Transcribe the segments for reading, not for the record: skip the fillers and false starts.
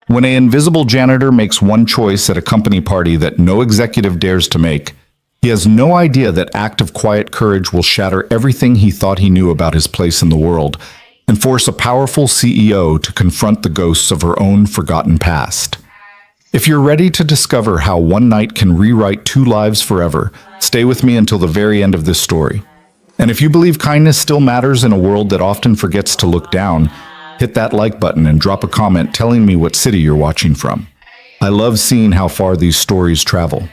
When an invisible janitor makes one choice at a company party that no executive dares to make, he has no idea that act of quiet courage will shatter everything he thought he knew about his place in the world and force a powerful CEO to confront the ghosts of her own forgotten past. If you're ready to discover how one night can rewrite two lives forever, stay with me until the very end of this story. And if you believe kindness still matters in a world that often forgets to look down, hit that like button and drop a comment telling me what city you're watching from. I love seeing how far these stories travel.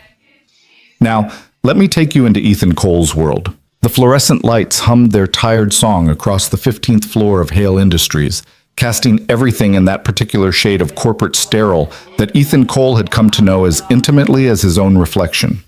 Now, let me take you into Ethan Cole's world. The fluorescent lights hummed their tired song across the 15th floor of Hale Industries, casting everything in that particular shade of corporate sterile that Ethan Cole had come to know as intimately as his own reflection.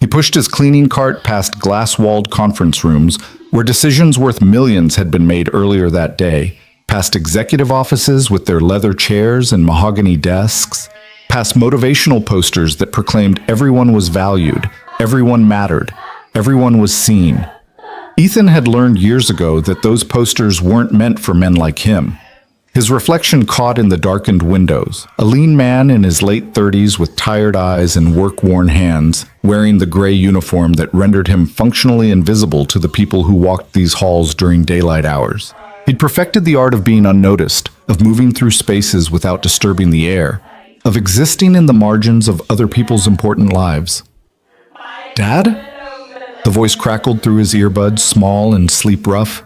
He pushed his cleaning cart past glass-walled conference rooms where decisions worth millions had been made earlier that day, past executive offices with their leather chairs and mahogany desks, past motivational posters that proclaimed everyone was valued, everyone mattered, everyone was seen. Ethan had learned years ago that those posters weren't meant for men like him. His reflection caught in the darkened windows, a lean man in his late 30s with tired eyes and work-worn hands, wearing the gray uniform that rendered him functionally invisible to the people who walked these halls during daylight hours. He'd perfected the art of being unnoticed, of moving through spaces without disturbing the air, of existing in the margins of other people's important lives. "Dad?" The voice crackled through his earbuds, small and sleep-rough.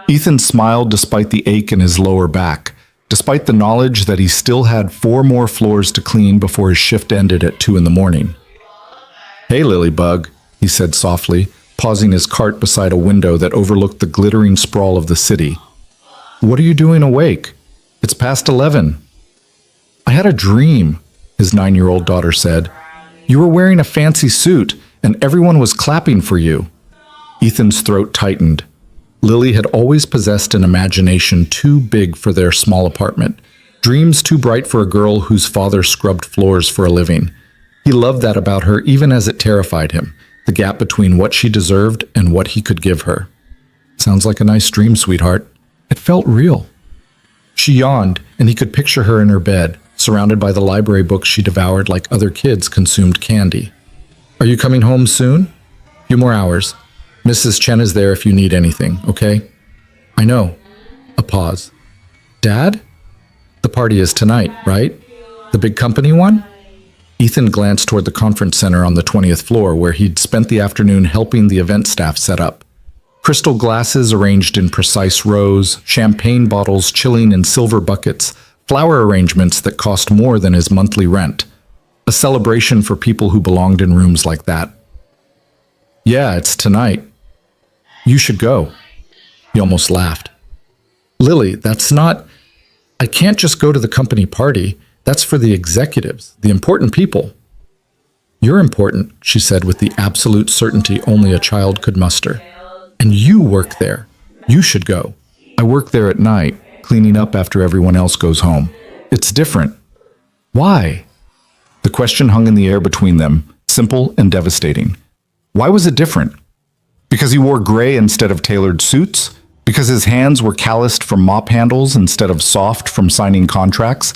Ethan smiled despite the ache in his lower back, despite the knowledge that he still had 4 more floors to clean before his shift ended at 2 in the morning. "Hey, Lilybug," he said softly, pausing his cart beside a window that overlooked the glittering sprawl of the city. "What are you doing awake? It's past 11. "I had a dream," his 9-year-old daughter said. "You were wearing a fancy suit, and everyone was clapping for you." Ethan's throat tightened. Lily had always possessed an imagination too big for their small apartment, dreams too bright for a girl whose father scrubbed floors for a living. He loved that about her even as it terrified him, the gap between what she deserved and what he could give her. "Sounds like a nice dream, sweetheart." It felt real. She yawned, and he could picture her in her bed, surrounded by the library books she devoured like other kids consumed candy. "Are you coming home soon?" "Few more hours. Mrs. Chen is there if you need anything, okay?" "I know." A pause. "Dad? The party is tonight, right? The big company one?" Ethan glanced toward the conference center on the 20th floor where he'd spent the afternoon helping the event staff set up. Crystal glasses arranged in precise rows, champagne bottles chilling in silver buckets, flower arrangements that cost more than his monthly rent. A celebration for people who belonged in rooms like that. "Yeah, it's tonight. You should go." He almost laughed. "Lily, that's not... I can't just go to the company party. That's for the executives, the important people." "You're important," she said with the absolute certainty only a child could muster. "And you work there. You should go." "I work there at night, cleaning up after everyone else goes home. It's different." "Why?" The question hung in the air between them, simple and devastating. Why was it different? Because he wore gray instead of tailored suits? Because his hands were calloused from mop handles instead of soft from signing contracts?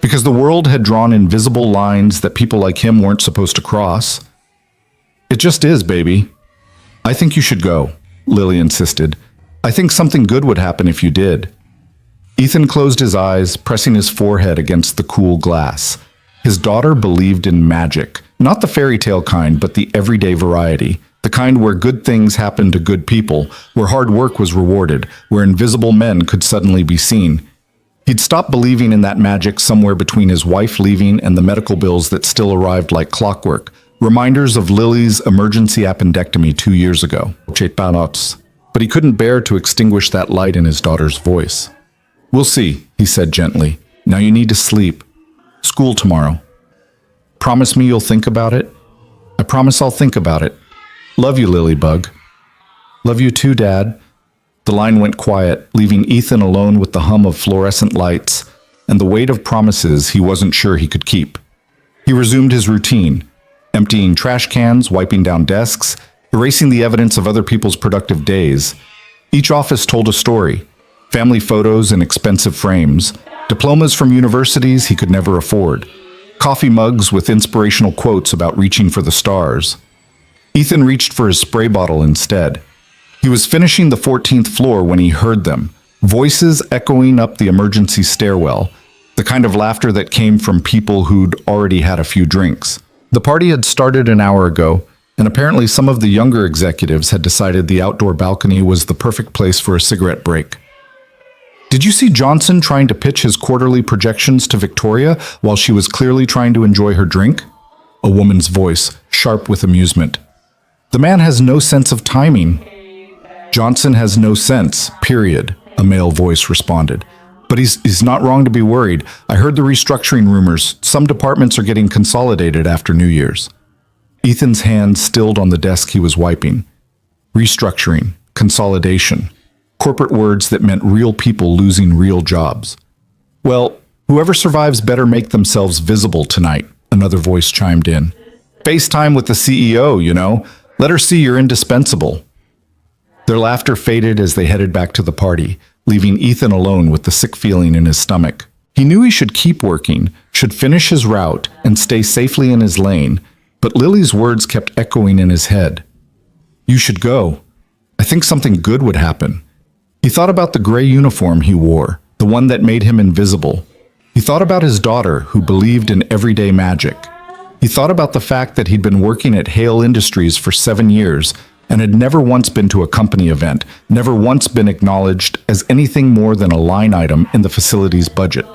Because the world had drawn invisible lines that people like him weren't supposed to cross? "It just is, baby." "I think you should go," Lily insisted. "I think something good would happen if you did." Ethan closed his eyes, pressing his forehead against the cool glass. His daughter believed in magic, not the fairy tale kind, but the everyday variety, the kind where good things happened to good people, where hard work was rewarded, where invisible men could suddenly be seen. He'd stopped believing in that magic somewhere between his wife leaving and the medical bills that still arrived like clockwork, reminders of Lily's emergency appendectomy 2 years ago. But he couldn't bear to extinguish that light in his daughter's voice. "We'll see," he said gently. "Now you need to sleep. School tomorrow. Promise me you'll think about it?" "I promise I'll think about it. Love you, Lilybug." "Love you too, Dad." The line went quiet, leaving Ethan alone with the hum of fluorescent lights and the weight of promises he wasn't sure he could keep. He resumed his routine, emptying trash cans, wiping down desks, erasing the evidence of other people's productive days. Each office told a story: family photos in expensive frames, Diplomas from universities he could never afford. Coffee mugs with inspirational quotes about reaching for the stars. Ethan reached for his spray bottle instead. He was finishing the 14th floor when he heard them, voices echoing up the emergency stairwell, the kind of laughter that came from people who'd already had a few drinks. The party had started an hour ago, and apparently some of the younger executives had decided the outdoor balcony was the perfect place for a cigarette break. Did you see Johnson trying to pitch his quarterly projections to Victoria while she was clearly trying to enjoy her drink? A woman's voice, sharp with amusement. The man has no sense of timing. Johnson has no sense, period, a male voice responded. But he's not wrong to be worried. I heard the restructuring rumors. Some departments are getting consolidated after New Year's. Ethan's hand stilled on the desk he was wiping. Restructuring, consolidation, corporate words that meant real people losing real jobs. Well, whoever survives better make themselves visible tonight, another voice chimed in. FaceTime with the CEO, you know. Let her see you're indispensable. Their laughter faded as they headed back to the party, leaving Ethan alone with the sick feeling in his stomach. He knew he should keep working, should finish his route, and stay safely in his lane, but Lily's words kept echoing in his head. You should go. I think something good would happen. He thought about the gray uniform he wore, the one that made him invisible. He thought about his daughter, who believed in everyday magic. He thought about the fact that he'd been working at Hale Industries for 7 years and had never once been to a company event, never once been acknowledged as anything more than a line item in the facility's budget.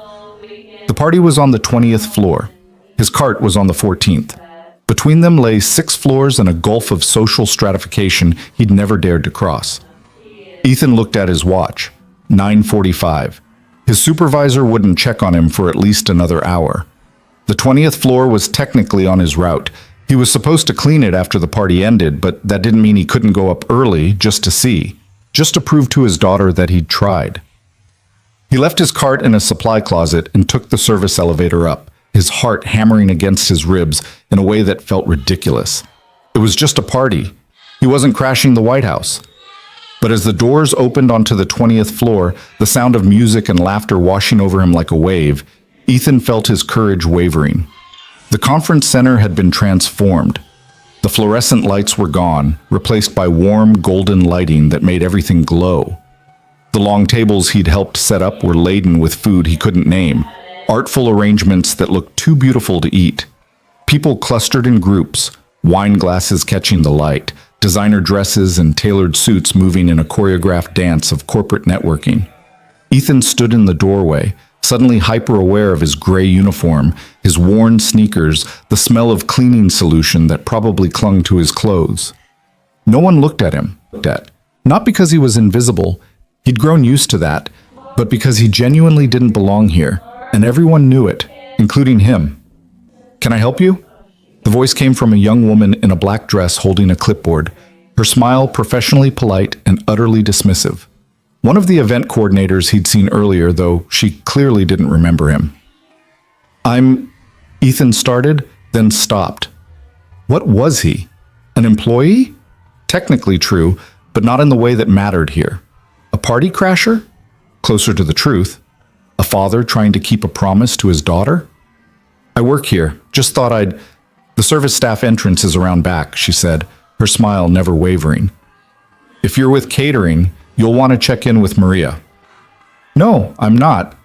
The party was on the 20th floor. His cart was on the 14th. Between them lay 6 floors and a gulf of social stratification he'd never dared to cross. Ethan looked at his watch. 9:45. His supervisor wouldn't check on him for at least another hour. The 20th floor was technically on his route. He was supposed to clean it after the party ended, but that didn't mean he couldn't go up early just to see, just to prove to his daughter that he'd tried. He left his cart in a supply closet and took the service elevator up, his heart hammering against his ribs in a way that felt ridiculous. It was just a party. He wasn't crashing the White House. But as the doors opened onto the 20th floor, the sound of music and laughter washing over him like a wave, Ethan felt his courage wavering. The conference center had been transformed. The fluorescent lights were gone, replaced by warm, golden lighting that made everything glow. The long tables he'd helped set up were laden with food he couldn't name, artful arrangements that looked too beautiful to eat. People clustered in groups, wine glasses catching the light, designer dresses and tailored suits moving in a choreographed dance of corporate networking. Ethan stood in the doorway, suddenly hyper-aware of his gray uniform, his worn sneakers, the smell of cleaning solution that probably clung to his clothes. No one looked at him. Not because he was invisible, he'd grown used to that, but because he genuinely didn't belong here, and everyone knew it, including him. Can I help you? The voice came from a young woman in a black dress holding a clipboard, her smile professionally polite and utterly dismissive. One of the event coordinators he'd seen earlier, though she clearly didn't remember him. Ethan started, then stopped. What was he? An employee? Technically true, but not in the way that mattered here. A party crasher? Closer to the truth. A father trying to keep a promise to his daughter? I work here. Just thought I'd... The service staff entrance is around back, she said, her smile never wavering. If you're with catering, you'll want to check in with Maria. No, I'm not.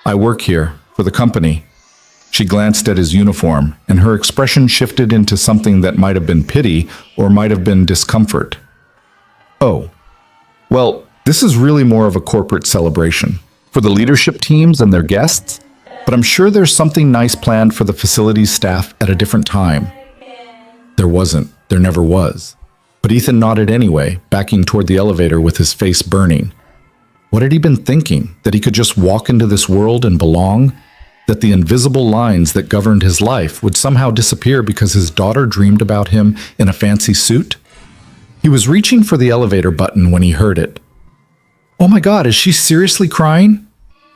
I work here, for the company. She glanced at his uniform, and her expression shifted into something that might have been pity or might have been discomfort. Oh, well, this is really more of a corporate celebration for the leadership teams and their guests, but I'm sure there's something nice planned for the facilities staff at a different time. There wasn't. There never was. But Ethan nodded anyway, backing toward the elevator with his face burning. What had he been thinking? That he could just walk into this world and belong? That the invisible lines that governed his life would somehow disappear because his daughter dreamed about him in a fancy suit? He was reaching for the elevator button when he heard it. Oh my God, is she seriously crying?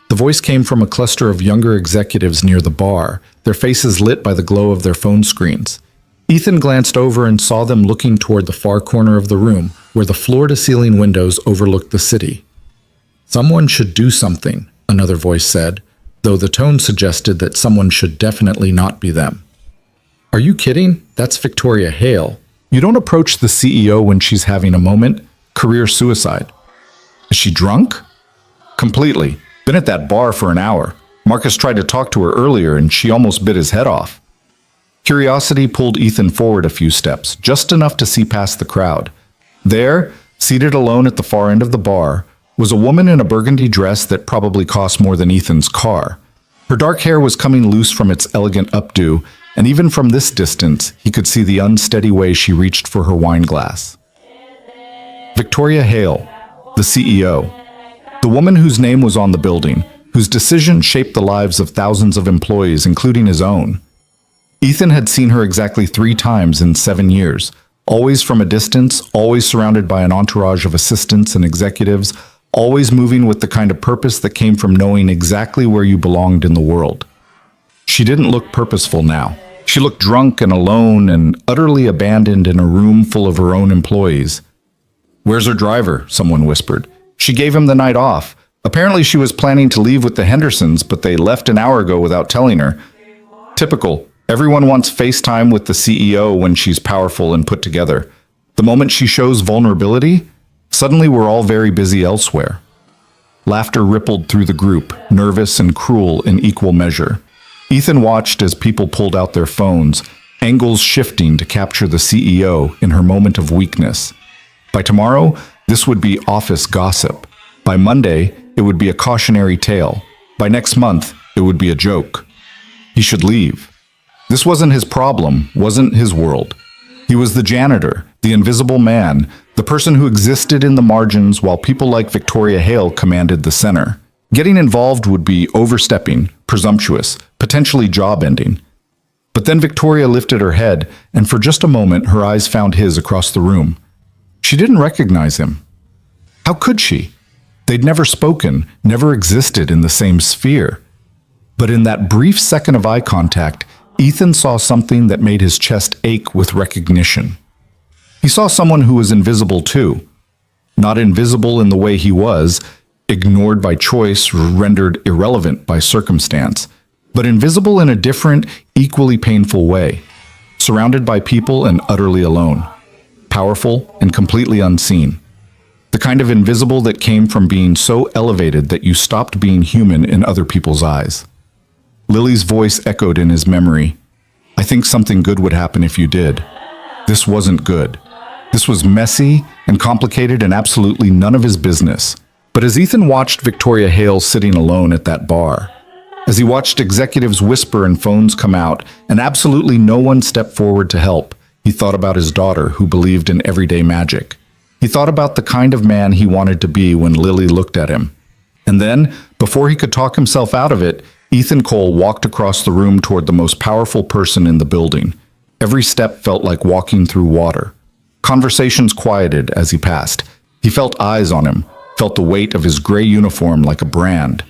The voice came from a cluster of younger executives near the bar, their faces lit by the glow of their phone screens. Ethan glanced over and saw them looking toward the far corner of the room, where the floor-to-ceiling windows overlooked the city. Someone should do something, another voice said, though the tone suggested that someone should definitely not be them. Are you kidding? That's Victoria Hale. You don't approach the CEO when she's having a moment. Career suicide. Is she drunk? Completely. Been at that bar for an hour. Marcus tried to talk to her earlier and she almost bit his head off. Curiosity pulled Ethan forward a few steps, just enough to see past the crowd. There, seated alone at the far end of the bar, was a woman in a burgundy dress that probably cost more than Ethan's car. Her dark hair was coming loose from its elegant updo, and even from this distance, he could see the unsteady way she reached for her wine glass. Victoria Hale, the CEO. The woman whose name was on the building, whose decision shaped the lives of thousands of employees, including his own. Ethan had seen her exactly 3 times in 7 years, always from a distance, always surrounded by an entourage of assistants and executives, always moving with the kind of purpose that came from knowing exactly where you belonged in the world. She didn't look purposeful now. She looked drunk and alone and utterly abandoned in a room full of her own employees. "Where's her driver?" someone whispered. "She gave him the night off. Apparently she was planning to leave with the Hendersons, but they left an hour ago without telling her." Typical. Everyone wants FaceTime with the CEO when she's powerful and put together. The moment she shows vulnerability, suddenly we're all very busy elsewhere. Laughter rippled through the group, nervous and cruel in equal measure. Ethan watched as people pulled out their phones, angles shifting to capture the CEO in her moment of weakness. By tomorrow, this would be office gossip. By Monday, it would be a cautionary tale. By next month, it would be a joke. He should leave. This wasn't his problem, wasn't his world. He was the janitor, the invisible man, the person who existed in the margins while people like Victoria Hale commanded the center. Getting involved would be overstepping, presumptuous, potentially job-ending. But then Victoria lifted her head, and for just a moment her eyes found his across the room. She didn't recognize him. How could she? They'd never spoken, never existed in the same sphere. But in that brief second of eye contact, Ethan saw something that made his chest ache with recognition. He saw someone who was invisible too. Not invisible in the way he was, ignored by choice, rendered irrelevant by circumstance, but invisible in a different, equally painful way, surrounded by people and utterly alone, powerful and completely unseen. The kind of invisible that came from being so elevated that you stopped being human in other people's eyes. Lily's voice echoed in his memory. "I think something good would happen if you did." This wasn't good. This was messy and complicated and absolutely none of his business. But as Ethan watched Victoria Hale sitting alone at that bar, as he watched executives whisper and phones come out, and absolutely no one stepped forward to help, he thought about his daughter who believed in everyday magic. He thought about the kind of man he wanted to be when Lily looked at him. And then, before he could talk himself out of it, Ethan Cole walked across the room toward the most powerful person in the building. Every step felt like walking through water. Conversations quieted as he passed. He felt eyes on him, felt the weight of his gray uniform like a brand.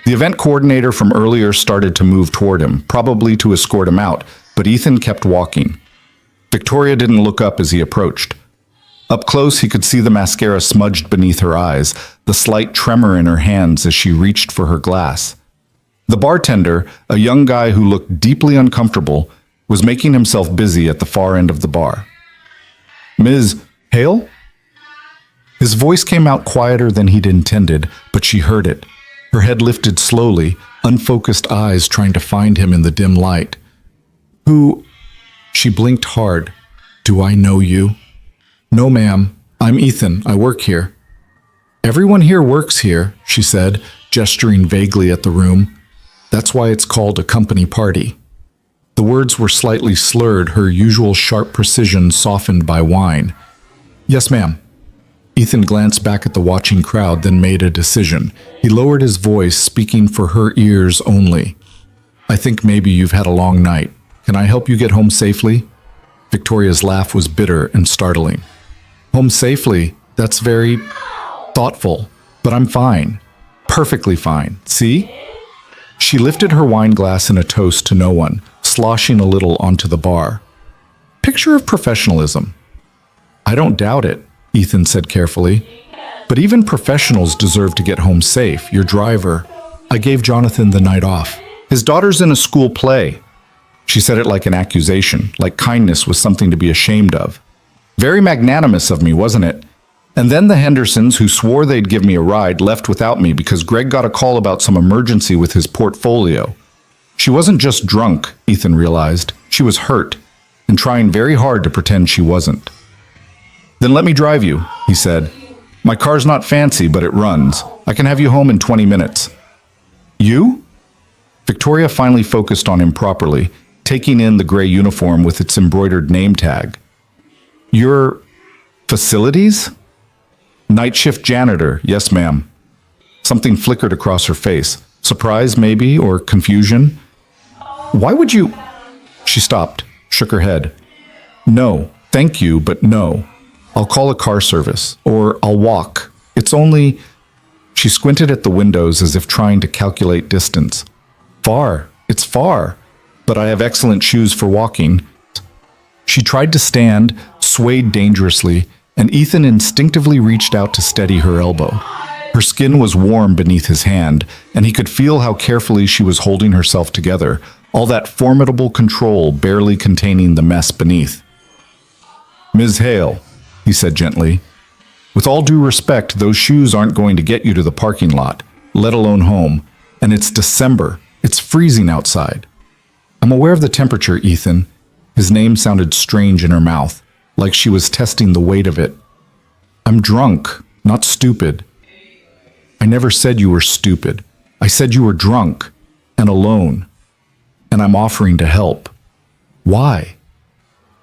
The event coordinator from earlier started to move toward him, probably to escort him out, but Ethan kept walking. Victoria didn't look up as he approached. Up close, he could see the mascara smudged beneath her eyes, the slight tremor in her hands as she reached for her glass. The bartender, a young guy who looked deeply uncomfortable, was making himself busy at the far end of the bar. "Ms. Hale?" His voice came out quieter than he'd intended, but she heard it. Her head lifted slowly, unfocused eyes trying to find him in the dim light. "Who?" She blinked hard. "Do I know you?" "No, ma'am. I'm Ethan. I work here." "Everyone here works here," she said, gesturing vaguely at the room. "That's why it's called a company party." The words were slightly slurred, her usual sharp precision softened by wine. "Yes, ma'am." Ethan glanced back at the watching crowd, then made a decision. He lowered his voice, speaking for her ears only. "I think maybe you've had a long night. Can I help you get home safely?" Victoria's laugh was bitter and startling. "Home safely? That's very thoughtful. But I'm fine. Perfectly fine. See?" She lifted her wine glass in a toast to no one, sloshing a little onto the bar. Picture of professionalism. "I don't doubt it," Ethan said carefully. "But even professionals deserve to get home safe. Your driver..." I gave Jonathan the night off. His daughter's in a school play. She said it like an accusation, like kindness was something to be ashamed of. Very magnanimous of me, wasn't it? And then the Hendersons, who swore they'd give me a ride, left without me because Greg got a call about some emergency with his portfolio. She wasn't just drunk, Ethan realized. She was hurt, and trying very hard to pretend she wasn't. Then let me drive you, he said. My car's not fancy, but it runs. I can have you home in 20 minutes. You? Victoria finally focused on him properly, taking in the gray uniform with its embroidered name tag. Your facilities? Night shift janitor, yes ma'am. Something flickered across her face. Surprise, maybe, or confusion? Why would you... She stopped, shook her head. No, thank you, but no. I'll call a car service, or I'll walk. It's only... She squinted at the windows as if trying to calculate distance. Far, it's far, but I have excellent shoes for walking. She tried to stand, swayed dangerously, and Ethan instinctively reached out to steady her elbow. Her skin was warm beneath his hand, and he could feel how carefully she was holding herself together, all that formidable control barely containing the mess beneath. Ms. Hale, he said gently, with all due respect, those shoes aren't going to get you to the parking lot, let alone home, and it's December. It's freezing outside. I'm aware of the temperature, Ethan. His name sounded strange in her mouth, like she was testing the weight of it. I'm drunk, not stupid. I never said you were stupid. I said you were drunk and alone, and I'm offering to help. Why?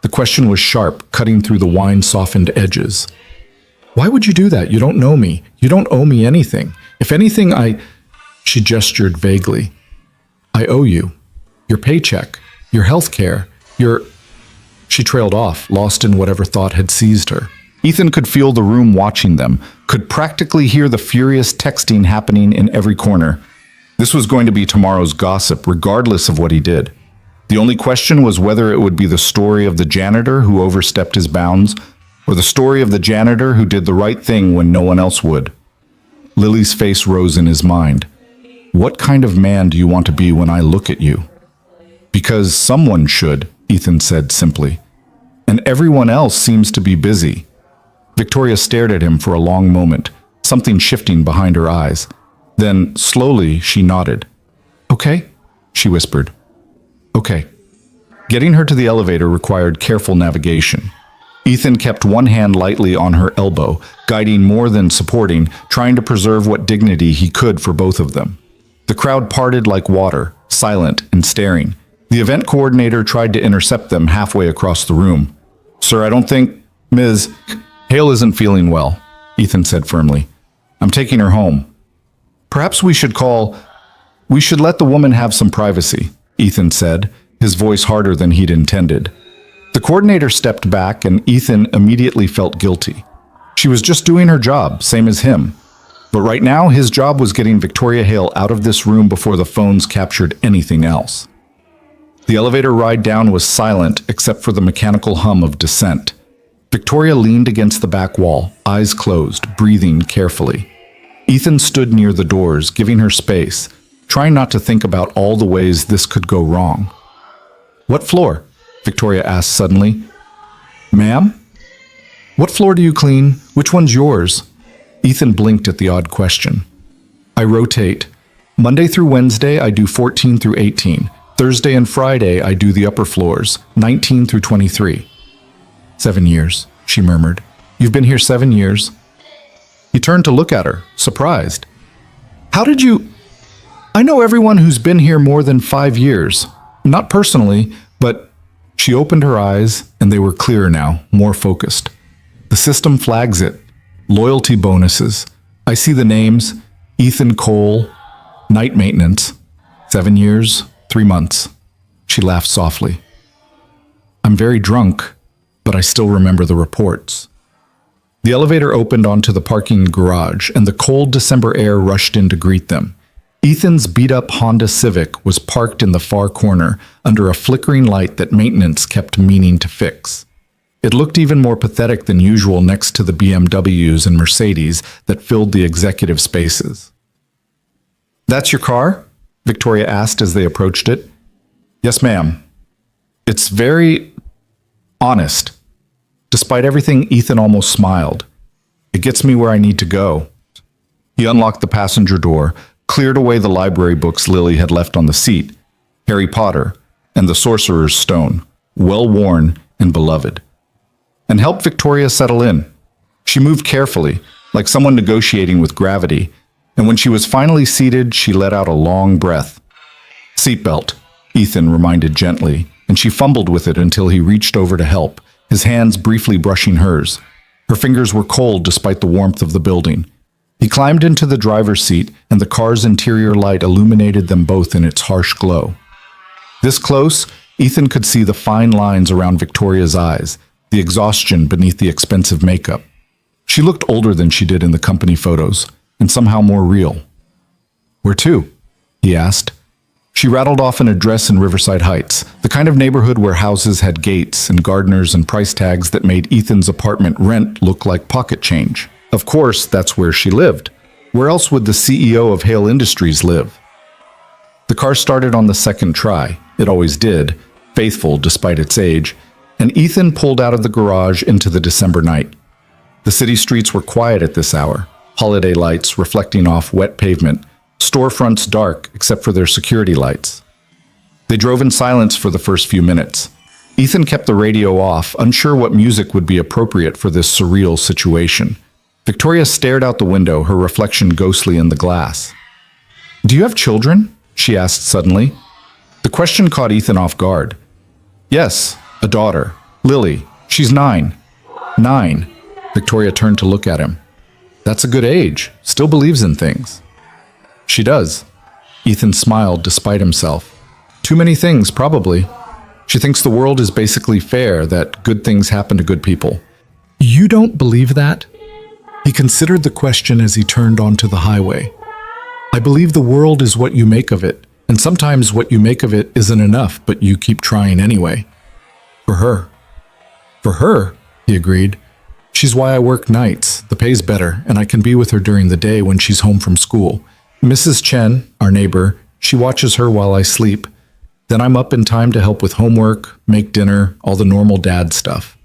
The question was sharp, cutting through the wine-softened edges. Why would you do that? You don't know me. You don't owe me anything. If anything, She gestured vaguely. I owe you. Your paycheck, your health care, your... She trailed off, lost in whatever thought had seized her. Ethan could feel the room watching them, could practically hear the furious texting happening in every corner. This was going to be tomorrow's gossip, regardless of what he did. The only question was whether it would be the story of the janitor who overstepped his bounds, or the story of the janitor who did the right thing when no one else would. Lily's face rose in his mind. What kind of man do you want to be when I look at you? Because someone should, Ethan said simply. And everyone else seems to be busy. Victoria stared at him for a long moment, something shifting behind her eyes. Then, slowly, she nodded. Okay, she whispered. Okay. Getting her to the elevator required careful navigation. Ethan kept one hand lightly on her elbow, guiding more than supporting, trying to preserve what dignity he could for both of them. The crowd parted like water, silent and staring. The event coordinator tried to intercept them halfway across the room. Sir, I don't think Ms. Hale isn't feeling well, Ethan said firmly. I'm taking her home. Perhaps we should let the woman have some privacy, Ethan said, his voice harder than he'd intended. The coordinator stepped back and Ethan immediately felt guilty. She was just doing her job, same as him. But right now, his job was getting Victoria Hale out of this room before the phones captured anything else. The elevator ride down was silent except for the mechanical hum of descent. Victoria leaned against the back wall, eyes closed, breathing carefully. Ethan stood near the doors, giving her space, trying not to think about all the ways this could go wrong. What floor? Victoria asked suddenly. Ma'am? What floor do you clean? Which one's yours? Ethan blinked at the odd question. I rotate. Monday through Wednesday, I do 14 through 18. Thursday and Friday, I do the upper floors, 19 through 23. 7 years, she murmured. You've been here 7 years? He turned to look at her, surprised. How did you... I know everyone who's been here more than 5 years. Not personally, but... She opened her eyes, and they were clearer now, more focused. The system flags it. Loyalty bonuses. I see the names. Ethan Cole. Night maintenance. 7 years, 3 months. She laughed softly. I'm very drunk, but I still remember the reports. The elevator opened onto the parking garage, and the cold December air rushed in to greet them. Ethan's beat-up Honda Civic was parked in the far corner, under a flickering light that maintenance kept meaning to fix. It looked even more pathetic than usual next to the BMWs and Mercedes that filled the executive spaces. That's your car? Victoria asked as they approached it. Yes, ma'am. It's very honest. Despite everything, Ethan almost smiled. It gets me where I need to go. He unlocked the passenger door, cleared away the library books Lily had left on the seat, Harry Potter and the Sorcerer's Stone, well worn and beloved, and helped Victoria settle in. She moved carefully, like someone negotiating with gravity, and when she was finally seated, she let out a long breath. Seatbelt, Ethan reminded gently, and she fumbled with it until he reached over to help, his hands briefly brushing hers. Her fingers were cold despite the warmth of the building. He climbed into the driver's seat, and the car's interior light illuminated them both in its harsh glow. This close, Ethan could see the fine lines around Victoria's eyes, the exhaustion beneath the expensive makeup. She looked older than she did in the company photos, and somehow more real. "Where to?" he asked. She rattled off an address in Riverside Heights, the kind of neighborhood where houses had gates and gardeners and price tags that made Ethan's apartment rent look like pocket change. Of course, that's where she lived. Where else would the CEO of Hale Industries live? The car started on the second try. It always did, faithful despite its age, and Ethan pulled out of the garage into the December night. The city streets were quiet at this hour, holiday lights reflecting off wet pavement, storefronts dark except for their security lights. They drove in silence for the first few minutes. Ethan kept the radio off, unsure what music would be appropriate for this surreal situation. Victoria stared out the window, her reflection ghostly in the glass. "Do you have children?" she asked suddenly. The question caught Ethan off guard. "Yes, a daughter, Lily. She's 9. 9. Victoria turned to look at him. "That's a good age. Still believes in things." "She does." Ethan smiled despite himself. "Too many things, probably. She thinks the world is basically fair, that good things happen to good people." "You don't believe that?" He considered the question as he turned onto the highway. "I believe the world is what you make of it, and sometimes what you make of it isn't enough, but you keep trying anyway." "For her." "For her," he agreed. "She's why I work nights. The pay's better, and I can be with her during the day when she's home from school. Mrs. Chen, our neighbor, she watches her while I sleep. Then I'm up in time to help with homework, make dinner, all the normal dad stuff.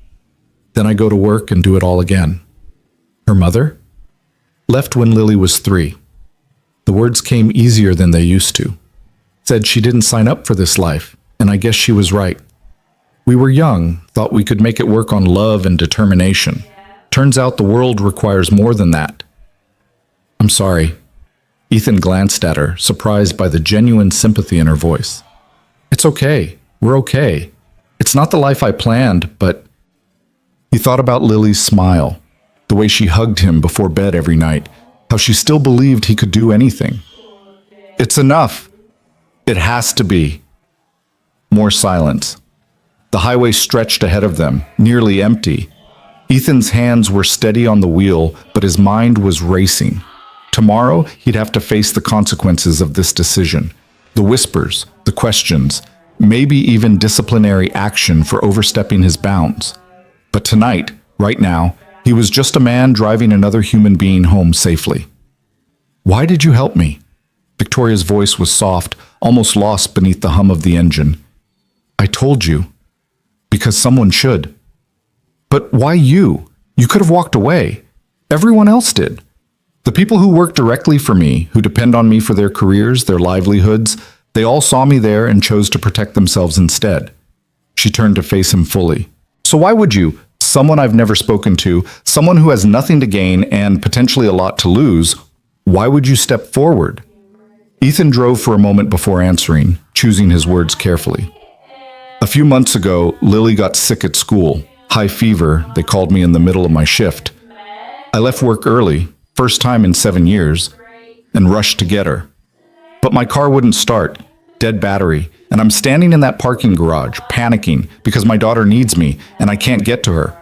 Then I go to work and do it all again." "Her mother?" "Left when Lily was 3. The words came easier than they used to. Said she didn't sign up for this life, and I guess she was right. We were young, thought we could make it work on love and determination. Turns out the world requires more than that." "I'm sorry." Ethan glanced at her, surprised by the genuine sympathy in her voice. "It's okay. We're okay. It's not the life I planned, but..." He thought about Lily's smile, the way she hugged him before bed every night, how she still believed he could do anything. "It's enough. It has to be." More silence. The highway stretched ahead of them, nearly empty. Ethan's hands were steady on the wheel, but his mind was racing. Tomorrow, he'd have to face the consequences of this decision. The whispers, the questions, maybe even disciplinary action for overstepping his bounds. But tonight, right now, he was just a man driving another human being home safely. "Why did you help me?" Victoria's voice was soft, almost lost beneath the hum of the engine. "I told you. Because someone should." "But why you? You could have walked away. Everyone else did. The people who work directly for me, who depend on me for their careers, their livelihoods, they all saw me there and chose to protect themselves instead." She turned to face him fully. "So why would you? Someone I've never spoken to, someone who has nothing to gain and potentially a lot to lose, why would you step forward?" Ethan drove for a moment before answering, choosing his words carefully. "A few months ago, Lily got sick at school. High fever, they called me in the middle of my shift. I left work early, first time in 7 years, and rushed to get her. But my car wouldn't start, dead battery, and I'm standing in that parking garage, panicking because my daughter needs me and I can't get to her."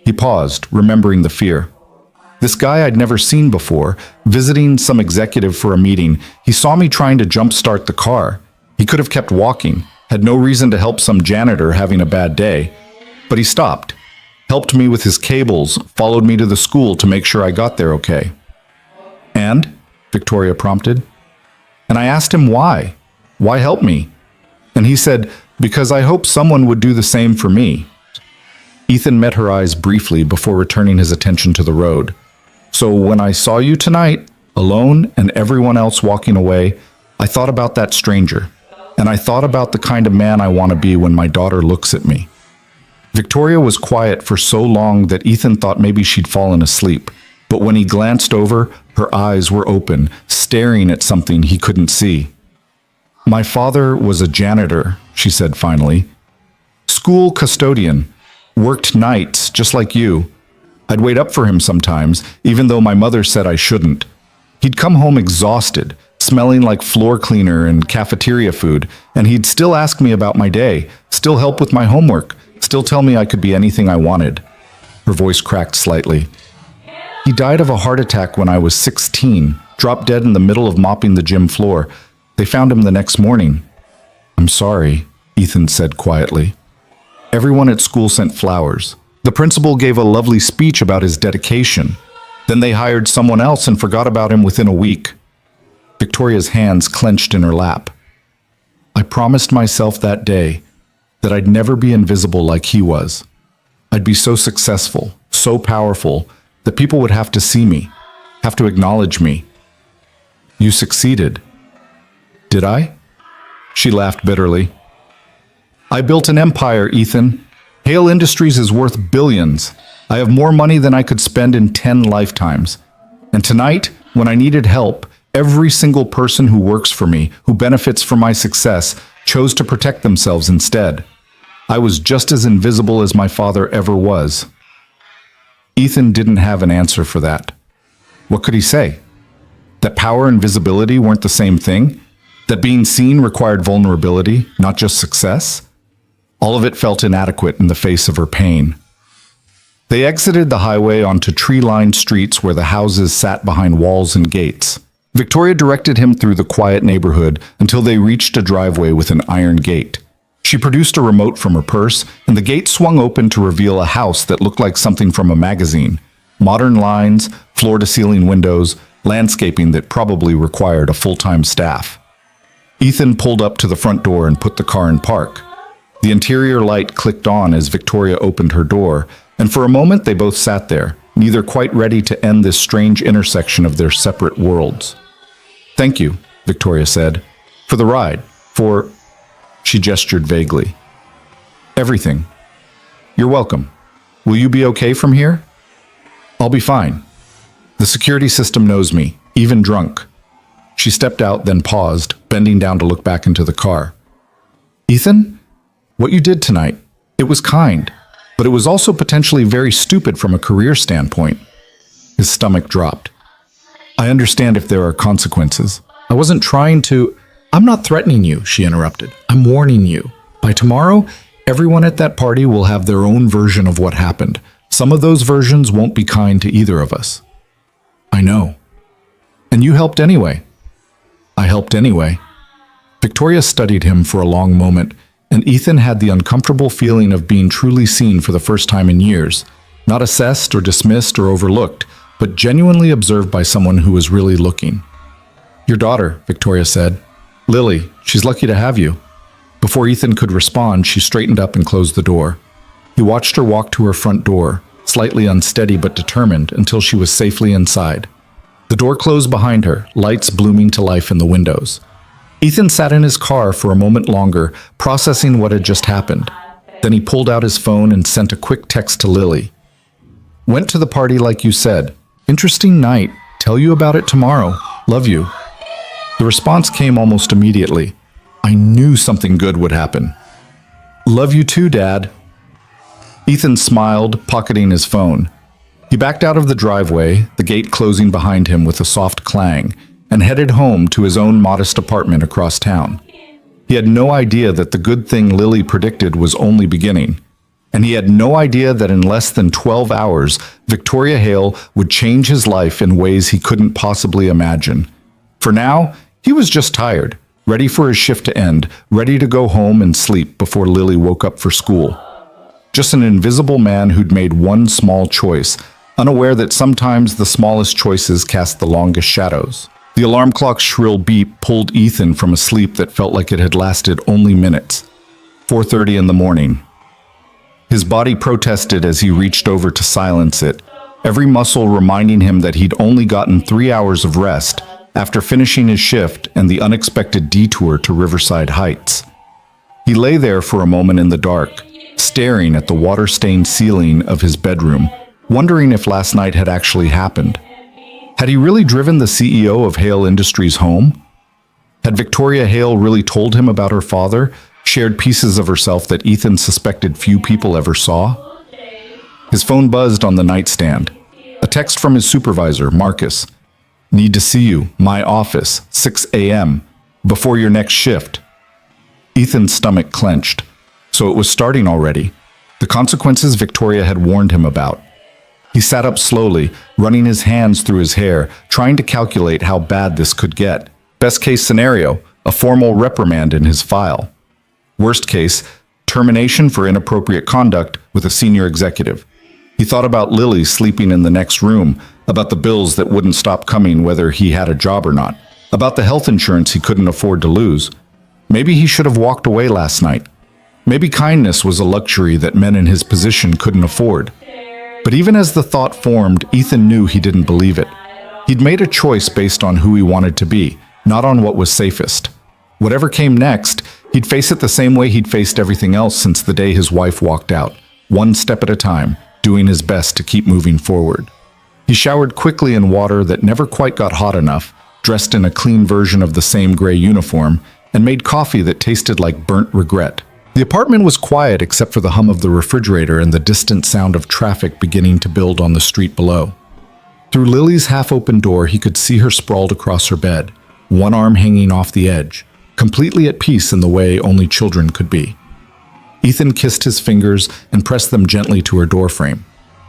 He paused, remembering the fear. This guy I'd never seen before, visiting some executive for a meeting, he saw me trying to jumpstart the car. He could have kept walking, had no reason to help some janitor having a bad day, but he stopped, helped me with his cables, followed me to the school to make sure I got there okay. "And?" Victoria prompted. And I asked him why. Why help me? And he said, because I hope someone would do the same for me. Ethan met her eyes briefly before returning his attention to the road. So when I saw you tonight, alone and everyone else walking away, I thought about that stranger. And I thought about the kind of man I want to be when my daughter looks at me. Victoria was quiet for so long that Ethan thought maybe she'd fallen asleep. But when he glanced over, her eyes were open, staring at something he couldn't see. My father was a janitor, she said finally. School custodian. Worked nights, just like you. I'd wait up for him sometimes, even though my mother said I shouldn't. He'd come home exhausted, smelling like floor cleaner and cafeteria food, and he'd still ask me about my day, still help with my homework, still tell me I could be anything I wanted. Her voice cracked slightly. He died of a heart attack when I was 16, dropped dead in the middle of mopping the gym floor. They found him the next morning. I'm sorry, Ethan said quietly. Everyone at school sent flowers. The principal gave a lovely speech about his dedication. Then they hired someone else and forgot about him within a week. Victoria's hands clenched in her lap. I promised myself that day that I'd never be invisible like he was. I'd be so successful, so powerful, that people would have to see me, have to acknowledge me. You succeeded. Did I? She laughed bitterly. I built an empire, Ethan. Hale Industries is worth billions. I have more money than I could spend in 10 lifetimes. And tonight, when I needed help, every single person who works for me, who benefits from my success, chose to protect themselves instead. I was just as invisible as my father ever was. Ethan didn't have an answer for that. What could he say? That power and visibility weren't the same thing? That being seen required vulnerability, not just success? All of it felt inadequate in the face of her pain. They exited the highway onto tree-lined streets where the houses sat behind walls and gates. Victoria directed him through the quiet neighborhood until they reached a driveway with an iron gate. She produced a remote from her purse, and the gate swung open to reveal a house that looked like something from a magazine. Modern lines, floor-to-ceiling windows, landscaping that probably required a full-time staff. Ethan pulled up to the front door and put the car in park. The interior light clicked on as Victoria opened her door, and for a moment they both sat there, neither quite ready to end this strange intersection of their separate worlds. Thank you, Victoria said, for the ride, for... She gestured vaguely. Everything. You're welcome. Will you be okay from here? I'll be fine. The security system knows me, even drunk. She stepped out, then paused, bending down to look back into the car. Ethan? What you did tonight, it was kind, but it was also potentially very stupid from a career standpoint. His stomach dropped. I understand if there are consequences. I wasn't trying to... I'm not threatening you, she interrupted. I'm warning you. By tomorrow, everyone at that party will have their own version of what happened. Some of those versions won't be kind to either of us. I know. And you helped anyway. I helped anyway. Victoria studied him for a long moment, and Ethan had the uncomfortable feeling of being truly seen for the first time in years, not assessed or dismissed or overlooked, but genuinely observed by someone who was really looking. Your daughter, Victoria said. Lily, she's lucky to have you. Before Ethan could respond, she straightened up and closed the door. He watched her walk to her front door, slightly unsteady but determined, until she was safely inside. The door closed behind her, lights blooming to life in the windows. Ethan sat in his car for a moment longer, processing what had just happened. Then he pulled out his phone and sent a quick text to Lily. Went to the party like you said. Interesting night. Tell you about it tomorrow. Love you. The response came almost immediately. I knew something good would happen. Love you too, Dad. Ethan smiled, pocketing his phone. He backed out of the driveway, the gate closing behind him with a soft clang, and headed home to his own modest apartment across town. He had no idea that the good thing Lily predicted was only beginning. And he had no idea that in less than 12 hours, Victoria Hale would change his life in ways he couldn't possibly imagine. For now, he was just tired, ready for his shift to end, ready to go home and sleep before Lily woke up for school. Just an invisible man who'd made one small choice, unaware that sometimes the smallest choices cast the longest shadows. The alarm clock's shrill beep pulled Ethan from a sleep that felt like it had lasted only minutes. 4:30 in the morning. His body protested as he reached over to silence it, every muscle reminding him that he'd only gotten 3 hours of rest after finishing his shift and the unexpected detour to Riverside Heights. He lay there for a moment in the dark, staring at the water-stained ceiling of his bedroom, wondering if last night had actually happened. Had he really driven the CEO of Hale Industries home? Had Victoria Hale really told him about her father, shared pieces of herself that Ethan suspected few people ever saw? His phone buzzed on the nightstand. A text from his supervisor, Marcus. "Need to see you. My office. 6 a.m. Before your next shift." Ethan's stomach clenched. So it was starting already. The consequences Victoria had warned him about. He sat up slowly, running his hands through his hair, trying to calculate how bad this could get. Best case scenario, a formal reprimand in his file. Worst case, termination for inappropriate conduct with a senior executive. He thought about Lily sleeping in the next room, about the bills that wouldn't stop coming whether he had a job or not, about the health insurance he couldn't afford to lose. Maybe he should have walked away last night. Maybe kindness was a luxury that men in his position couldn't afford. But even as the thought formed, Ethan knew he didn't believe it. He'd made a choice based on who he wanted to be, not on what was safest. Whatever came next, he'd face it the same way he'd faced everything else since the day his wife walked out, one step at a time, doing his best to keep moving forward. He showered quickly in water that never quite got hot enough, dressed in a clean version of the same gray uniform, and made coffee that tasted like burnt regret. The apartment was quiet except for the hum of the refrigerator and the distant sound of traffic beginning to build on the street below. Through Lily's half-open door, he could see her sprawled across her bed, one arm hanging off the edge, completely at peace in the way only children could be. Ethan kissed his fingers and pressed them gently to her doorframe,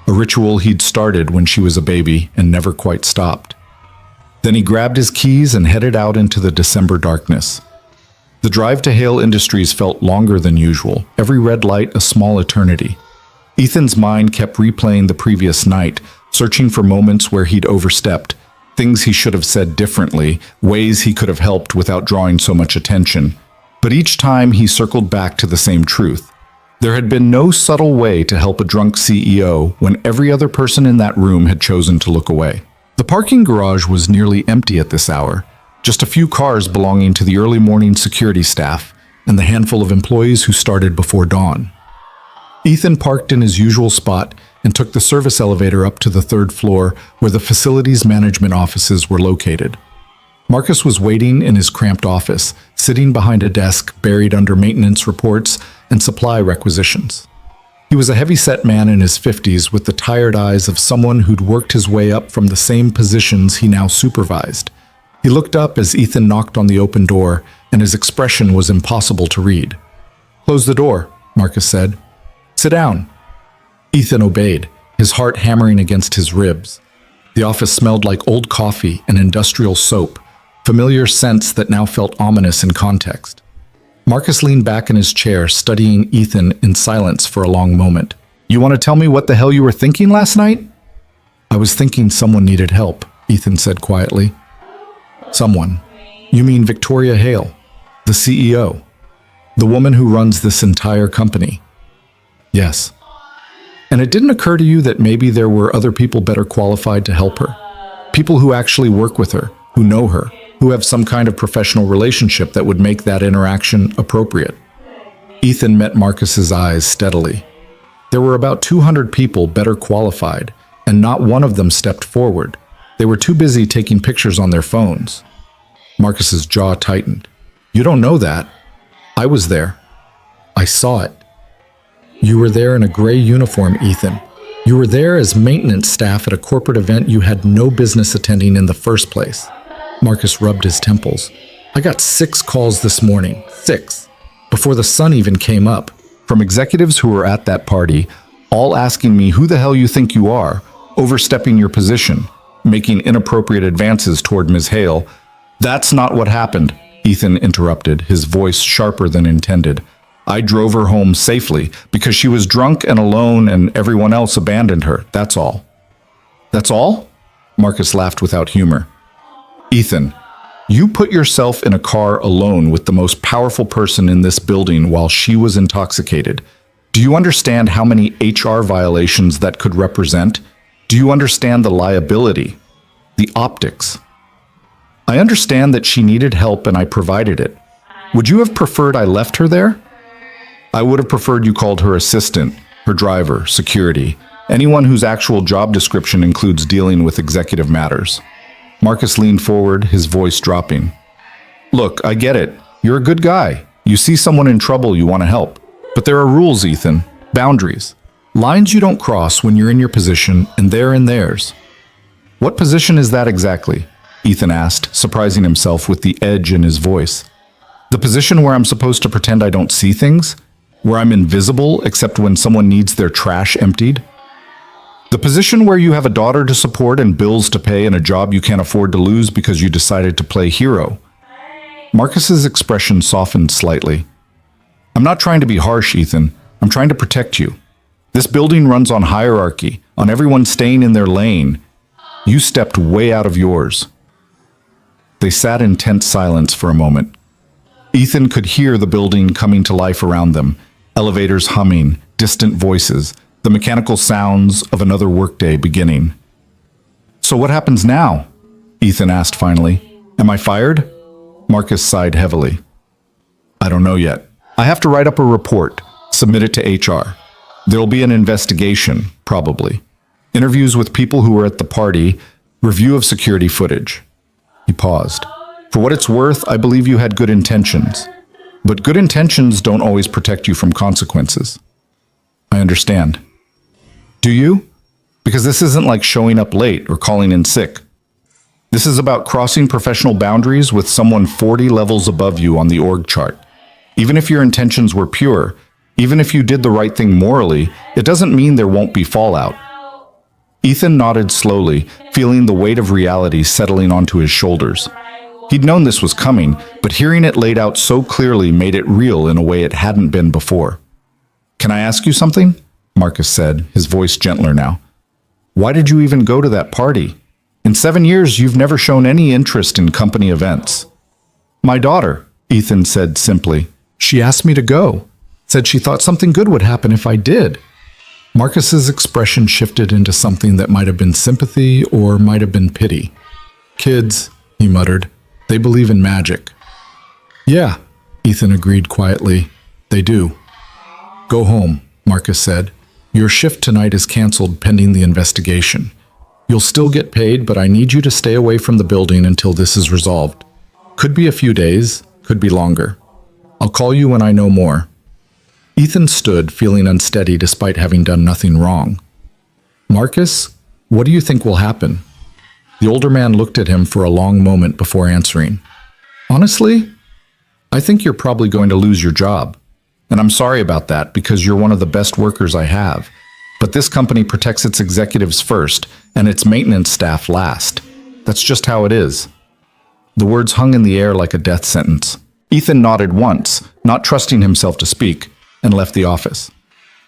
a ritual he'd started when she was a baby and never quite stopped. Then he grabbed his keys and headed out into the December darkness. The drive to Hale Industries felt longer than usual, every red light a small eternity. Ethan's mind kept replaying the previous night, searching for moments where he'd overstepped, things he should have said differently, ways he could have helped without drawing so much attention. But each time he circled back to the same truth. There had been no subtle way to help a drunk CEO when every other person in that room had chosen to look away. The parking garage was nearly empty at this hour. Just a few cars belonging to the early morning security staff and the handful of employees who started before dawn. Ethan parked in his usual spot and took the service elevator up to the 3rd floor where the facilities management offices were located. Marcus was waiting in his cramped office, sitting behind a desk buried under maintenance reports and supply requisitions. He was a heavy-set man in his 50s with the tired eyes of someone who'd worked his way up from the same positions he now supervised. He looked up as Ethan knocked on the open door, and his expression was impossible to read. "Close the door," Marcus said. "Sit down." Ethan obeyed, his heart hammering against his ribs. The office smelled like old coffee and industrial soap, familiar scents that now felt ominous in context. Marcus leaned back in his chair, studying Ethan in silence for a long moment. "You want to tell me what the hell you were thinking last night?" "I was thinking someone needed help," Ethan said quietly. "Someone? You mean Victoria Hale, the CEO, the woman who runs this entire company?" "Yes." "And it didn't occur to you that maybe there were other people better qualified to help her? People who actually work with her, who know her, who have some kind of professional relationship that would make that interaction appropriate?" Ethan met Marcus's eyes steadily. There were about 200 people better qualified, and not one of them stepped forward. They were too busy taking pictures on their phones. Marcus's jaw tightened. "You don't know that. I was there. I saw it." "You were there in a gray uniform, Ethan. You were there as maintenance staff at a corporate event you had no business attending in the first place." Marcus rubbed his temples. "I got 6 calls this morning. 6. Before the sun even came up. From executives who were at that party, all asking me who the hell you think you are, overstepping your position, making inappropriate advances toward Ms. Hale." "That's not what happened," Ethan interrupted, his voice sharper than intended. "I drove her home safely because she was drunk and alone and everyone else abandoned her, that's all." "That's all?" Marcus laughed without humor. Ethan, you put yourself in a car alone with the most powerful person in this building while she was intoxicated. Do you understand how many HR violations that could represent? Do you understand the liability, the optics? I understand that she needed help and I provided it. Would you have preferred I left her there? I would have preferred you called her assistant, her driver, security, anyone whose actual job description includes dealing with executive matters. Marcus leaned forward, his voice dropping. Look, I get it. You're a good guy. You see someone in trouble, you want to help. But there are rules, Ethan. Boundaries. Lines you don't cross when you're in your position and they're in theirs. What position is that exactly? Ethan asked, surprising himself with the edge in his voice. The position where I'm supposed to pretend I don't see things? Where I'm invisible except when someone needs their trash emptied? The position where you have a daughter to support and bills to pay and a job you can't afford to lose because you decided to play hero. Marcus's expression softened slightly. I'm not trying to be harsh, Ethan. I'm trying to protect you. This building runs on hierarchy, on everyone staying in their lane. You stepped way out of yours. They sat in tense silence for a moment. Ethan could hear the building coming to life around them, elevators humming, distant voices, the mechanical sounds of another workday beginning. So what happens now? Ethan asked finally. Am I fired? Marcus sighed heavily. I don't know yet. I have to write up a report, submit it to HR. There'll be an investigation, probably. Interviews with people who were at the party, review of security footage. He paused. For what it's worth, I believe you had good intentions. But good intentions don't always protect you from consequences. I understand. Do you? Because this isn't like showing up late or calling in sick. This is about crossing professional boundaries with someone 40 levels above you on the org chart. Even if your intentions were pure, even if you did the right thing morally, it doesn't mean there won't be fallout. Ethan nodded slowly, feeling the weight of reality settling onto his shoulders. He'd known this was coming, but hearing it laid out so clearly made it real in a way it hadn't been before. Can I ask you something? Marcus said, his voice gentler now. Why did you even go to that party? In 7 years, you've never shown any interest in company events. My daughter, Ethan said simply. She asked me to go. Said she thought something good would happen if I did. Marcus's expression shifted into something that might have been sympathy or might have been pity. Kids, he muttered, they believe in magic. Yeah, Ethan agreed quietly. They do. Go home, Marcus said. Your shift tonight is canceled pending the investigation. You'll still get paid, but I need you to stay away from the building until this is resolved. Could be a few days, could be longer. I'll call you when I know more. Ethan stood, feeling unsteady despite having done nothing wrong. Marcus, what do you think will happen? The older man looked at him for a long moment before answering. Honestly, I think you're probably going to lose your job. And I'm sorry about that because you're one of the best workers I have. But this company protects its executives first and its maintenance staff last. That's just how it is. The words hung in the air like a death sentence. Ethan nodded once, not trusting himself to speak, and left the office.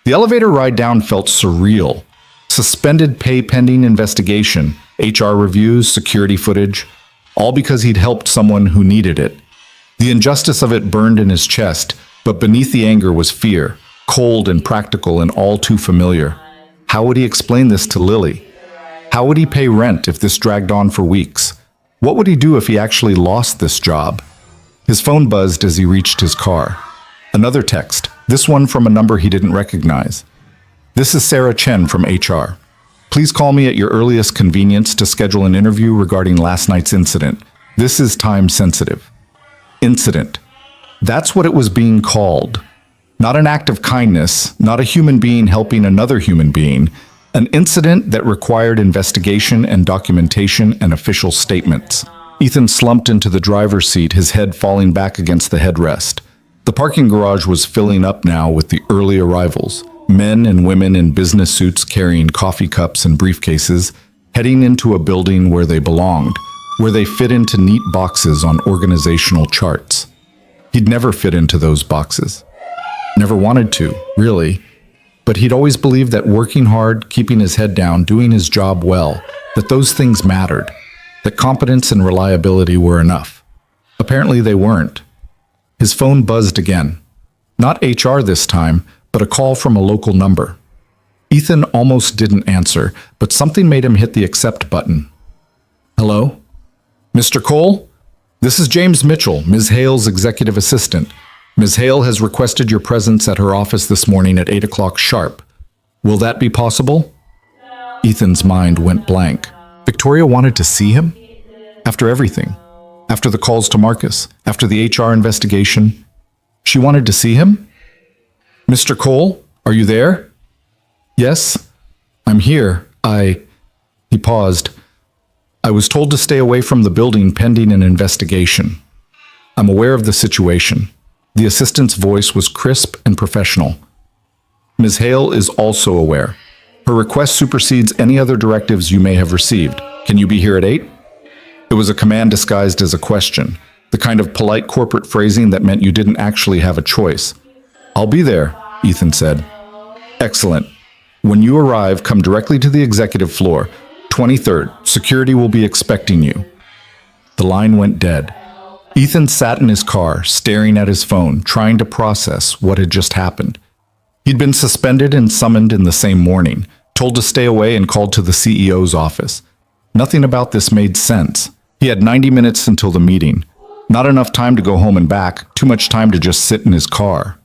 The elevator ride down felt surreal. Suspended pay pending investigation, HR reviews, security footage, all because he'd helped someone who needed it. The injustice of it burned in his chest, but beneath the anger was fear, cold and practical and all too familiar. How would he explain this to Lily? How would he pay rent if this dragged on for weeks? What would he do if he actually lost this job? His phone buzzed as he reached his car. Another text, this one from a number he didn't recognize. This is Sarah Chen from HR. Please call me at your earliest convenience to schedule an interview regarding last night's incident. This is time sensitive. Incident. That's what it was being called. Not an act of kindness, not a human being helping another human being. An incident that required investigation and documentation and official statements. Ethan slumped into the driver's seat, his head falling back against the headrest. The parking garage was filling up now with the early arrivals. Men and women in business suits carrying coffee cups and briefcases, heading into a building where they belonged, where they fit into neat boxes on organizational charts. He'd never fit into those boxes. Never wanted to, really. But he'd always believed that working hard, keeping his head down, doing his job well, that those things mattered. that competence and reliability were enough. Apparently they weren't. His phone buzzed again. Not HR this time, but a call from a local number. Ethan almost didn't answer, but something made him hit the accept button. Hello? Mr. Cole? This is James Mitchell, Ms. Hale's executive assistant. Ms. Hale has requested your presence at her office this morning at 8 o'clock sharp. Will that be possible? Ethan's mind went blank. Victoria wanted to see him? After everything. After the calls to Marcus. After the HR investigation. She wanted to see him? Mr. Cole, are you there? Yes, I'm here. He paused. I was told to stay away from the building pending an investigation. I'm aware of the situation. The assistant's voice was crisp and professional. Ms. Hale is also aware. Her request supersedes any other directives you may have received. Can you be here at 8? It was a command disguised as a question, the kind of polite corporate phrasing that meant you didn't actually have a choice. I'll be there, Ethan said. Excellent. When you arrive, come directly to the executive floor. 23rd. Security will be expecting you. The line went dead. Ethan sat in his car, staring at his phone, trying to process what had just happened. He'd been suspended and summoned in the same morning, told to stay away and called to the CEO's office. Nothing about this made sense. He had 90 minutes until the meeting. Not enough time to go home and back, too much time to just sit in his car.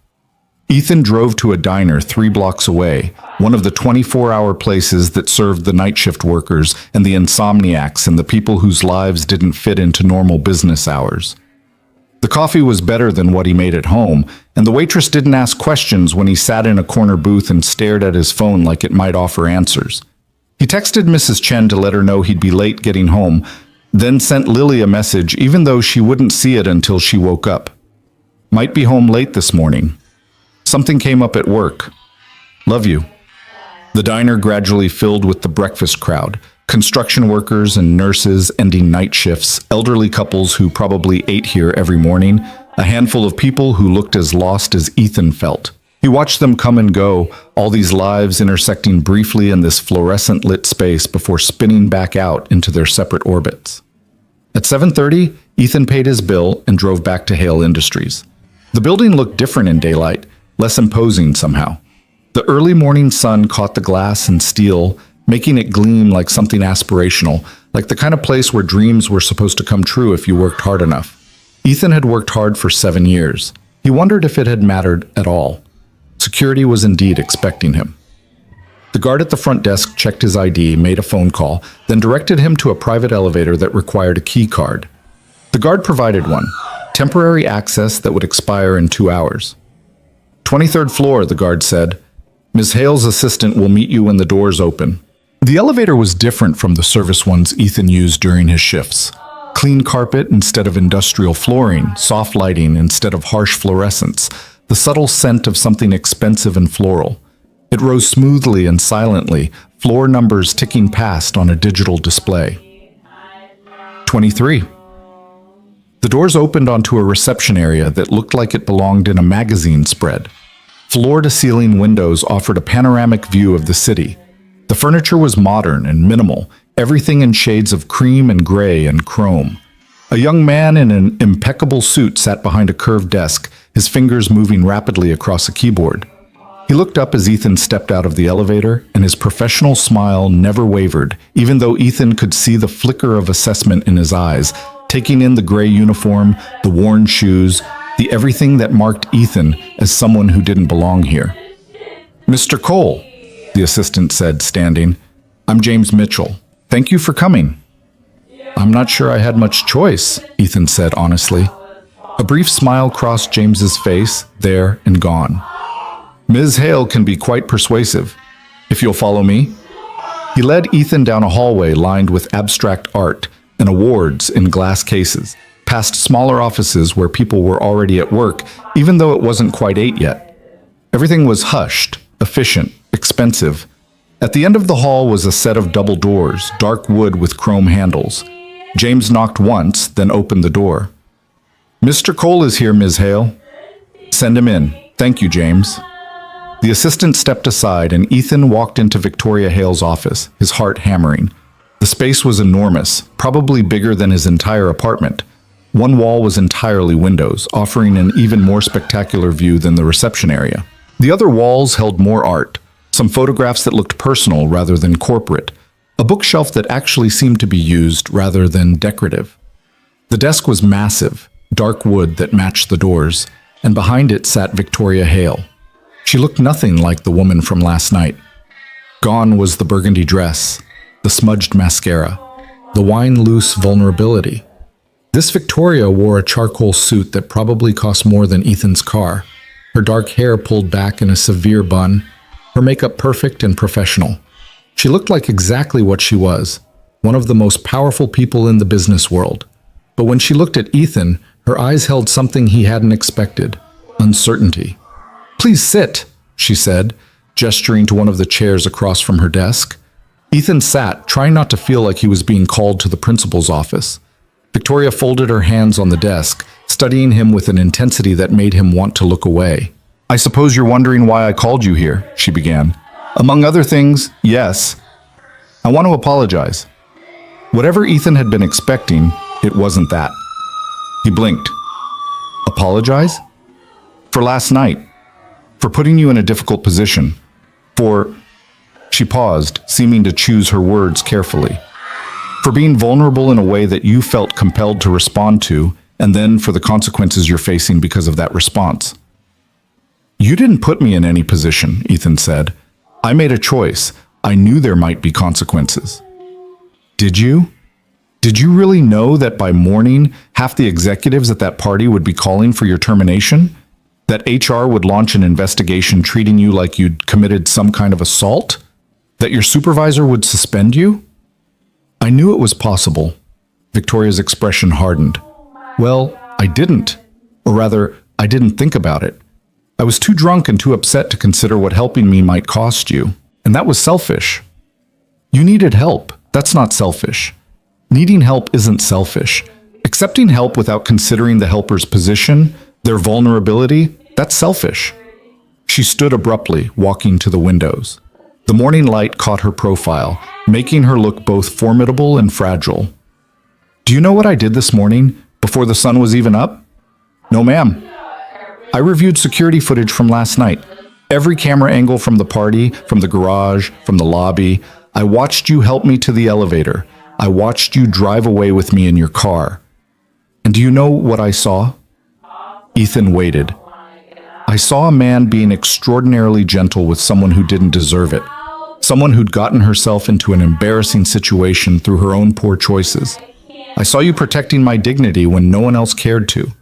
Ethan drove to a diner 3 blocks away, one of the 24-hour places that served the night shift workers and the insomniacs and the people whose lives didn't fit into normal business hours. The coffee was better than what he made at home, and the waitress didn't ask questions when he sat in a corner booth and stared at his phone like it might offer answers. He texted Mrs. Chen to let her know he'd be late getting home, then sent Lily a message even though she wouldn't see it until she woke up. Might be home late this morning. Something came up at work. Love you. The diner gradually filled with the breakfast crowd, construction workers and nurses ending night shifts, elderly couples who probably ate here every morning, a handful of people who looked as lost as Ethan felt. He watched them come and go, all these lives intersecting briefly in this fluorescent lit space before spinning back out into their separate orbits. At 7:30, Ethan paid his bill and drove back to Hale Industries. The building looked different in daylight, less imposing somehow. The early morning sun caught the glass and steel, making it gleam like something aspirational, like the kind of place where dreams were supposed to come true if you worked hard enough. Ethan had worked hard for 7 years. He wondered if it had mattered at all. Security was indeed expecting him. The guard at the front desk checked his ID, made a phone call, then directed him to a private elevator that required a key card. The guard provided one, temporary access that would expire in 2 hours. 23rd floor, the guard said. Ms. Hale's assistant will meet you when the doors open. The elevator was different from the service ones Ethan used during his shifts. Clean carpet instead of industrial flooring, soft lighting instead of harsh fluorescence, the subtle scent of something expensive and floral. It rose smoothly and silently, floor numbers ticking past on a digital display. 23. The doors opened onto a reception area that looked like it belonged in a magazine spread. Floor-to-ceiling windows offered a panoramic view of the city. The furniture was modern and minimal, everything in shades of cream and gray and chrome. A young man in an impeccable suit sat behind a curved desk, his fingers moving rapidly across a keyboard. He looked up as Ethan stepped out of the elevator, and his professional smile never wavered, even though Ethan could see the flicker of assessment in his eyes, taking in the gray uniform, the worn shoes, the everything that marked Ethan as someone who didn't belong here. Mr. Cole, the assistant said, standing. I'm James Mitchell. Thank you for coming. I'm not sure I had much choice, Ethan said honestly. A brief smile crossed James's face, there and gone. Ms. Hale can be quite persuasive. If you'll follow me. He led Ethan down a hallway lined with abstract art and awards in glass cases, past smaller offices where people were already at work, even though it wasn't quite 8 yet. Everything was hushed, efficient, expensive. At the end of the hall was a set of double doors, dark wood with chrome handles. James knocked once, then opened the door. Mr. Cole is here, Ms. Hale. Send him in. Thank you, James. The assistant stepped aside and Ethan walked into Victoria Hale's office, his heart hammering. The space was enormous, probably bigger than his entire apartment. One wall was entirely windows, offering an even more spectacular view than the reception area. The other walls held more art, some photographs that looked personal rather than corporate, a bookshelf that actually seemed to be used rather than decorative. The desk was massive, dark wood that matched the doors, and behind it sat Victoria Hale. She looked nothing like the woman from last night. Gone was the burgundy dress, the smudged mascara, the wine-loose vulnerability. This Victoria wore a charcoal suit that probably cost more than Ethan's car, her dark hair pulled back in a severe bun, her makeup perfect and professional. She looked like exactly what she was, one of the most powerful people in the business world. But when she looked at Ethan, her eyes held something he hadn't expected: uncertainty. "Please sit," she said, gesturing to one of the chairs across from her desk. Ethan sat, trying not to feel like he was being called to the principal's office. Victoria folded her hands on the desk, studying him with an intensity that made him want to look away. "I suppose you're wondering why I called you here," she began. "Among other things, yes. I want to apologize. Whatever Ethan had been expecting, it wasn't that." He blinked. "Apologize? For last night. For putting you in a difficult position. For..." She paused, seeming to choose her words carefully. "For being vulnerable in a way that you felt compelled to respond to, and then for the consequences you're facing because of that response." "You didn't put me in any position," Ethan said. "I made a choice. I knew there might be consequences." "Did you? Did you really know that by morning, half the executives at that party would be calling for your termination? That HR would launch an investigation treating you like you'd committed some kind of assault? That your supervisor would suspend you?" "I knew it was possible." Victoria's expression hardened. "Well, I didn't. Or rather, I didn't think about it. I was too drunk and too upset to consider what helping me might cost you. And that was selfish." "You needed help. That's not selfish. Needing help isn't selfish. Accepting help without considering the helper's position, their vulnerability, that's selfish." She stood abruptly, walking to the windows. The morning light caught her profile, making her look both formidable and fragile. "Do you know what I did this morning, before the sun was even up?" "No, ma'am." "I reviewed security footage from last night. Every camera angle from the party, from the garage, from the lobby. I watched you help me to the elevator. I watched you drive away with me in your car. And do you know what I saw?" Ethan waited. "I saw a man being extraordinarily gentle with someone who didn't deserve it. Someone who'd gotten herself into an embarrassing situation through her own poor choices. I saw you protecting my dignity when no one else cared to.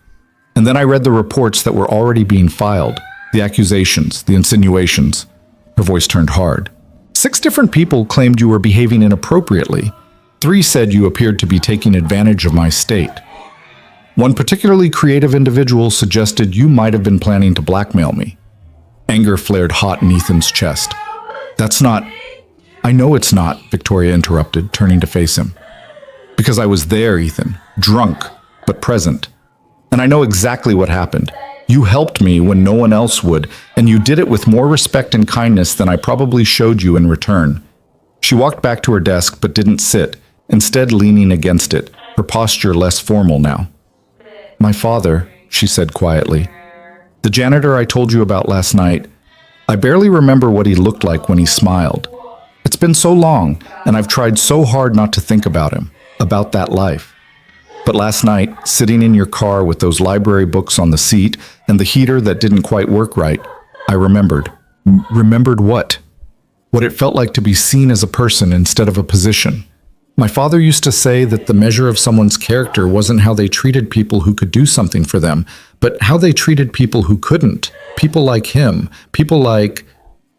And then I read the reports that were already being filed, the accusations, the insinuations." Her voice turned hard. 6 different people claimed you were behaving inappropriately. 3 said you appeared to be taking advantage of my state. One particularly creative individual suggested you might have been planning to blackmail me. Anger flared hot in Ethan's chest. "That's not..." "I know it's not," Victoria interrupted, turning to face him. "Because I was there, Ethan. Drunk, but present. And I know exactly what happened. You helped me when no one else would, and you did it with more respect and kindness than I probably showed you in return." She walked back to her desk but didn't sit, instead leaning against it, her posture less formal now. "My father," she said quietly. "The janitor I told you about last night. I barely remember what he looked like when he smiled. It's been so long, and I've tried so hard not to think about him, about that life. But last night, sitting in your car with those library books on the seat and the heater that didn't quite work right, I remembered." "Remembered what?" "What it felt like to be seen as a person instead of a position. My father used to say that the measure of someone's character wasn't how they treated people who could do something for them, but how they treated people who couldn't. People like him. People like..."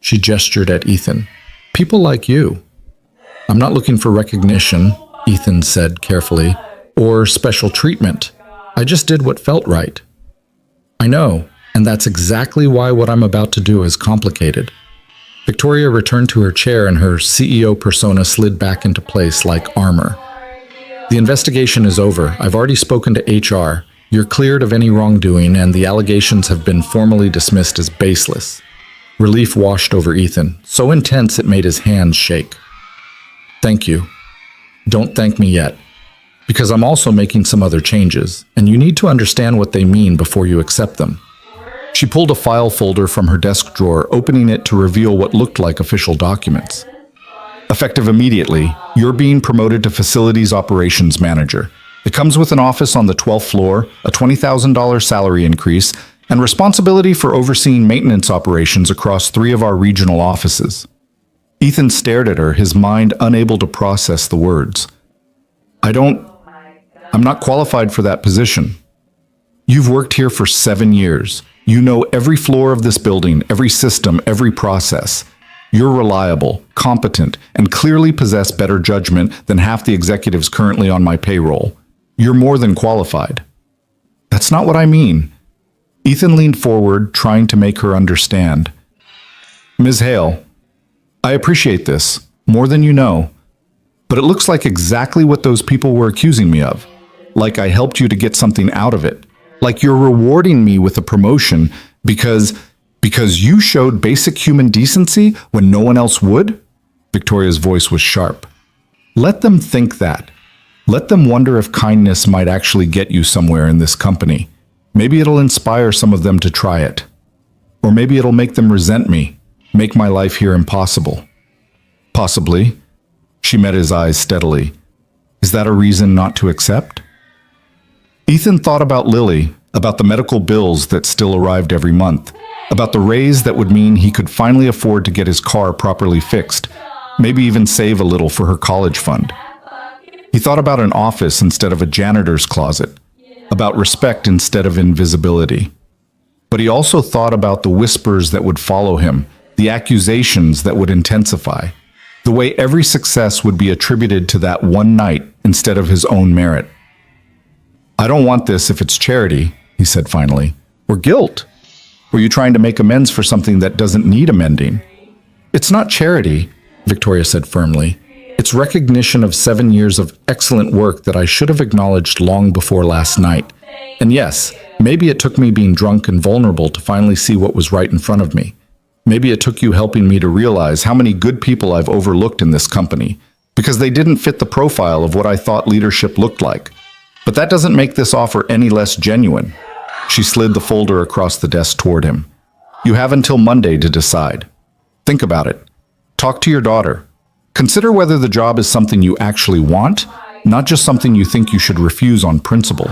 She gestured at Ethan. "People like you." "I'm not looking for recognition," Ethan said carefully, "or special treatment. I just did what felt right." "I know, and that's exactly why what I'm about to do is complicated." Victoria returned to her chair and her CEO persona slid back into place like armor. "The investigation is over. I've already spoken to HR. You're cleared of any wrongdoing, and the allegations have been formally dismissed as baseless." Relief washed over Ethan, so intense it made his hands shake. "Thank you." Don't thank me yet, because I'm also making some other changes, and you need to understand what they mean before you accept them. She pulled a file folder from her desk drawer, opening it to reveal what looked like official documents. Effective immediately, you're being promoted to Facilities Operations Manager. It comes with an office on the 12th floor, a $20,000 salary increase, and responsibility for overseeing maintenance operations across 3 of our regional offices. Ethan stared at her, his mind unable to process the words. I'm not qualified for that position. You've worked here for 7 years. You know every floor of this building, every system, every process. You're reliable, competent, and clearly possess better judgment than half the executives currently on my payroll. You're more than qualified. That's not what I mean. Ethan leaned forward, trying to make her understand. Ms. Hale, I appreciate this, more than you know, but it looks like exactly what those people were accusing me of. Like I helped you to get something out of it. Like you're rewarding me with a promotion because you showed basic human decency when no one else would? Victoria's voice was sharp. Let them think that. Let them wonder if kindness might actually get you somewhere in this company. Maybe it'll inspire some of them to try it. Or maybe it'll make them resent me, make my life here impossible. Possibly. She met his eyes steadily. Is that a reason not to accept? Ethan thought about Lily, about the medical bills that still arrived every month, about the raise that would mean he could finally afford to get his car properly fixed, maybe even save a little for her college fund. He thought about an office instead of a janitor's closet, about respect instead of invisibility. But he also thought about the whispers that would follow him, the accusations that would intensify, the way every success would be attributed to that one night instead of his own merit. I don't want this if it's charity, he said finally, or guilt. Were you trying to make amends for something that doesn't need amending? It's not charity, Victoria said firmly. It's recognition of 7 years of excellent work that I should have acknowledged long before last night. And yes, maybe it took me being drunk and vulnerable to finally see what was right in front of me. Maybe it took you helping me to realize how many good people I've overlooked in this company, because they didn't fit the profile of what I thought leadership looked like. But that doesn't make this offer any less genuine. She slid the folder across the desk toward him. You have until Monday to decide. Think about it. Talk to your daughter. Consider whether the job is something you actually want, not just something you think you should refuse on principle.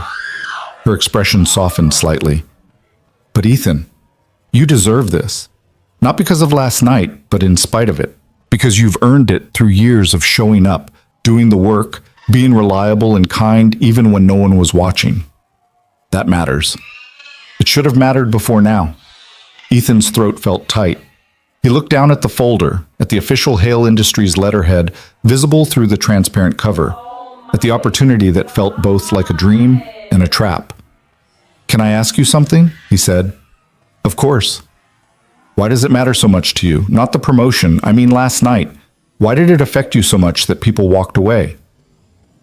Her expression softened slightly. But Ethan, you deserve this. Not because of last night, but in spite of it. Because you've earned it through years of showing up, doing the work, being reliable and kind even when no one was watching. That matters. It should have mattered before now. Ethan's throat felt tight. He looked down at the folder, at the official Hale Industries letterhead visible through the transparent cover, at the opportunity that felt both like a dream and a trap. Can I ask you something? He said. Of course. Why does it matter so much to you? Not the promotion, I mean last night. Why did it affect you so much that people walked away?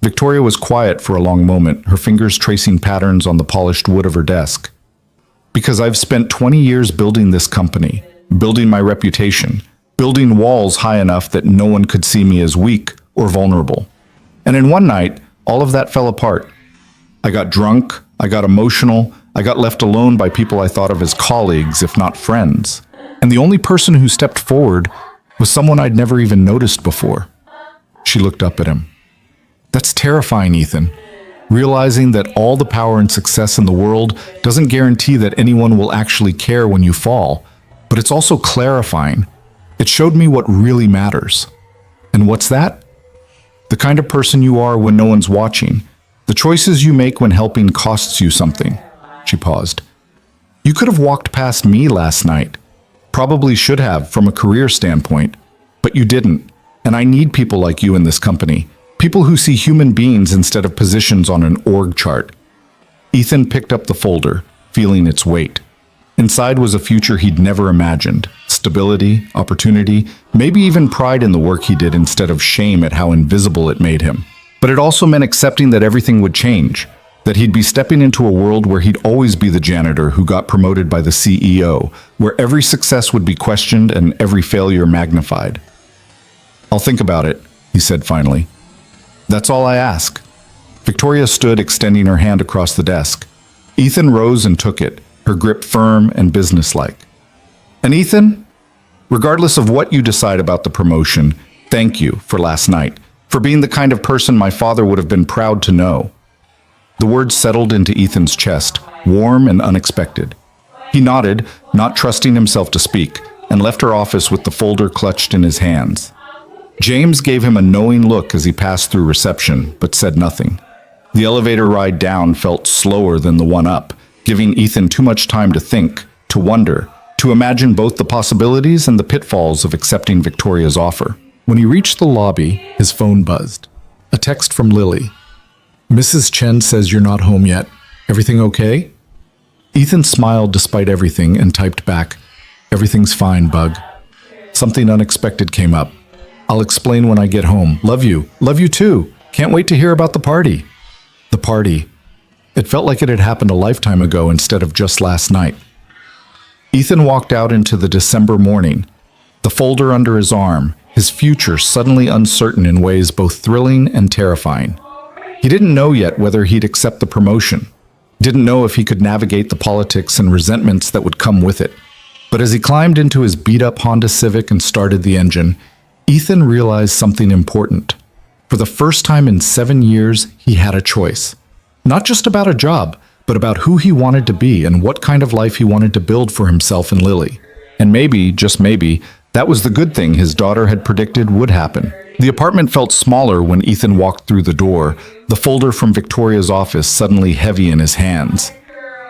Victoria was quiet for a long moment, her fingers tracing patterns on the polished wood of her desk. Because I've spent 20 years building this company, building my reputation, building walls high enough that no one could see me as weak or vulnerable. And in one night, all of that fell apart. I got drunk, I got emotional, I got left alone by people I thought of as colleagues, if not friends. And the only person who stepped forward was someone I'd never even noticed before. She looked up at him. That's terrifying, Ethan. Realizing that all the power and success in the world doesn't guarantee that anyone will actually care when you fall, but it's also clarifying. It showed me what really matters. And what's that? The kind of person you are when no one's watching. The choices you make when helping costs you something. She paused. You could have walked past me last night. Probably should have from a career standpoint, but you didn't. And I need people like you in this company. People who see human beings instead of positions on an org chart. Ethan picked up the folder, feeling its weight. Inside was a future he'd never imagined. Stability, opportunity, maybe even pride in the work he did instead of shame at how invisible it made him. But it also meant accepting that everything would change, that he'd be stepping into a world where he'd always be the janitor who got promoted by the CEO, where every success would be questioned and every failure magnified. I'll think about it, he said finally. That's all I ask. Victoria stood, extending her hand across the desk. Ethan rose and took it, her grip firm and businesslike. And Ethan, regardless of what you decide about the promotion, thank you for last night, for being the kind of person my father would have been proud to know. The words settled into Ethan's chest, warm and unexpected. He nodded, not trusting himself to speak, and left her office with the folder clutched in his hands. James gave him a knowing look as he passed through reception, but said nothing. The elevator ride down felt slower than the one up, giving Ethan too much time to think, to wonder, to imagine both the possibilities and the pitfalls of accepting Victoria's offer. When he reached the lobby, his phone buzzed. A text from Lily. "Mrs. Chen says you're not home yet. Everything okay?" Ethan smiled despite everything and typed back, "Everything's fine, Bug." Something unexpected came up. "I'll explain when I get home. Love you. Love you too. Can't wait to hear about the party." The party. It felt like it had happened a lifetime ago instead of just last night. Ethan walked out into the December morning, the folder under his arm, his future suddenly uncertain in ways both thrilling and terrifying. He didn't know yet whether he'd accept the promotion, didn't know if he could navigate the politics and resentments that would come with it. But as he climbed into his beat-up Honda Civic and started the engine, Ethan realized something important. For the first time in 7 years, he had a choice. Not just about a job, but about who he wanted to be and what kind of life he wanted to build for himself and Lily. And maybe, just maybe, that was the good thing his daughter had predicted would happen. The apartment felt smaller when Ethan walked through the door, the folder from Victoria's office suddenly heavy in his hands.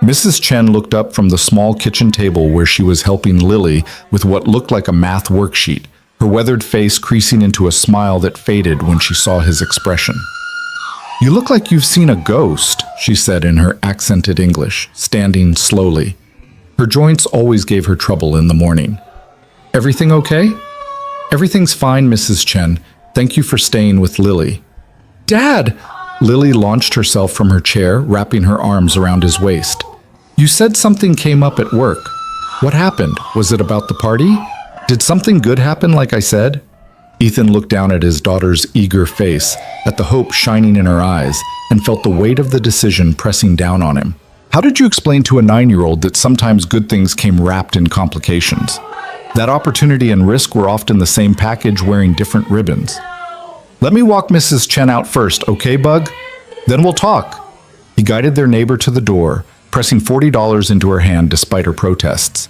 Mrs. Chen looked up from the small kitchen table where she was helping Lily with what looked like a math worksheet, her weathered face creasing into a smile that faded when she saw his expression. "You look like you've seen a ghost," she said in her accented English, standing slowly. Her joints always gave her trouble in the morning. "Everything okay?" "Everything's fine, Mrs. Chen. Thank you for staying with Lily." "Dad!" Lily launched herself from her chair, wrapping her arms around his waist. "You said something came up at work. What happened? Was it about the party? Did something good happen like I said?" Ethan looked down at his daughter's eager face, at the hope shining in her eyes, and felt the weight of the decision pressing down on him. How did you explain to a 9-year-old that sometimes good things came wrapped in complications? That opportunity and risk were often the same package wearing different ribbons. "Let me walk Mrs. Chen out first, okay, Bug? Then we'll talk." He guided their neighbor to the door, pressing $40 into her hand despite her protests.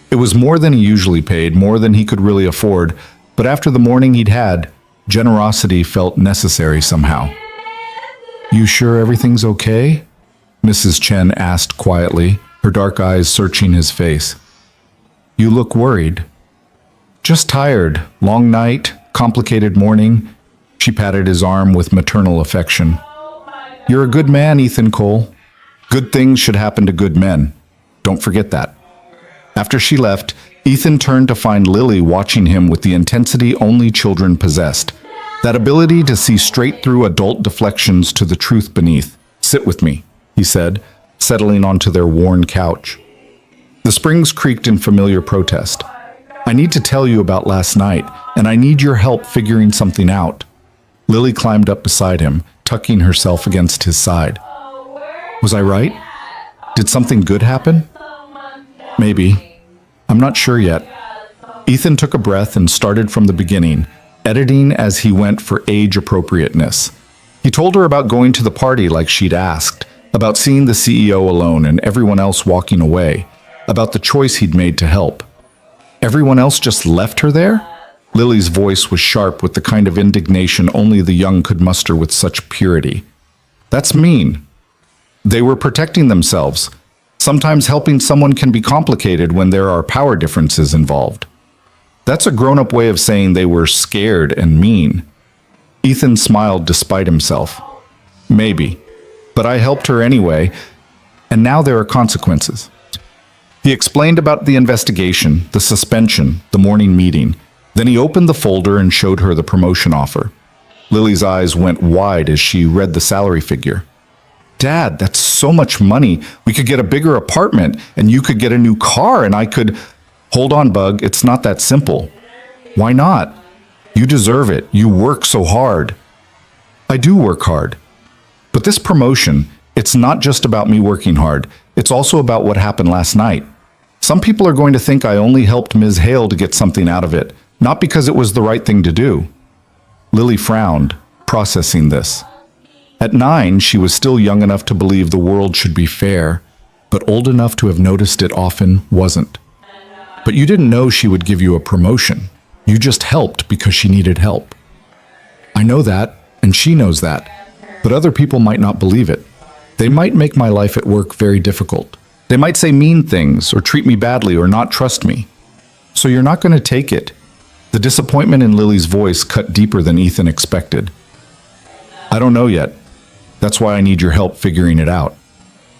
It was more than he usually paid, more than he could really afford, but after the morning he'd had, generosity felt necessary somehow. "You sure everything's okay?" Mrs. Chen asked quietly, her dark eyes searching his face. "You look worried." "Just tired. Long night, complicated morning." She patted his arm with maternal affection. "You're a good man, Ethan Cole. Good things should happen to good men. Don't forget that." After she left, Ethan turned to find Lily watching him with the intensity only children possessed. That ability to see straight through adult deflections to the truth beneath. "Sit with me," he said, settling onto their worn couch. The springs creaked in familiar protest. "I need to tell you about last night, and I need your help figuring something out." Lily climbed up beside him, tucking herself against his side. "Was I right? Did something good happen?" "Maybe. I'm not sure yet." Ethan took a breath and started from the beginning, editing as he went for age appropriateness. He told her about going to the party like she'd asked, about seeing the CEO alone and everyone else walking away, about the choice he'd made to help. Everyone else just left her there? Lily's voice was sharp with the kind of indignation only the young could muster with such purity. "That's mean." They were protecting themselves. Sometimes helping someone can be complicated when there are power differences involved. That's a grown-up way of saying they were scared and mean. Ethan smiled despite himself. "Maybe. But I helped her anyway, and now there are consequences." He explained about the investigation, the suspension, the morning meeting. Then he opened the folder and showed her the promotion offer. Lily's eyes went wide as she read the salary figure. "Dad, that's so much money. We could get a bigger apartment, and you could get a new car, and I could—" "Hold on, Bug. It's not that simple." "Why not? You deserve it. You work so hard." I do work hard. But this promotion, it's not just about me working hard. It's also about what happened last night. Some people are going to think I only helped Ms. Hale to get something out of it, not because it was the right thing to do. Lily frowned, processing this. At 9, she was still young enough to believe the world should be fair, but old enough to have noticed it often wasn't. But you didn't know she would give you a promotion. You just helped because she needed help. I know that, and she knows that, but other people might not believe it. They might make my life at work very difficult. They might say mean things, or treat me badly, or not trust me. So you're not going to take it. The disappointment in Lily's voice cut deeper than Ethan expected. I don't know yet. That's why I need your help figuring it out.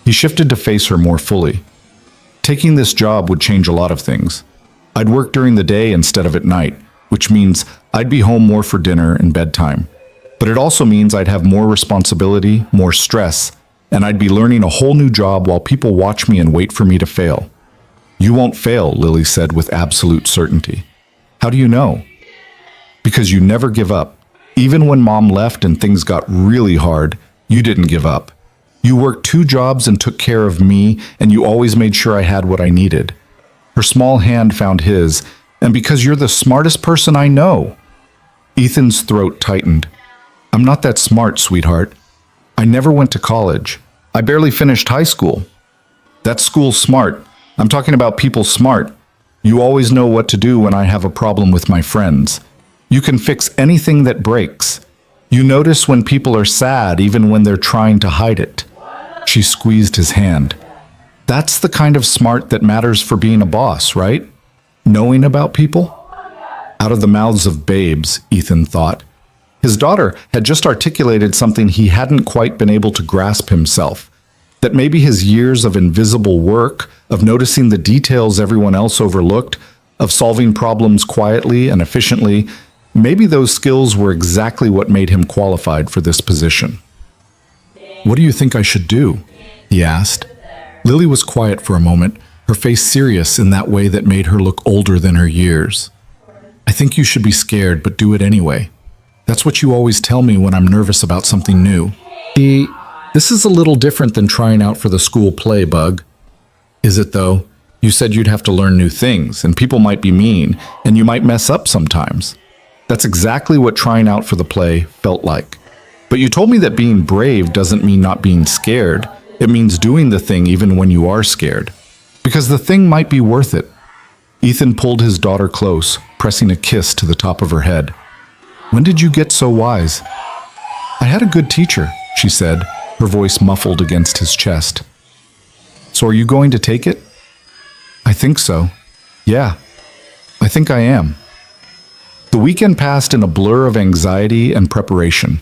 He shifted to face her more fully. Taking this job would change a lot of things. I'd work during the day instead of at night, which means I'd be home more for dinner and bedtime. But it also means I'd have more responsibility, more stress, and I'd be learning a whole new job while people watch me and wait for me to fail. You won't fail, Lily said with absolute certainty. How do you know? Because you never give up. Even when Mom left and things got really hard, you didn't give up. You worked 2 jobs and took care of me, and you always made sure I had what I needed. Her small hand found his, and because you're the smartest person I know. Ethan's throat tightened. I'm not that smart, sweetheart. I never went to college. I barely finished high school. That school's smart. I'm talking about people smart. You always know what to do when I have a problem with my friends. You can fix anything that breaks. You notice when people are sad even when they're trying to hide it. She squeezed his hand. That's the kind of smart that matters for being a boss, right? Knowing about people? Out of the mouths of babes, Ethan thought. His daughter had just articulated something he hadn't quite been able to grasp himself. That maybe his years of invisible work, of noticing the details everyone else overlooked, of solving problems quietly and efficiently, maybe those skills were exactly what made him qualified for this position. What do you think I should do? He asked. Lily was quiet for a moment, her face serious in that way that made her look older than her years. I think you should be scared, but do it anyway. That's what you always tell me when I'm nervous about something new. This is a little different than trying out for the school play, Bug. Is it though? You said you'd have to learn new things, and people might be mean, and you might mess up sometimes. That's exactly what trying out for the play felt like. But you told me that being brave doesn't mean not being scared. It means doing the thing even when you are scared. Because the thing might be worth it. Ethan pulled his daughter close, pressing a kiss to the top of her head. When did you get so wise? I had a good teacher, she said, her voice muffled against his chest. So are you going to take it? I think so. Yeah, I think I am. The weekend passed in a blur of anxiety and preparation.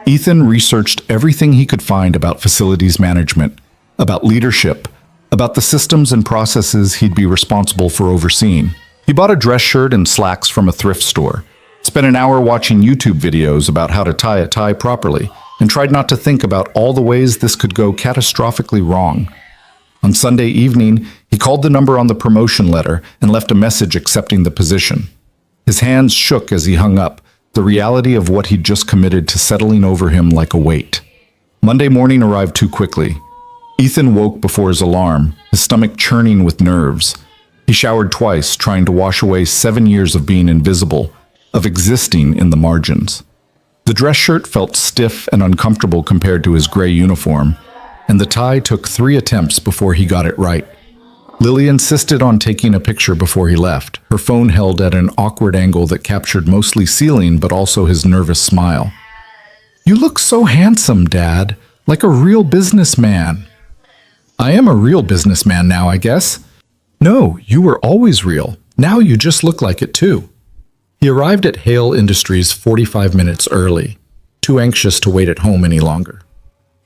Ethan researched everything he could find about facilities management, about leadership, about the systems and processes he'd be responsible for overseeing. He bought a dress shirt and slacks from a thrift store, spent an hour watching YouTube videos about how to tie a tie properly, and tried not to think about all the ways this could go catastrophically wrong. On Sunday evening, he called the number on the promotion letter and left a message accepting the position. His hands shook as he hung up, the reality of what he'd just committed to settling over him like a weight. Monday morning arrived too quickly. Ethan woke before his alarm, his stomach churning with nerves. He showered twice, trying to wash away 7 years of being invisible, of existing in the margins. The dress shirt felt stiff and uncomfortable compared to his gray uniform, and the tie took 3 attempts before he got it right. Lily insisted on taking a picture before he left, her phone held at an awkward angle that captured mostly ceiling but also his nervous smile. You look so handsome, Dad, like a real businessman. I am a real businessman now, I guess. No, you were always real. Now you just look like it too. He arrived at Hale Industries 45 minutes early, too anxious to wait at home any longer.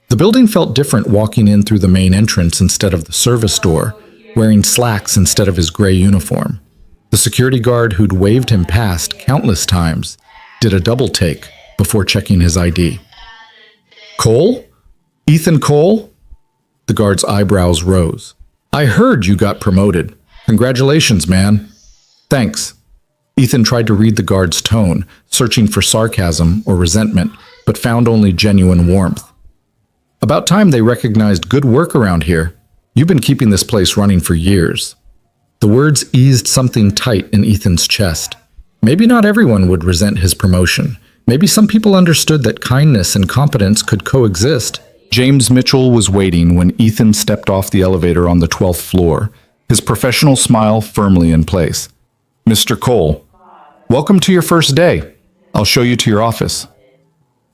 The building felt different walking in through the main entrance instead of the service door, wearing slacks instead of his gray uniform. The security guard who'd waved him past countless times did a double take before checking his ID. Cole? Ethan Cole? The guard's eyebrows rose. I heard you got promoted. Congratulations, man. Thanks. Ethan tried to read the guard's tone, searching for sarcasm or resentment, but found only genuine warmth. About time they recognized good work around here. You've been keeping this place running for years. The words eased something tight in Ethan's chest. Maybe not everyone would resent his promotion. Maybe some people understood that kindness and competence could coexist. James Mitchell was waiting when Ethan stepped off the elevator on the 12th floor, his professional smile firmly in place. "Mr. Cole, welcome to your first day. I'll show you to your office."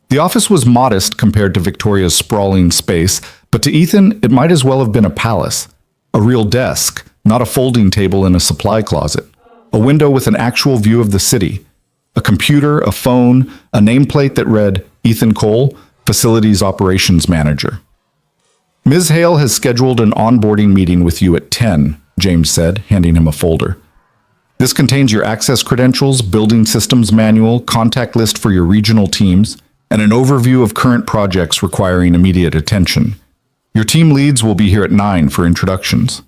The office was modest compared to Victoria's sprawling space, but to Ethan, it might as well have been a palace. A real desk, not a folding table in a supply closet. A window with an actual view of the city. A computer, a phone, a nameplate that read, "Ethan Cole, Facilities Operations Manager." "Ms. Hale has scheduled an onboarding meeting with you at 10, James said, handing him a folder. "This contains your access credentials, building systems manual, contact list for your regional teams, and an overview of current projects requiring immediate attention. Your team leads will be here at 9 for introductions."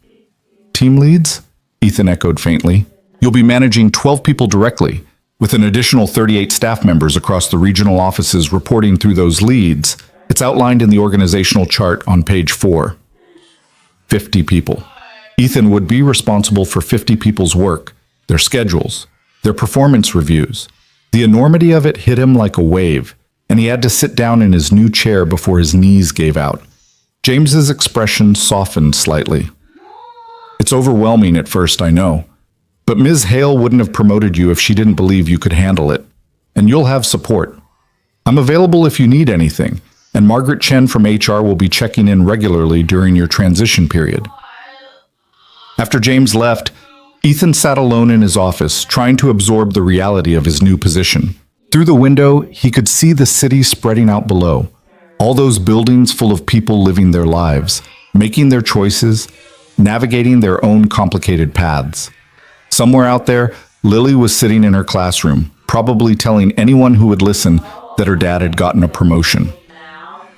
"Team leads?" Ethan echoed faintly. "You'll be managing 12 people directly, with an additional 38 staff members across the regional offices reporting through those leads. It's outlined in the organizational chart on page 4. 50 people. Ethan would be responsible for 50 people's work, their schedules, their performance reviews. The enormity of it hit him like a wave, and he had to sit down in his new chair before his knees gave out. James's expression softened slightly. "It's overwhelming at first, I know. But Ms. Hale wouldn't have promoted you if she didn't believe you could handle it. And you'll have support. I'm available if you need anything, and Margaret Chen from HR will be checking in regularly during your transition period." After James left, Ethan sat alone in his office, trying to absorb the reality of his new position. Through the window, he could see the city spreading out below. All those buildings full of people living their lives, making their choices, navigating their own complicated paths. Somewhere out there, Lily was sitting in her classroom, probably telling anyone who would listen that her dad had gotten a promotion.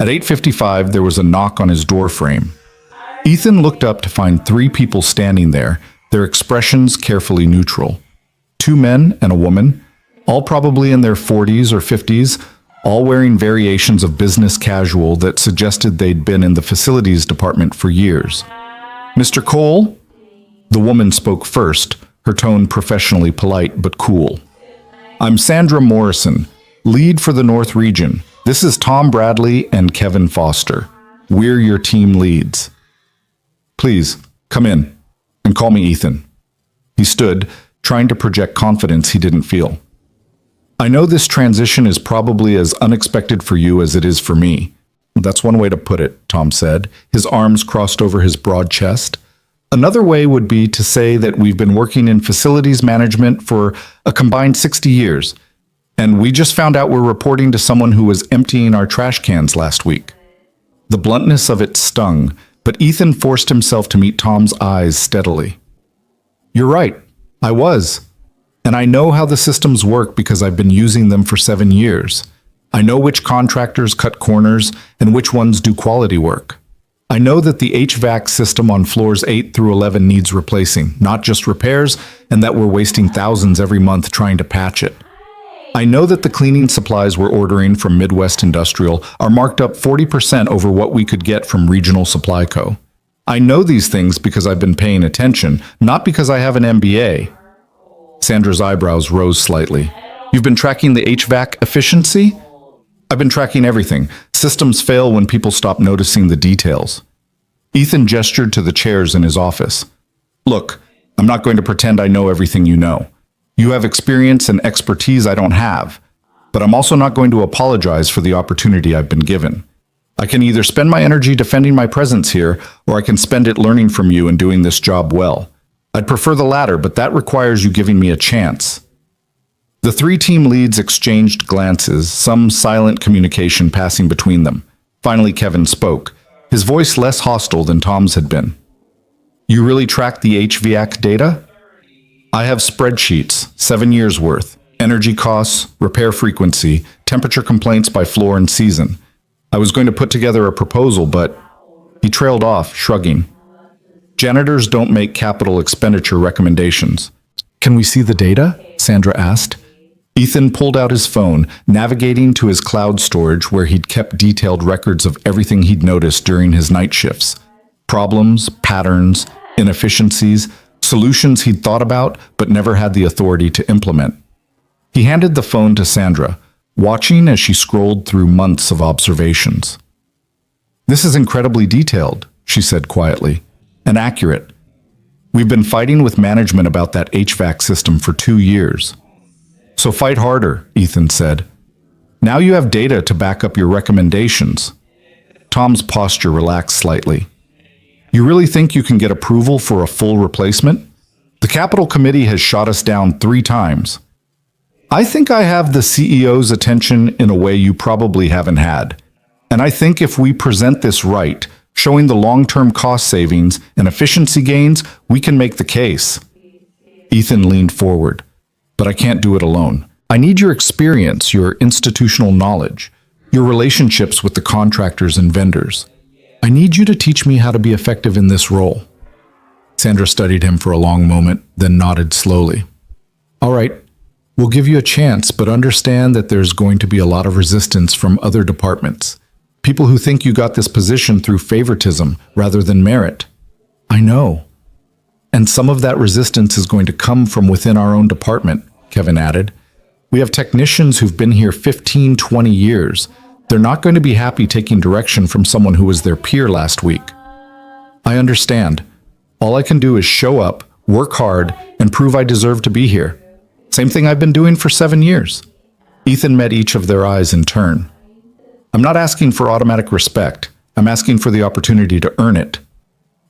At 8:55, there was a knock on his door frame. Ethan looked up to find 3 people standing there, their expressions carefully neutral. 2 men and a woman, all probably in their 40s or 50s, all wearing variations of business casual that suggested they'd been in the facilities department for years. "Mr. Cole?" The woman spoke first, her tone professionally polite but cool. "I'm Sandra Morrison, lead for the North Region. This is Tom Bradley and Kevin Foster. We're your team leads. Please, come in, and call me Ethan." He stood, trying to project confidence he didn't feel. "I know this transition is probably as unexpected for you as it is for me." "That's one way to put it," Tom said, his arms crossed over his broad chest. "Another way would be to say that we've been working in facilities management for a combined 60 years, and we just found out we're reporting to someone who was emptying our trash cans last week." The bluntness of it stung, but Ethan forced himself to meet Tom's eyes steadily. "You're right, I was. And I know how the systems work because I've been using them for 7 years. I know which contractors cut corners and which ones do quality work. I know that the HVAC system on floors 8 through 11 needs replacing, not just repairs, and that we're wasting thousands every month trying to patch it. I know that the cleaning supplies we're ordering from Midwest Industrial are marked up 40% over what we could get from Regional Supply Co. I know these things because I've been paying attention, not because I have an MBA. Sandra's eyebrows rose slightly. "You've been tracking the HVAC efficiency?" "I've been tracking everything. Systems fail when people stop noticing the details." Ethan gestured to the chairs in his office. "Look, I'm not going to pretend I know everything you know. You have experience and expertise I don't have, but I'm also not going to apologize for the opportunity I've been given. I can either spend my energy defending my presence here, or I can spend it learning from you and doing this job well. I'd prefer the latter, but that requires you giving me a chance." The 3 team leads exchanged glances, some silent communication passing between them. Finally, Kevin spoke, his voice less hostile than Tom's had been. "You really track the HVAC data?" "I have spreadsheets, 7 years worth, energy costs, repair frequency, temperature complaints by floor and season. I was going to put together a proposal, but..." He trailed off, shrugging. "Janitors don't make capital expenditure recommendations." "Can we see the data?" Sandra asked. Ethan pulled out his phone, navigating to his cloud storage where he'd kept detailed records of everything he'd noticed during his night shifts. Problems, patterns, inefficiencies, solutions he'd thought about but never had the authority to implement. He handed the phone to Sandra, watching as she scrolled through months of observations. "This is incredibly detailed," she said quietly, "and accurate. We've been fighting with management about that HVAC system for 2 years." "So fight harder," Ethan said. "Now you have data to back up your recommendations." Tom's posture relaxed slightly. "You really think you can get approval for a full replacement? The Capital Committee has shot us down 3 times. I think I have the CEO's attention in a way you probably haven't had. And I think if we present this right, showing the long-term cost savings and efficiency gains, we can make the case." Ethan leaned forward. "But I can't do it alone. I need your experience, your institutional knowledge, your relationships with the contractors and vendors. I need you to teach me how to be effective in this role." Sandra studied him for a long moment, then nodded slowly. "All right, we'll give you a chance, but understand that there's going to be a lot of resistance from other departments. People who think you got this position through favoritism rather than merit." "I know. And some of that resistance is going to come from within our own department," Kevin added. "We have technicians who've been here 15, 20 years. They're not going to be happy taking direction from someone who was their peer last week." "I understand. All I can do is show up, work hard, and prove I deserve to be here. Same thing I've been doing for 7 years." Ethan met each of their eyes in turn. "I'm not asking for automatic respect. I'm asking for the opportunity to earn it."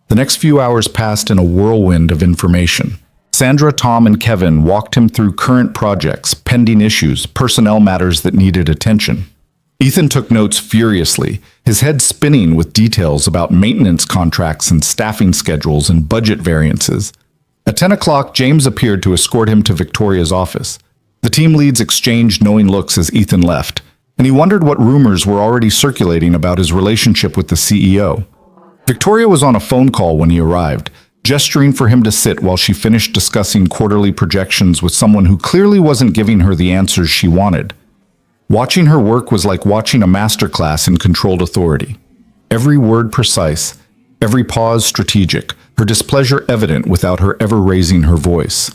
The next few hours passed in a whirlwind of information. Sandra, Tom, and Kevin walked him through current projects, pending issues, personnel matters that needed attention. Ethan took notes furiously, his head spinning with details about maintenance contracts and staffing schedules and budget variances. At 10 o'clock, James appeared to escort him to Victoria's office. The team leads exchanged knowing looks as Ethan left, and he wondered what rumors were already circulating about his relationship with the CEO. Victoria was on a phone call when he arrived, gesturing for him to sit while she finished discussing quarterly projections with someone who clearly wasn't giving her the answers she wanted. Watching her work was like watching a masterclass in controlled authority. Every word precise, every pause strategic, her displeasure evident without her ever raising her voice.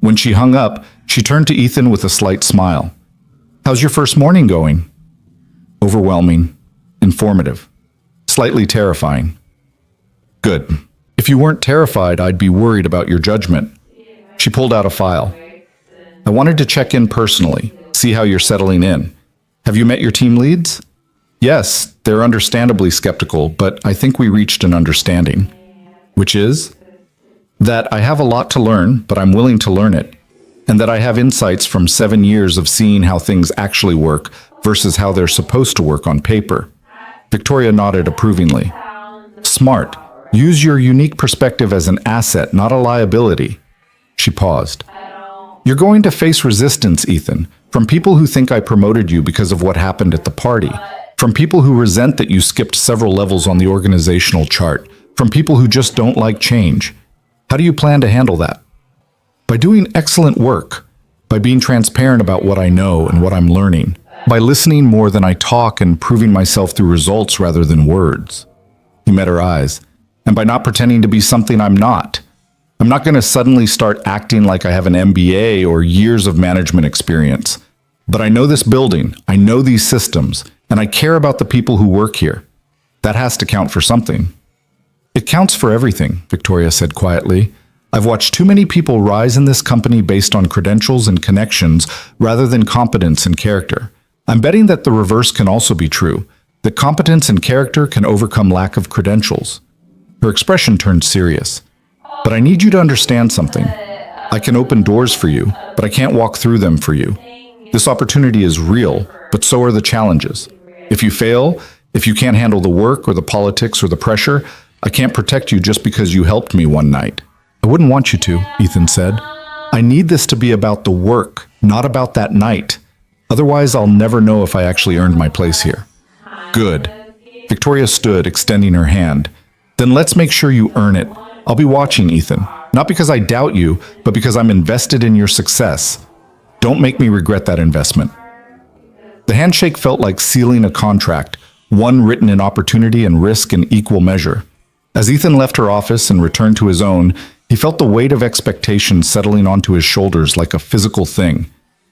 When she hung up, she turned to Ethan with a slight smile. "How's your first morning going?" "Overwhelming, informative, slightly terrifying." "Good. If you weren't terrified, I'd be worried about your judgment." She pulled out a file. "I wanted to check in personally, see how you're settling in. Have you met your team leads?" "Yes, they're understandably skeptical, but I think we reached an understanding." "Which is?" "That I have a lot to learn, but I'm willing to learn it. And that I have insights from 7 years of seeing how things actually work versus how they're supposed to work on paper." Victoria nodded approvingly. "Smart. Use your unique perspective as an asset, not a liability." She paused. "You're going to face resistance, Ethan, from people who think I promoted you because of what happened at the party, from people who resent that you skipped several levels on the organizational chart, from people who just don't like change. How do you plan to handle that?" "By doing excellent work, by being transparent about what I know and what I'm learning, by listening more than I talk and proving myself through results rather than words." He met her eyes. "And by not pretending to be something I'm not. I'm not going to suddenly start acting like I have an MBA or years of management experience. But I know this building, I know these systems, and I care about the people who work here. That has to count for something." "It counts for everything," Victoria said quietly. "I've watched too many people rise in this company based on credentials and connections rather than competence and character. I'm betting that the reverse can also be true, that competence and character can overcome lack of credentials." Her expression turned serious. "But I need you to understand something. I can open doors for you, but I can't walk through them for you. This opportunity is real, but so are the challenges. If you fail, if you can't handle the work or the politics or the pressure, I can't protect you just because you helped me one night." "I wouldn't want you to," Ethan said. "I need this to be about the work, not about that night. Otherwise, I'll never know if I actually earned my place here." "Good." Victoria stood, extending her hand. "Then let's make sure you earn it. I'll be watching, Ethan. Not because I doubt you, but because I'm invested in your success. Don't make me regret that investment. The handshake felt like sealing a contract, one written in opportunity and risk in equal measure. As Ethan left her office and returned to his own, he felt the weight of expectation settling onto his shoulders like a physical thing.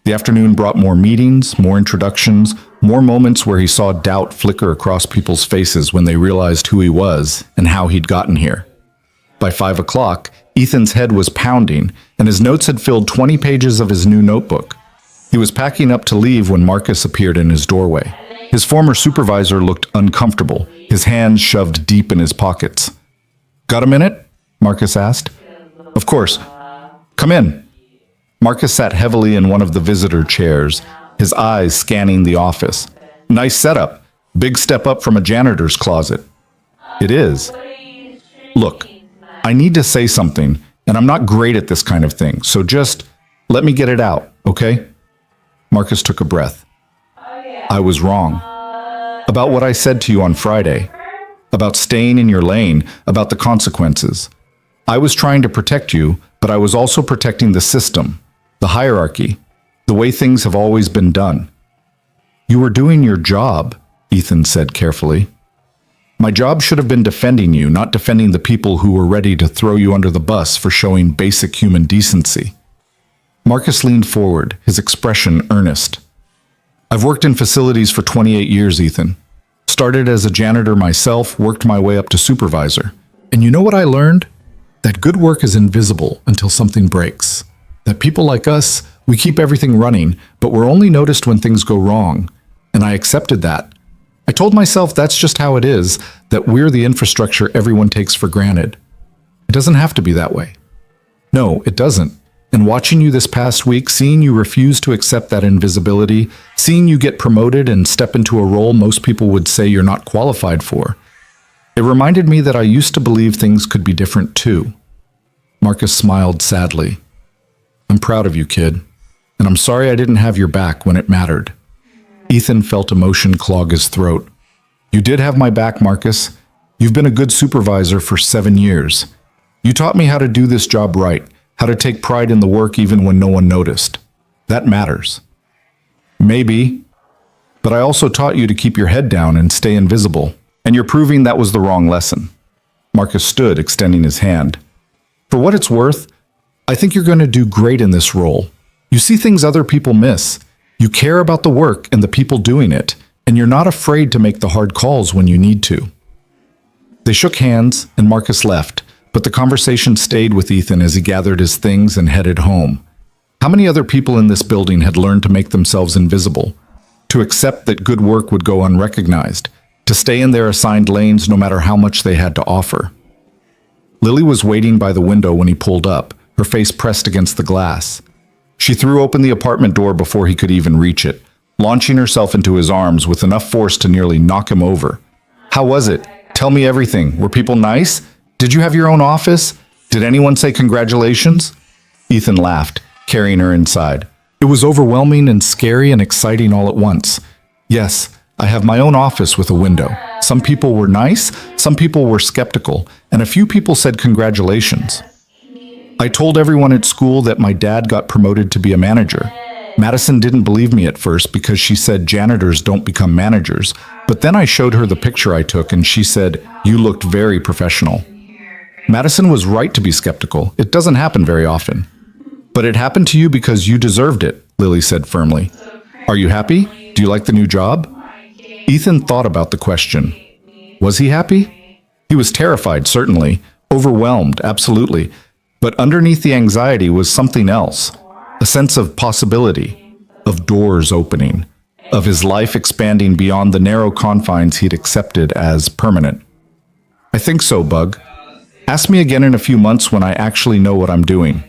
The afternoon brought more meetings, more introductions, more moments where he saw doubt flicker across people's faces when they realized who he was and how he'd gotten here. By 5 o'clock, Ethan's head was pounding, and his notes had filled 20 pages of his new notebook. He was packing up to leave when Marcus appeared in his doorway. His former supervisor looked uncomfortable, his hands shoved deep in his pockets. "Got a minute?" Marcus asked. "Of course. Come in." Marcus sat heavily in one of the visitor chairs, his eyes scanning the office. "Nice setup. Big step up from a janitor's closet." "It is." "Look, I need to say something, and I'm not great at this kind of thing, so just let me get it out, okay?" Marcus took a breath. "I was wrong. About what I said to you on Friday. About staying in your lane, about the consequences. I was trying to protect you, but I was also protecting the system, the hierarchy, the way things have always been done." "You were doing your job," Ethan said carefully. "My job should have been defending you, not defending the people who were ready to throw you under the bus for showing basic human decency." Marcus leaned forward, his expression earnest. "I've worked in facilities for 28 years, Ethan. Started as a janitor myself, worked my way up to supervisor. And you know what I learned? That good work is invisible until something breaks. That people like us, we keep everything running, but we're only noticed when things go wrong. And I accepted that. I told myself that's just how it is, that we're the infrastructure everyone takes for granted. It doesn't have to be that way." "No, it doesn't. And watching you this past week, seeing you refuse to accept that invisibility, seeing you get promoted and step into a role most people would say you're not qualified for, it reminded me that I used to believe things could be different too." Marcus smiled sadly. "I'm proud of you, kid. And I'm sorry I didn't have your back when it mattered." Ethan felt emotion clog his throat. "You did have my back, Marcus. You've been a good supervisor for 7 years. You taught me how to do this job right, how to take pride in the work even when no one noticed. That matters." "Maybe. But I also taught you to keep your head down and stay invisible. And you're proving that was the wrong lesson." Marcus stood, extending his hand. "For what it's worth, I think you're going to do great in this role. You see things other people miss. You care about the work and the people doing it, and you're not afraid to make the hard calls when you need to." They shook hands, and Marcus left, but the conversation stayed with Ethan as he gathered his things and headed home. How many other people in this building had learned to make themselves invisible, to accept that good work would go unrecognized, to stay in their assigned lanes no matter how much they had to offer? Lily was waiting by the window when he pulled up, her face pressed against the glass. She threw open the apartment door before he could even reach it, launching herself into his arms with enough force to nearly knock him over. "How was it? Tell me everything. Were people nice? Did you have your own office? Did anyone say congratulations?" Ethan laughed, carrying her inside. "It was overwhelming and scary and exciting all at once. Yes, I have my own office with a window. Some people were nice, some people were skeptical, and a few people said congratulations. I told everyone at school that my dad got promoted to be a manager. Madison didn't believe me at first because she said janitors don't become managers, but then I showed her the picture I took and she said, 'You looked very professional.' Madison was right to be skeptical. It doesn't happen very often. But it happened to you because you deserved it," Lily said firmly. "Are you happy? Do you like the new job?" Ethan thought about the question. Was he happy? He was terrified, certainly. Overwhelmed, absolutely. But underneath the anxiety was something else. A sense of possibility, of doors opening, of his life expanding beyond the narrow confines he'd accepted as permanent. "I think so, Bug. Ask me again in a few months when I actually know what I'm doing."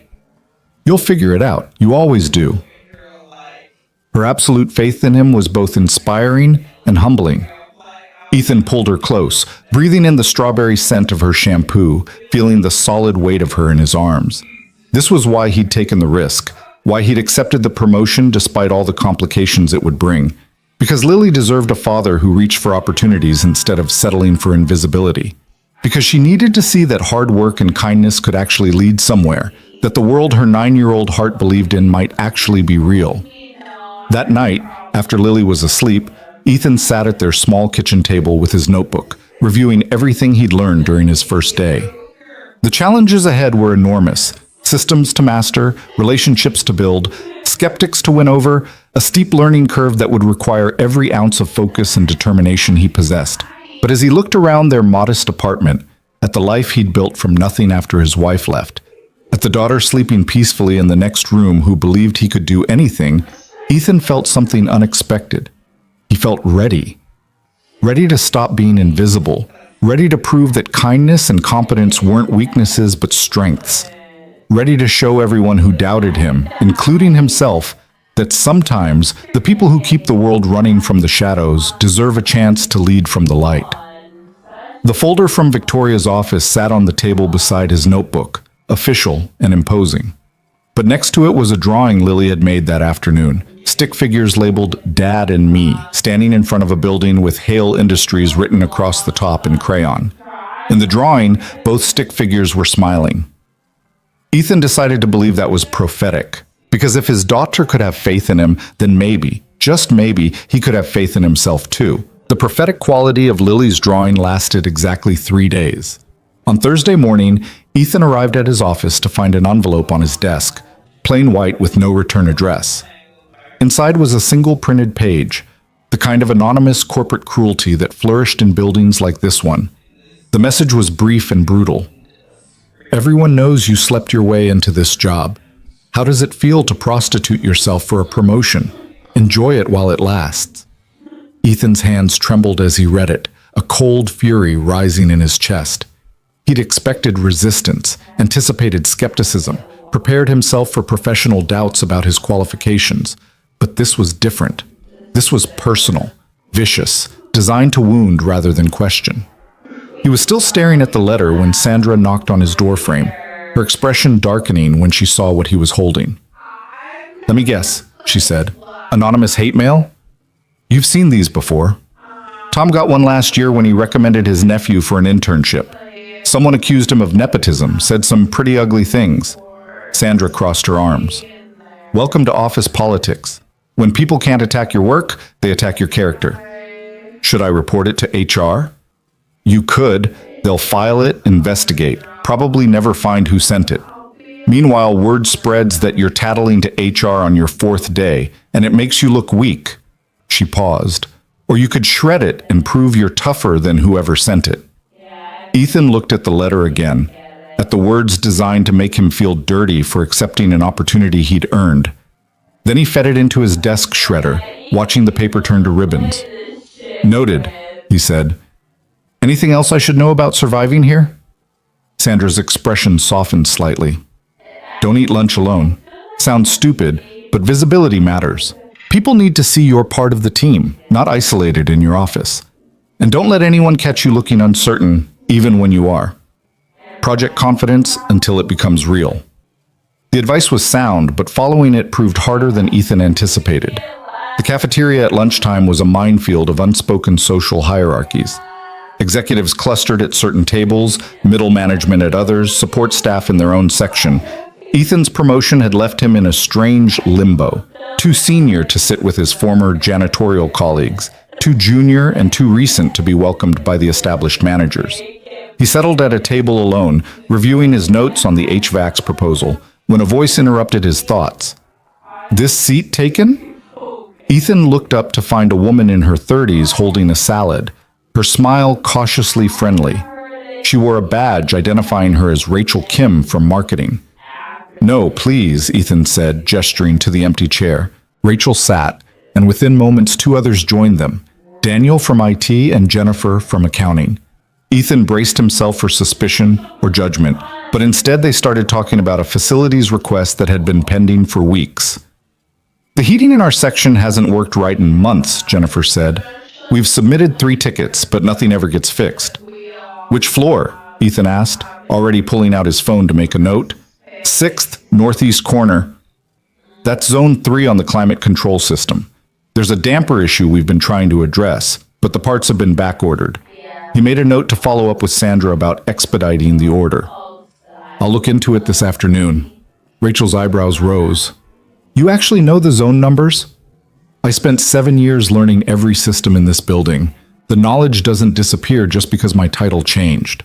"You'll figure it out. You always do." Her absolute faith in him was both inspiring and humbling. Ethan pulled her close, breathing in the strawberry scent of her shampoo, feeling the solid weight of her in his arms. This was why he'd taken the risk, why he'd accepted the promotion despite all the complications it would bring. Because Lily deserved a father who reached for opportunities instead of settling for invisibility. Because she needed to see that hard work and kindness could actually lead somewhere, that the world her 9-year-old heart believed in might actually be real. That night, after Lily was asleep, Ethan sat at their small kitchen table with his notebook, reviewing everything he'd learned during his first day. The challenges ahead were enormous: systems to master, relationships to build, skeptics to win over, a steep learning curve that would require every ounce of focus and determination he possessed. But as he looked around their modest apartment, at the life he'd built from nothing after his wife left, at the daughter sleeping peacefully in the next room who believed he could do anything, Ethan felt something unexpected. He felt ready. Ready to stop being invisible. Ready to prove that kindness and competence weren't weaknesses but strengths. Ready to show everyone who doubted him, including himself, that sometimes the people who keep the world running from the shadows deserve a chance to lead from the light. The folder from Victoria's office sat on the table beside his notebook, official and imposing. But next to it was a drawing Lily had made that afternoon, stick figures labeled Dad and Me, standing in front of a building with Hale Industries written across the top in crayon. In the drawing, both stick figures were smiling. Ethan decided to believe that was prophetic, because if his daughter could have faith in him, then maybe, just maybe, he could have faith in himself too. The prophetic quality of Lily's drawing lasted exactly 3 days. On Thursday morning, Ethan arrived at his office to find an envelope on his desk, plain white with no return address. Inside was a single printed page, the kind of anonymous corporate cruelty that flourished in buildings like this one. The message was brief and brutal. Everyone knows you slept your way into this job. How does it feel to prostitute yourself for a promotion? Enjoy it while it lasts. Ethan's hands trembled as he read it, a cold fury rising in his chest. He'd expected resistance, anticipated skepticism, prepared himself for professional doubts about his qualifications. But this was different. This was personal, vicious, designed to wound rather than question. He was still staring at the letter when Sandra knocked on his doorframe, her expression darkening when she saw what he was holding. "Let me guess," she said. "Anonymous hate mail? You've seen these before. Tom got one last year when he recommended his nephew for an internship. Someone accused him of nepotism, said some pretty ugly things." Sandra crossed her arms. "Welcome to office politics. When people can't attack your work, they attack your character. Should I report it to HR? You could. They'll file it, investigate, probably never find who sent it. Meanwhile, word spreads that you're tattling to HR on your 4th day, and it makes you look weak." She paused. "Or you could shred it and prove you're tougher than whoever sent it." Ethan looked at the letter again, at the words designed to make him feel dirty for accepting an opportunity he'd earned. Then he fed it into his desk shredder, watching the paper turn to ribbons. "Noted," he said. "Anything else I should know about surviving here?" Sandra's expression softened slightly. "Don't eat lunch alone. Sounds stupid, but visibility matters. People need to see you're part of the team, not isolated in your office. And don't let anyone catch you looking uncertain, even when you are. Project confidence until it becomes real." The advice was sound, but following it proved harder than Ethan anticipated. The cafeteria at lunchtime was a minefield of unspoken social hierarchies. Executives clustered at certain tables, middle management at others, support staff in their own section. Ethan's promotion had left him in a strange limbo, too senior to sit with his former janitorial colleagues, too junior and too recent to be welcomed by the established managers. He settled at a table alone, reviewing his notes on the HVAC's proposal, when a voice interrupted his thoughts. "This seat taken?" Ethan looked up to find a woman in her 30s holding a salad, her smile cautiously friendly. She wore a badge identifying her as Rachel Kim from marketing. "No, please," Ethan said, gesturing to the empty chair. Rachel sat, and within moments 2 others joined them, Daniel from IT and Jennifer from accounting. Ethan braced himself for suspicion or judgment, but instead they started talking about a facilities request that had been pending for weeks. "The heating in our section hasn't worked right in months," Jennifer said. "We've submitted 3 tickets, but nothing ever gets fixed." "Which floor?" Ethan asked, already pulling out his phone to make a note. "6th, northeast corner. That's zone 3 on the climate control system. There's a damper issue we've been trying to address, but the parts have been back-ordered." He made a note to follow up with Sandra about expediting the order. "I'll look into it this afternoon." Rachel's eyebrows rose. You actually know the zone numbers? I spent 7 years learning every system in this building. The knowledge doesn't disappear just because my title changed.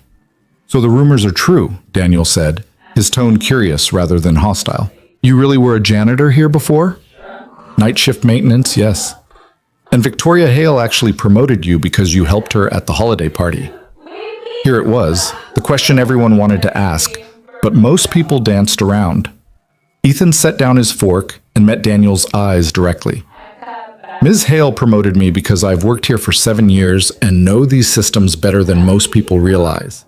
So the rumors are true, Daniel said, his tone curious rather than hostile. You really were a janitor here before? Night shift maintenance, yes. And Victoria Hale actually promoted you because you helped her at the holiday party. Here it was, the question everyone wanted to ask, but most people danced around. Ethan set down his fork and met Daniel's eyes directly. Ms. Hale promoted me because I've worked here for 7 years and know these systems better than most people realize.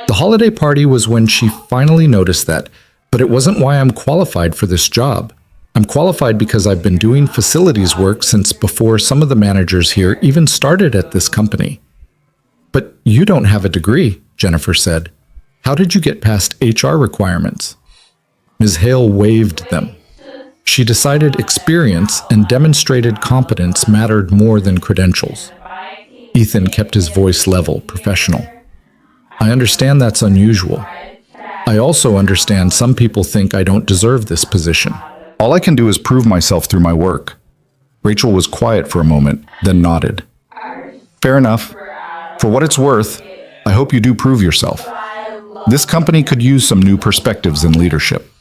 The holiday party was when she finally noticed that, but it wasn't why I'm qualified for this job. I'm qualified because I've been doing facilities work since before some of the managers here even started at this company. But you don't have a degree, Jennifer said. How did you get past HR requirements? Ms. Hale waved them. She decided experience and demonstrated competence mattered more than credentials. Ethan kept his voice level, professional. I understand that's unusual. I also understand some people think I don't deserve this position. All I can do is prove myself through my work. Rachel was quiet for a moment, then nodded. Fair enough. For what it's worth, I hope you do prove yourself. This company could use some new perspectives in leadership.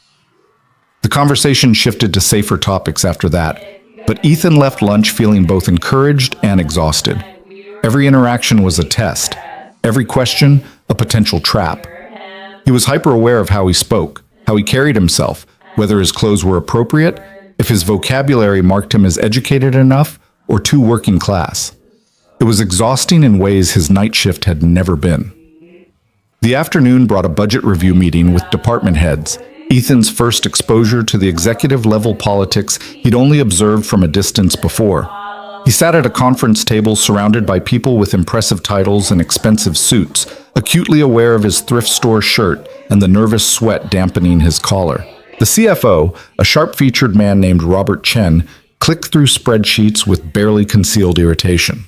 The conversation shifted to safer topics after that, but Ethan left lunch feeling both encouraged and exhausted. Every interaction was a test, every question a potential trap. He was hyper-aware of how he spoke, how he carried himself, whether his clothes were appropriate, if his vocabulary marked him as educated enough or too working class. It was exhausting in ways his night shift had never been. The afternoon brought a budget review meeting with department heads, Ethan's first exposure to the executive-level politics he'd only observed from a distance before. He sat at a conference table surrounded by people with impressive titles and expensive suits, acutely aware of his thrift store shirt and the nervous sweat dampening his collar. The CFO, a sharp-featured man named Robert Chen, clicked through spreadsheets with barely concealed irritation.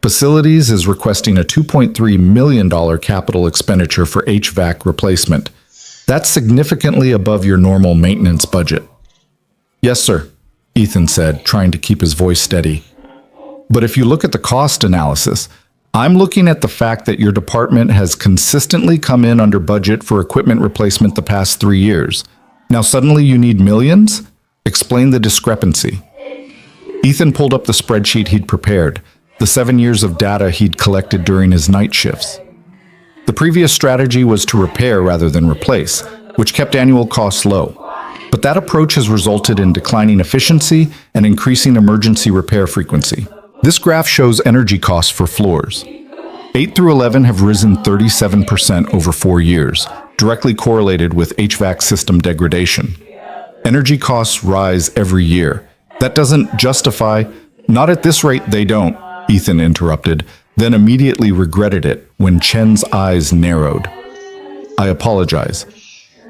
Facilities is requesting a $2.3 million capital expenditure for HVAC replacement. That's significantly above your normal maintenance budget. Yes, sir, Ethan said, trying to keep his voice steady. But if you look at the cost analysis, I'm looking at the fact that your department has consistently come in under budget for equipment replacement the past 3 years. Now suddenly you need millions? Explain the discrepancy. Ethan pulled up the spreadsheet he'd prepared, the 7 years of data he'd collected during his night shifts. The previous strategy was to repair rather than replace, which kept annual costs low. But that approach has resulted in declining efficiency and increasing emergency repair frequency. This graph shows energy costs for floors. 8 through 11 have risen 37% over 4 years, directly correlated with HVAC system degradation. Energy costs rise every year. That doesn't justify... Not at this rate, they don't, Ethan interrupted, then immediately regretted it when Chen's eyes narrowed. I apologize.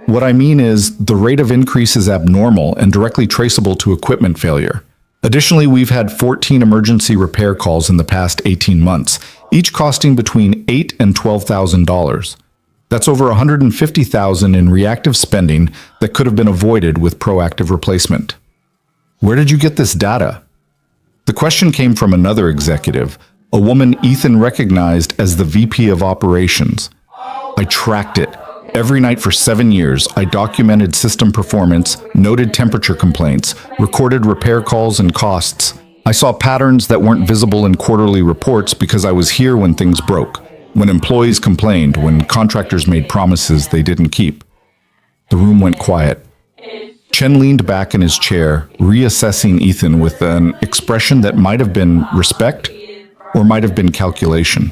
What I mean is, the rate of increase is abnormal and directly traceable to equipment failure. Additionally, we've had 14 emergency repair calls in the past 18 months, each costing between $8,000 and $12,000. That's over $150,000 in reactive spending that could have been avoided with proactive replacement. Where did you get this data? The question came from another executive, a woman Ethan recognized as the VP of Operations. I tracked it. Every night for 7 years, I documented system performance, noted temperature complaints, recorded repair calls and costs. I saw patterns that weren't visible in quarterly reports because I was here when things broke, when employees complained, when contractors made promises they didn't keep. The room went quiet. Chen leaned back in his chair, reassessing Ethan with an expression that might have been respect or might have been calculation.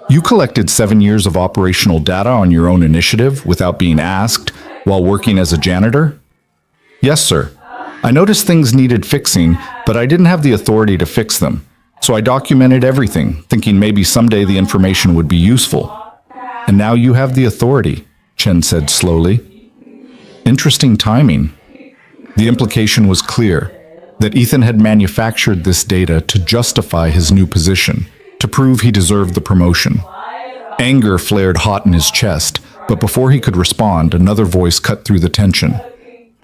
You collected 7 years of operational data on your own initiative without being asked while working as a janitor? Yes, sir. I noticed things needed fixing, but I didn't have the authority to fix them. So I documented everything, thinking maybe someday the information would be useful. And now you have the authority, Chen said slowly. Interesting timing. The implication was clear, that Ethan had manufactured this data to justify his new position, to prove he deserved the promotion. Anger flared hot in his chest, But before he could respond, another voice cut through the tension.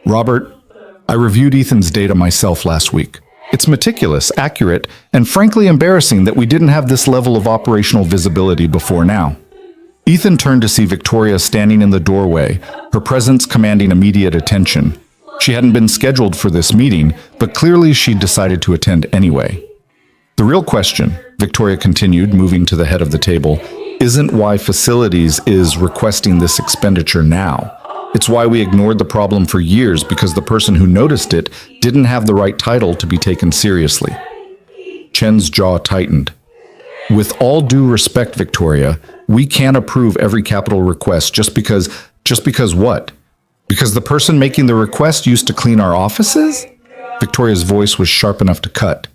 Robert, I reviewed Ethan's data myself last week. It's meticulous, accurate, and frankly embarrassing that we didn't have this level of operational visibility before now. Ethan turned to see Victoria standing in the doorway, her presence commanding immediate attention. She hadn't been scheduled for this meeting, but clearly she'd decided to attend anyway. The real question, Victoria continued, moving to the head of the table, isn't why facilities is requesting this expenditure now. It's why we ignored the problem for years because the person who noticed it didn't have the right title to be taken seriously. Chen's jaw tightened. With all due respect, Victoria, we can't approve every capital request just because what? Because the person making the request used to clean our offices? Victoria's voice was sharp enough to cut.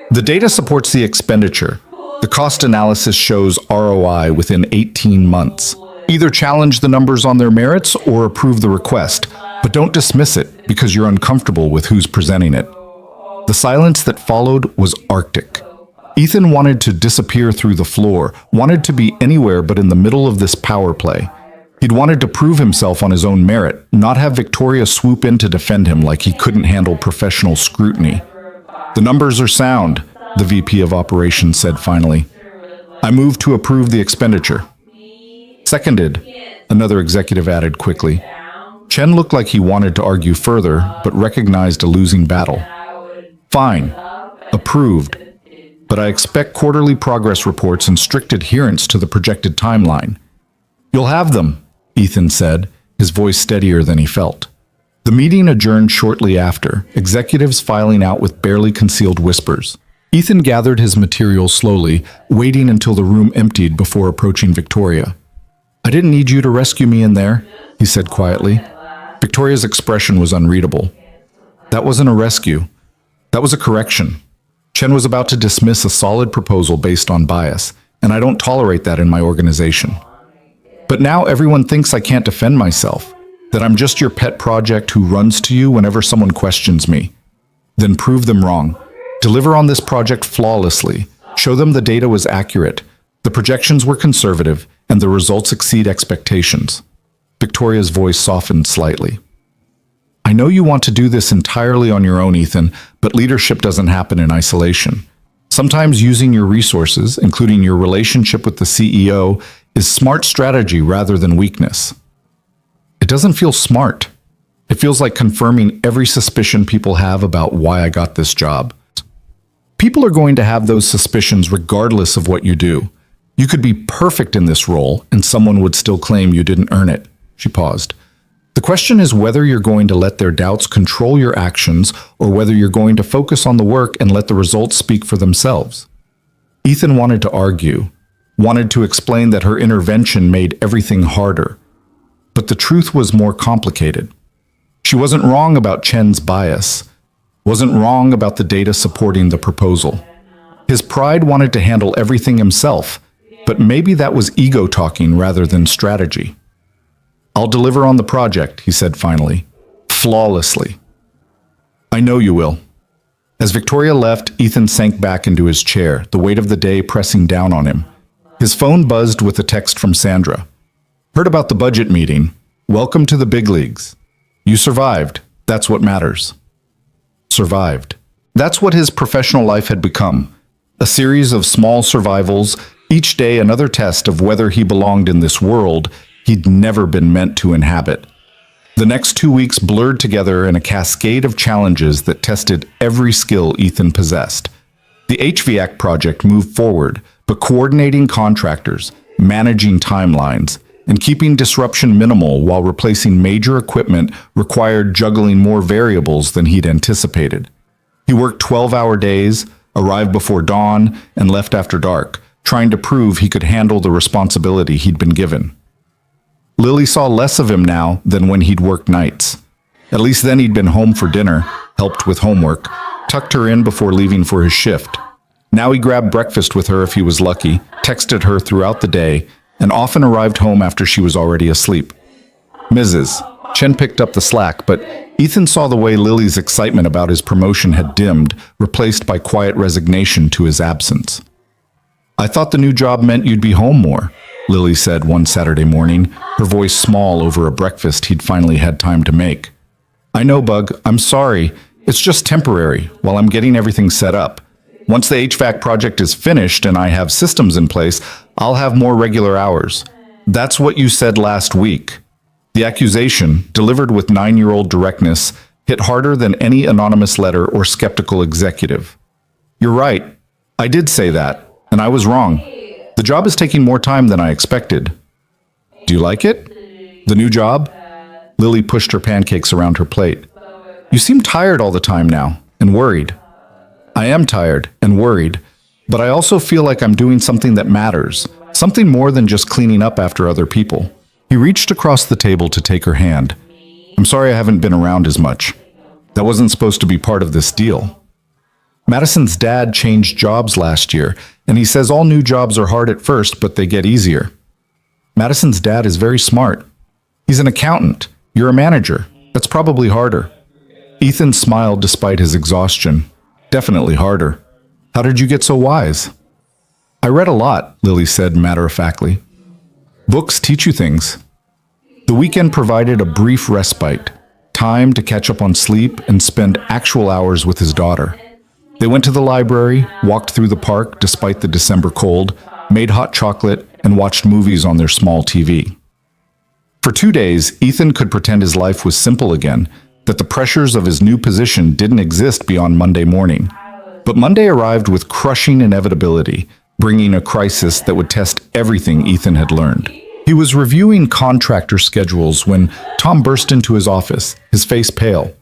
The data supports the expenditure. The cost analysis shows ROI within 18 months. Either challenge the numbers on their merits or approve the request, but don't dismiss it because you're uncomfortable with who's presenting it. The silence that followed was arctic. Ethan wanted to disappear through the floor, wanted to be anywhere but in the middle of this power play. He'd wanted to prove himself on his own merit, not have Victoria swoop in to defend him like he couldn't handle professional scrutiny. The numbers are sound, the VP of Operations said finally. I move to approve the expenditure. Seconded, another executive added quickly. Chen looked like he wanted to argue further, but recognized a losing battle. Fine, approved, but I expect quarterly progress reports and strict adherence to the projected timeline. You'll have them, Ethan said, his voice steadier than he felt. The meeting adjourned shortly after, executives filing out with barely concealed whispers. Ethan gathered his materials slowly, waiting until the room emptied before approaching Victoria. I didn't need you to rescue me in there, he said quietly. Victoria's expression was unreadable. That wasn't a rescue. That was a correction. Chen was about to dismiss a solid proposal based on bias, and I don't tolerate that in my organization. But now everyone thinks I can't defend myself, that I'm just your pet project who runs to you whenever someone questions me. Then prove them wrong. Deliver on this project flawlessly. Show them the data was accurate, the projections were conservative, and the results exceed expectations. Victoria's voice softened slightly. I know you want to do this entirely on your own, Ethan, but leadership doesn't happen in isolation. Sometimes using your resources, including your relationship with the CEO, is smart strategy rather than weakness. It doesn't feel smart. It feels like confirming every suspicion people have about why I got this job. People are going to have those suspicions regardless of what you do. You could be perfect in this role, and someone would still claim you didn't earn it. She paused. The question is whether you're going to let their doubts control your actions or whether you're going to focus on the work and let the results speak for themselves. Ethan wanted to argue, wanted to explain that her intervention made everything harder. But the truth was more complicated. She wasn't wrong about Chen's bias, wasn't wrong about the data supporting the proposal. His pride wanted to handle everything himself, but maybe that was ego talking rather than strategy. I'll deliver on the project, he said finally, flawlessly. I know you will. As Victoria left, Ethan sank back into his chair, the weight of the day pressing down on him. His phone buzzed with a text from Sandra. Heard about the budget meeting. Welcome to the big leagues. You survived. That's what matters. Survived. That's what his professional life had become. A series of small survivals, each day another test of whether he belonged in this world he'd never been meant to inhabit. The next 2 weeks blurred together in a cascade of challenges that tested every skill Ethan possessed. The HVAC project moved forward, but coordinating contractors, managing timelines, and keeping disruption minimal while replacing major equipment required juggling more variables than he'd anticipated. He worked 12-hour days, arrived before dawn, and left after dark, trying to prove he could handle the responsibility he'd been given. Lily saw less of him now than when he'd worked nights. At least then he'd been home for dinner, helped with homework, tucked her in before leaving for his shift. Now he grabbed breakfast with her if he was lucky, texted her throughout the day, and often arrived home after she was already asleep. Mrs. Chen picked up the slack, but Ethan saw the way Lily's excitement about his promotion had dimmed, replaced by quiet resignation to his absence. I thought the new job meant you'd be home more, Lily said one Saturday morning, her voice small over a breakfast he'd finally had time to make. I know, Bug. I'm sorry. It's just temporary while I'm getting everything set up. Once the HVAC project is finished and I have systems in place, I'll have more regular hours. That's what you said last week. The accusation, delivered with 9-year-old directness, hit harder than any anonymous letter or skeptical executive. You're right. I did say that, and I was wrong. The job is taking more time than I expected. Do you like it? The new job? Lily pushed her pancakes around her plate. You seem tired all the time now, and worried. I am tired and worried, but I also feel like I'm doing something that matters, something more than just cleaning up after other people. He reached across the table to take her hand. I'm sorry I haven't been around as much. That wasn't supposed to be part of this deal. Madison's dad changed jobs last year, and he says all new jobs are hard at first, but they get easier. Madison's dad is very smart. He's an accountant. You're a manager. That's probably harder. Ethan smiled despite his exhaustion. Definitely harder. How did you get so wise? I read a lot, Lily said matter-of-factly. Books teach you things. The weekend provided a brief respite, time to catch up on sleep and spend actual hours with his daughter. They went to the library, walked through the park despite the December cold, made hot chocolate, and watched movies on their small TV. For 2 days, Ethan could pretend his life was simple again, that the pressures of his new position didn't exist beyond Monday morning. But Monday arrived with crushing inevitability, bringing a crisis that would test everything Ethan had learned. He was reviewing contractor schedules when Tom burst into his office, his face pale.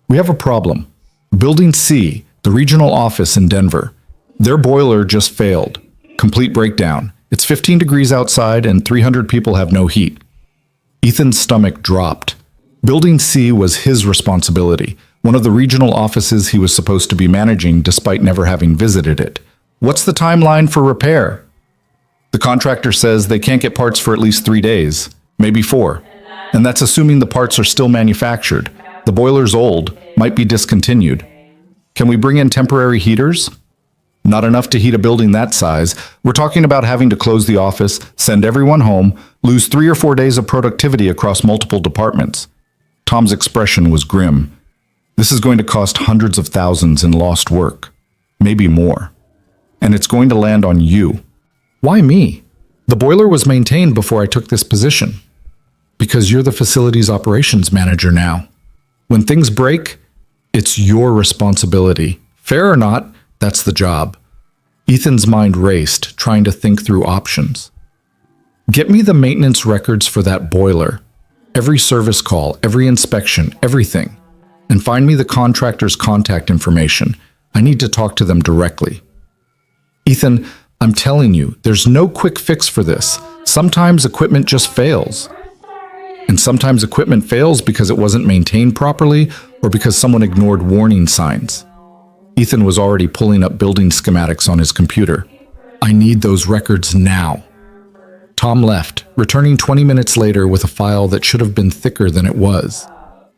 We have a problem. Building C, the regional office in Denver. Their boiler just failed. Complete breakdown. It's 15 degrees outside and 300 people have no heat. Ethan's stomach dropped. Building C was his responsibility, one of the regional offices he was supposed to be managing despite never having visited it. What's the timeline for repair? The contractor says they can't get parts for at least 3 days, maybe 4. And that's assuming the parts are still manufactured. The boiler's old, might be discontinued. Can we bring in temporary heaters? Not enough to heat a building that size. We're talking about having to close the office, send everyone home, lose 3 or 4 days of productivity across multiple departments. Tom's expression was grim. This is going to cost hundreds of thousands in lost work. Maybe more. And it's going to land on you. Why me? The boiler was maintained before I took this position. Because you're the facilities operations manager now. When things break, it's your responsibility. Fair or not, that's the job. Ethan's mind raced, trying to think through options. Get me the maintenance records for that boiler. Every service call, every inspection, everything. And find me the contractor's contact information. I need to talk to them directly. Ethan, I'm telling you, there's no quick fix for this. Sometimes equipment just fails. And sometimes equipment fails because it wasn't maintained properly or because someone ignored warning signs. Ethan was already pulling up building schematics on his computer. I need those records now. Tom left, returning 20 minutes later with a file that should have been thicker than it was.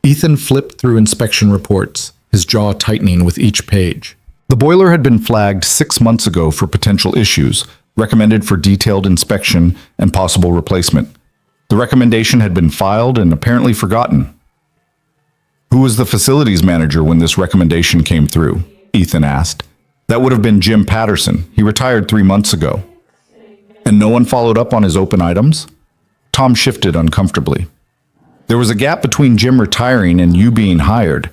Ethan flipped through inspection reports, his jaw tightening with each page. The boiler had been flagged 6 months ago for potential issues, recommended for detailed inspection and possible replacement. The recommendation had been filed and apparently forgotten. Who was the facilities manager when this recommendation came through? Ethan asked. That would have been Jim Patterson. He retired 3 months ago. And no one followed up on his open items? Tom shifted uncomfortably. There was a gap between Jim retiring and you being hired.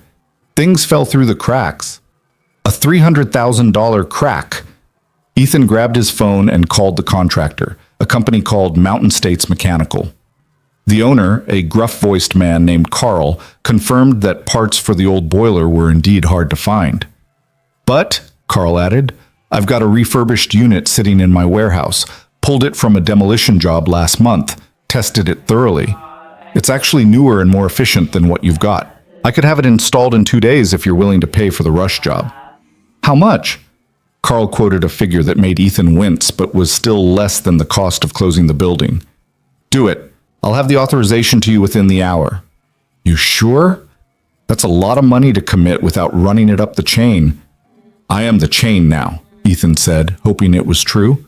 Things fell through the cracks. A $300,000 crack. Ethan grabbed his phone and called the contractor, a company called Mountain States Mechanical. The owner, a gruff-voiced man named Carl, confirmed that parts for the old boiler were indeed hard to find. But, Carl added, I've got a refurbished unit sitting in my warehouse, pulled it from a demolition job last month, tested it thoroughly. It's actually newer and more efficient than what you've got. I could have it installed in 2 days if you're willing to pay for the rush job. How much? Carl quoted a figure that made Ethan wince, but was still less than the cost of closing the building. Do it. I'll have the authorization to you within the hour. You sure? That's a lot of money to commit without running it up the chain. I am the chain now, Ethan said, hoping it was true.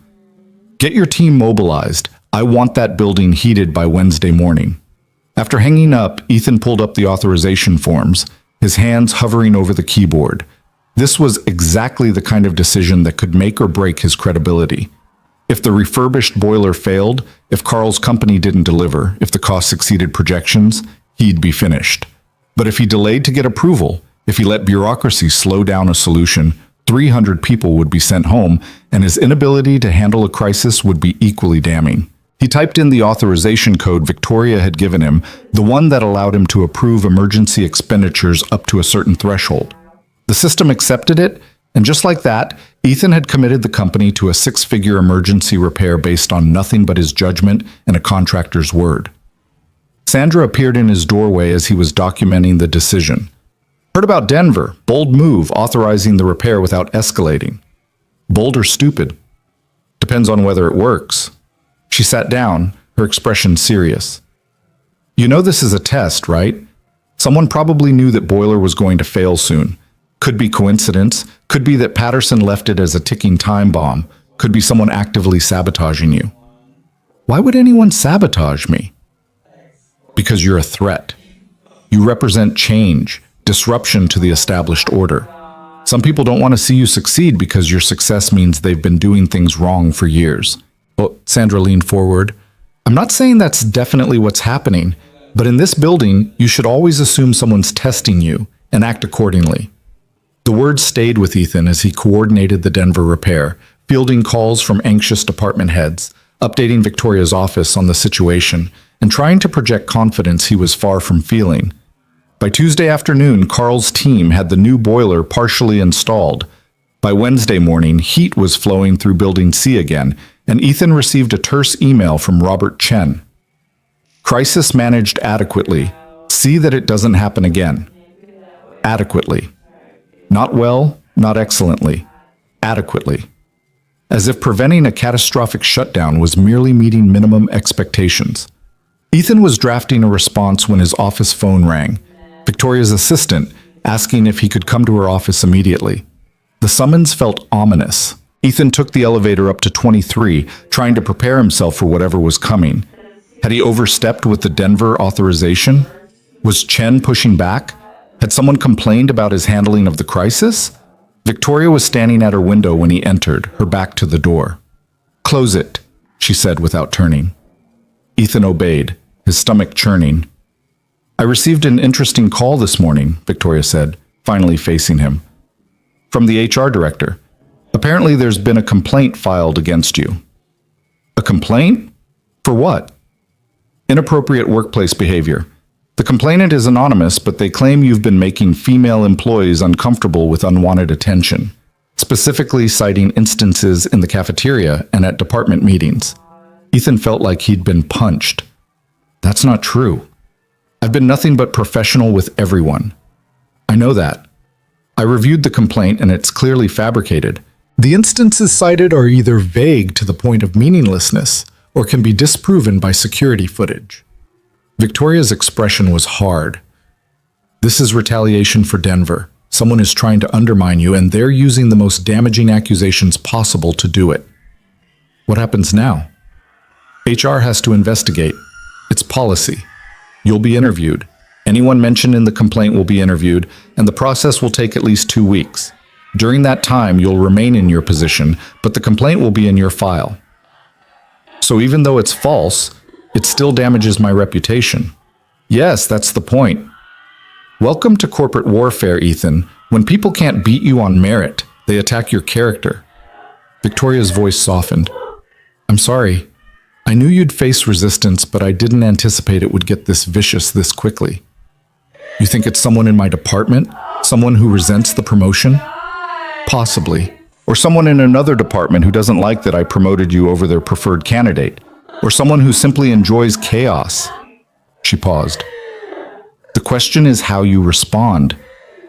Get your team mobilized. I want that building heated by Wednesday morning. After hanging up, Ethan pulled up the authorization forms, his hands hovering over the keyboard. This was exactly the kind of decision that could make or break his credibility. If the refurbished boiler failed, if Carl's company didn't deliver, if the cost exceeded projections, he'd be finished. But if he delayed to get approval, if he let bureaucracy slow down a solution, 300 people would be sent home, and his inability to handle a crisis would be equally damning. He typed in the authorization code Victoria had given him, the one that allowed him to approve emergency expenditures up to a certain threshold. The system accepted it, and just like that, Ethan had committed the company to a six-figure emergency repair based on nothing but his judgment and a contractor's word. Sandra appeared in his doorway as he was documenting the decision. Heard about Denver, bold move authorizing the repair without escalating. Bold or stupid? Depends on whether it works. She sat down, her expression serious. You know this is a test, right? Someone probably knew that boiler was going to fail soon. Could be coincidence, could be that Patterson left it as a ticking time bomb, could be someone actively sabotaging you. Why would anyone sabotage me? Because you're a threat. You represent change, disruption to the established order. Some people don't want to see you succeed because your success means they've been doing things wrong for years. Well, Sandra leaned forward. I'm not saying that's definitely what's happening, but in this building, you should always assume someone's testing you and act accordingly. The words stayed with Ethan as he coordinated the Denver repair, fielding calls from anxious department heads, updating Victoria's office on the situation, and trying to project confidence he was far from feeling. By Tuesday afternoon, Carl's team had the new boiler partially installed. By Wednesday morning, heat was flowing through Building C again, and Ethan received a terse email from Robert Chen. Crisis managed adequately. See that it doesn't happen again. Adequately. Not well, not excellently. Adequately. As if preventing a catastrophic shutdown was merely meeting minimum expectations. Ethan was drafting a response when his office phone rang. Victoria's assistant, asking if he could come to her office immediately. The summons felt ominous. Ethan took the elevator up to 23, trying to prepare himself for whatever was coming. Had he overstepped with the Denver authorization? Was Chen pushing back? Had someone complained about his handling of the crisis? Victoria was standing at her window when he entered, her back to the door. Close it, she said without turning. Ethan obeyed, his stomach churning. I received an interesting call this morning, Victoria said, finally facing him. From the HR director. Apparently there's been a complaint filed against you. A complaint? For what? Inappropriate workplace behavior. The complainant is anonymous, but they claim you've been making female employees uncomfortable with unwanted attention, specifically citing instances in the cafeteria and at department meetings. Ethan felt like he'd been punched. That's not true. I've been nothing but professional with everyone. I know that. I reviewed the complaint and it's clearly fabricated. The instances cited are either vague to the point of meaninglessness or can be disproven by security footage. Victoria's expression was hard. This is retaliation for Denver. Someone is trying to undermine you and they're using the most damaging accusations possible to do it. What happens now? HR has to investigate. It's policy. You'll be interviewed. Anyone mentioned in the complaint will be interviewed, and the process will take at least 2 weeks. During that time, you'll remain in your position, but the complaint will be in your file. So even though it's false, it still damages my reputation. Yes, that's the point. Welcome to corporate warfare, Ethan. When people can't beat you on merit, they attack your character. Victoria's voice softened. I'm sorry. I knew you'd face resistance, but I didn't anticipate it would get this vicious this quickly. You think it's someone in my department? Someone who resents the promotion? Possibly. Or someone in another department who doesn't like that I promoted you over their preferred candidate. Or someone who simply enjoys chaos. She paused. The question is how you respond.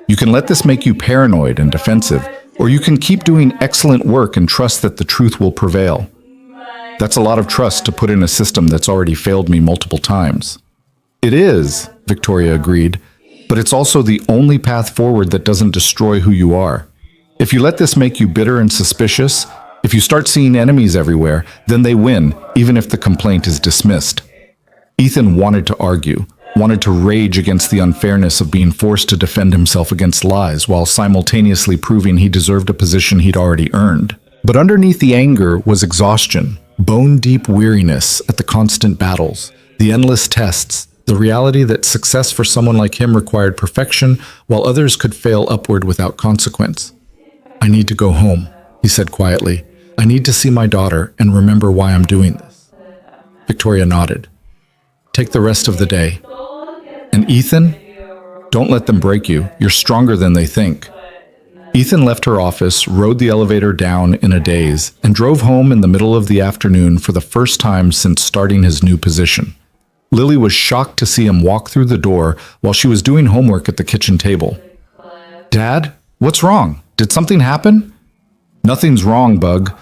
You can let this make you paranoid and defensive, or you can keep doing excellent work and trust that the truth will prevail. That's a lot of trust to put in a system that's already failed me multiple times. It is, Victoria agreed, but it's also the only path forward that doesn't destroy who you are. If you let this make you bitter and suspicious, If you start seeing enemies everywhere, then they win, even if the complaint is dismissed. Ethan wanted to argue, wanted to rage against the unfairness of being forced to defend himself against lies while simultaneously proving he deserved a position he'd already earned. But underneath the anger was exhaustion, bone-deep weariness at the constant battles, the endless tests, the reality that success for someone like him required perfection while others could fail upward without consequence. "I need to go home," he said quietly. "I need to see my daughter and remember why I'm doing this." Victoria nodded. "Take the rest of the day. And Ethan, don't let them break you. You're stronger than they think." Ethan left her office, rode the elevator down in a daze, and drove home in the middle of the afternoon for the first time since starting his new position. Lily was shocked to see him walk through the door while she was doing homework at the kitchen table. "Dad, what's wrong? Did something happen?" "Nothing's wrong, Bug.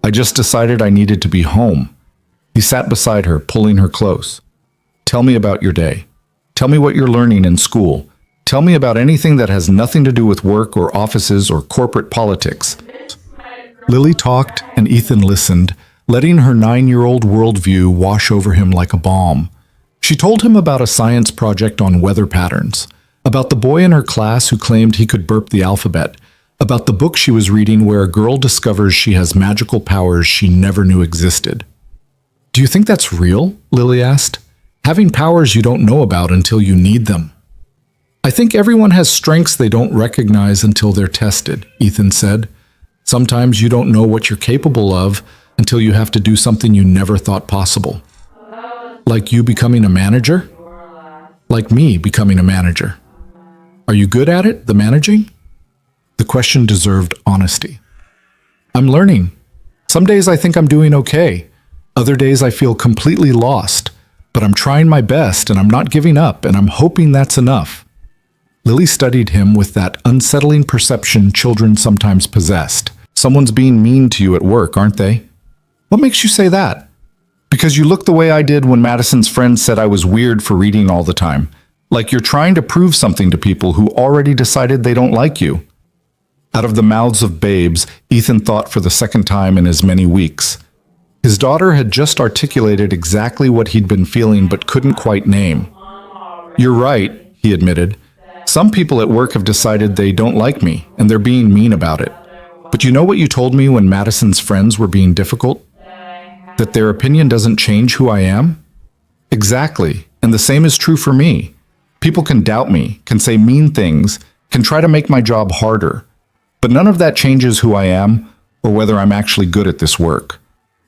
I just decided I needed to be home." He sat beside her, pulling her close. "Tell me about your day. Tell me what you're learning in school. Tell me about anything that has nothing to do with work or offices or corporate politics." Lily talked and Ethan listened, letting her 9-year-old worldview wash over him like a balm. She told him about a science project on weather patterns, about the boy in her class who claimed he could burp the alphabet, about the book she was reading where a girl discovers she has magical powers she never knew existed. "Do you think that's real?" Lily asked. "Having powers you don't know about until you need them." "I think everyone has strengths they don't recognize until they're tested," Ethan said. "Sometimes you don't know what you're capable of until you have to do something you never thought possible." "Like you becoming a manager?" "Like me becoming a manager." "Are you good at it, the managing?" The question deserved honesty. "I'm learning. Some days I think I'm doing okay. Other days I feel completely lost. But I'm trying my best and I'm not giving up and I'm hoping that's enough." Lily studied him with that unsettling perception children sometimes possessed. Someone's being mean to you at work, aren't they? "What makes you say that?" "Because you look the way I did when Madison's friends said I was weird for reading all the time. Like you're trying to prove something to people who already decided they don't like you." Out of the mouths of babes, Ethan thought for the second time in as many weeks. His daughter had just articulated exactly what he'd been feeling but couldn't quite name. "You're right," he admitted. "Some people at work have decided they don't like me, and they're being mean about it. But you know what you told me when Madison's friends were being difficult? That their opinion doesn't change who I am?" "Exactly, and the same is true for me. People can doubt me, can say mean things, can try to make my job harder. But none of that changes who I am or whether I'm actually good at this work.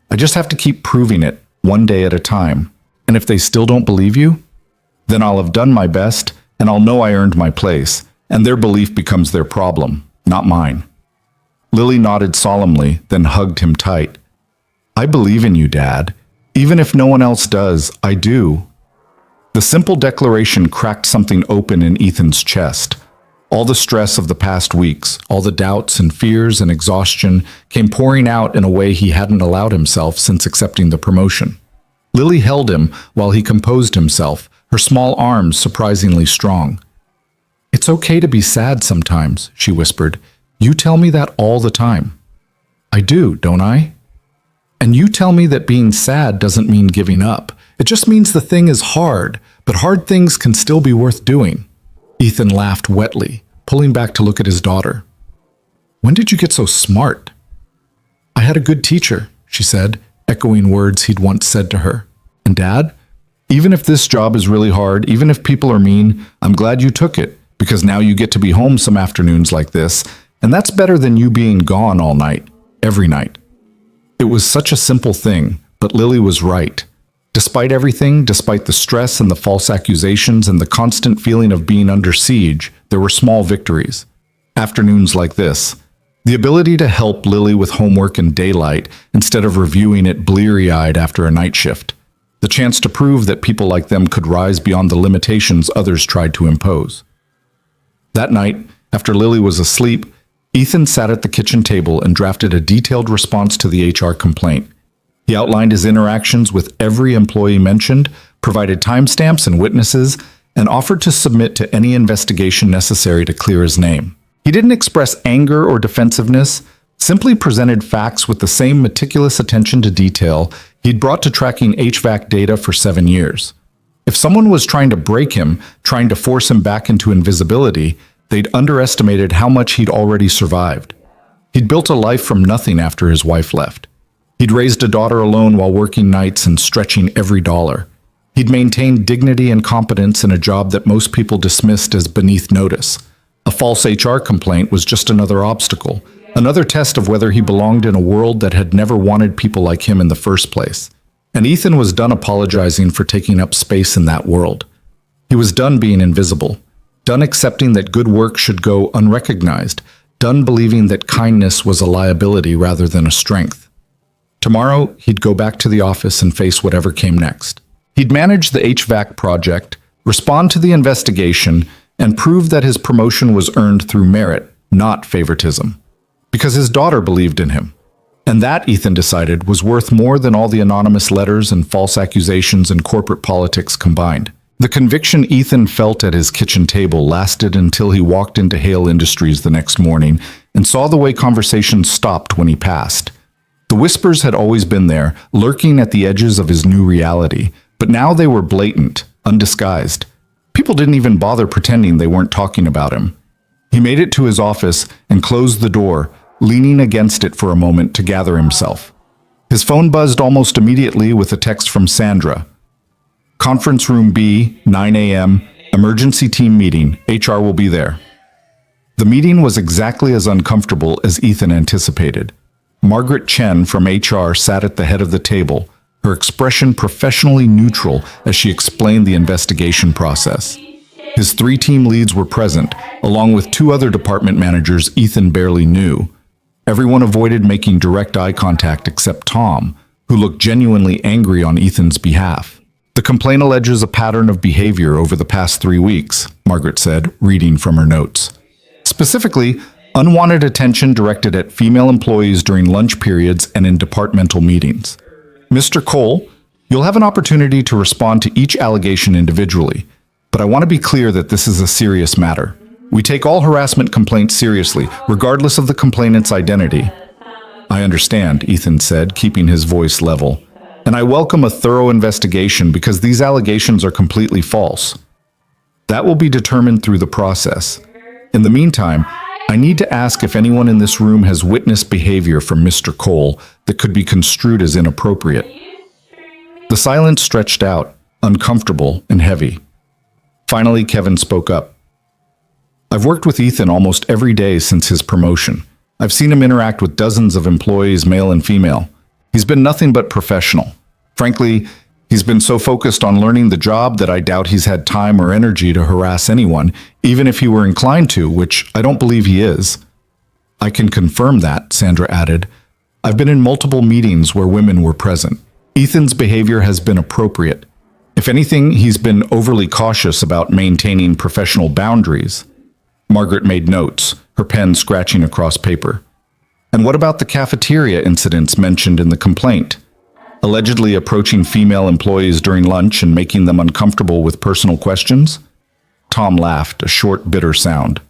I just have to keep proving it, one day at a time. And if they still don't believe you, then I'll have done my best and I'll know I earned my place, and their belief becomes their problem, not mine." Lily nodded solemnly, then hugged him tight. "I believe in you, Dad. Even if no one else does, I do." The simple declaration cracked something open in Ethan's chest. All the stress of the past weeks, all the doubts and fears and exhaustion came pouring out in a way he hadn't allowed himself since accepting the promotion. Lily held him while he composed himself, her small arms surprisingly strong. "It's okay to be sad sometimes," she whispered. "You tell me that all the time." "I do, don't I? And you tell me that being sad doesn't mean giving up. It just means the thing is hard, but hard things can still be worth doing." Ethan laughed wetly, pulling back to look at his daughter. "When did you get so smart?" "I had a good teacher," she said, echoing words he'd once said to her. "And Dad, even if this job is really hard, even if people are mean, I'm glad you took it, because now you get to be home some afternoons like this, and that's better than you being gone all night, every night." It was such a simple thing, but Lily was right. Despite everything, despite the stress and the false accusations and the constant feeling of being under siege, there were small victories. Afternoons like this. The ability to help Lily with homework in daylight instead of reviewing it bleary-eyed after a night shift. The chance to prove that people like them could rise beyond the limitations others tried to impose. That night, after Lily was asleep, Ethan sat at the kitchen table and drafted a detailed response to the HR complaint. He outlined his interactions with every employee mentioned, provided timestamps and witnesses, and offered to submit to any investigation necessary to clear his name. He didn't express anger or defensiveness, simply presented facts with the same meticulous attention to detail he'd brought to tracking HVAC data for 7 years. If someone was trying to break him, trying to force him back into invisibility, they'd underestimated how much he'd already survived. He'd built a life from nothing after his wife left. He'd raised a daughter alone while working nights and stretching every dollar. He'd maintained dignity and competence in a job that most people dismissed as beneath notice. A false HR complaint was just another obstacle, another test of whether he belonged in a world that had never wanted people like him in the first place. And Ethan was done apologizing for taking up space in that world. He was done being invisible, done accepting that good work should go unrecognized, done believing that kindness was a liability rather than a strength. Tomorrow, he'd go back to the office and face whatever came next. He'd manage the HVAC project, respond to the investigation, and prove that his promotion was earned through merit, not favoritism. Because his daughter believed in him. And that, Ethan decided, was worth more than all the anonymous letters and false accusations in corporate politics combined. The conviction Ethan felt at his kitchen table lasted until he walked into Hale Industries the next morning and saw the way conversations stopped when he passed. The whispers had always been there, lurking at the edges of his new reality, but now they were blatant, undisguised. People didn't even bother pretending they weren't talking about him. He made it to his office and closed the door, leaning against it for a moment to gather himself. His phone buzzed almost immediately with a text from Sandra. Conference room B, 9 a.m., emergency team meeting. HR will be there. The meeting was exactly as uncomfortable as Ethan anticipated. Margaret Chen from HR sat at the head of the table, her expression professionally neutral as she explained the investigation process. His 3 team leads were present, along with 2 other department managers Ethan barely knew. Everyone avoided making direct eye contact except Tom, who looked genuinely angry on Ethan's behalf. The complaint alleges a pattern of behavior over the past 3 weeks, Margaret said, reading from her notes. Specifically, unwanted attention directed at female employees during lunch periods and in departmental meetings. Mr. Cole, you'll have an opportunity to respond to each allegation individually, but I want to be clear that this is a serious matter. We take all harassment complaints seriously, regardless of the complainant's identity. I understand, Ethan said, keeping his voice level. And I welcome a thorough investigation because these allegations are completely false. That will be determined through the process. In the meantime, I need to ask if anyone in this room has witnessed behavior from Mr. Cole that could be construed as inappropriate. The silence stretched out, uncomfortable and heavy. Finally, Kevin spoke up. I've worked with Ethan almost every day since his promotion. I've seen him interact with dozens of employees, male and female. He's been nothing but professional. Frankly, he's been so focused on learning the job that I doubt he's had time or energy to harass anyone, even if he were inclined to, which I don't believe he is. I can confirm that, Sandra added. I've been in multiple meetings where women were present. Ethan's behavior has been appropriate. If anything, he's been overly cautious about maintaining professional boundaries. Margaret made notes, her pen scratching across paper. And what about the cafeteria incidents mentioned in the complaint? Allegedly approaching female employees during lunch and making them uncomfortable with personal questions? Tom laughed, a short, bitter sound.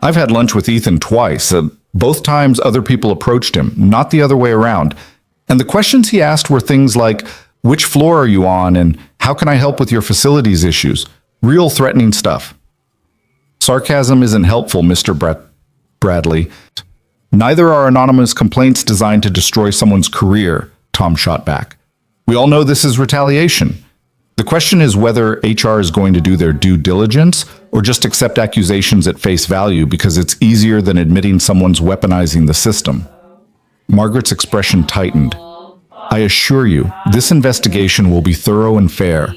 I've had lunch with Ethan twice. Both times other people approached him, not the other way around. And the questions he asked were things like, which floor are you on and how can I help with your facilities issues? Real threatening stuff. Sarcasm isn't helpful, Mr. Bradley. Neither are anonymous complaints designed to destroy someone's career, Tom shot back. We all know this is retaliation. The question is whether HR is going to do their due diligence or just accept accusations at face value because it's easier than admitting someone's weaponizing the system. Margaret's expression tightened. I assure you, this investigation will be thorough and fair.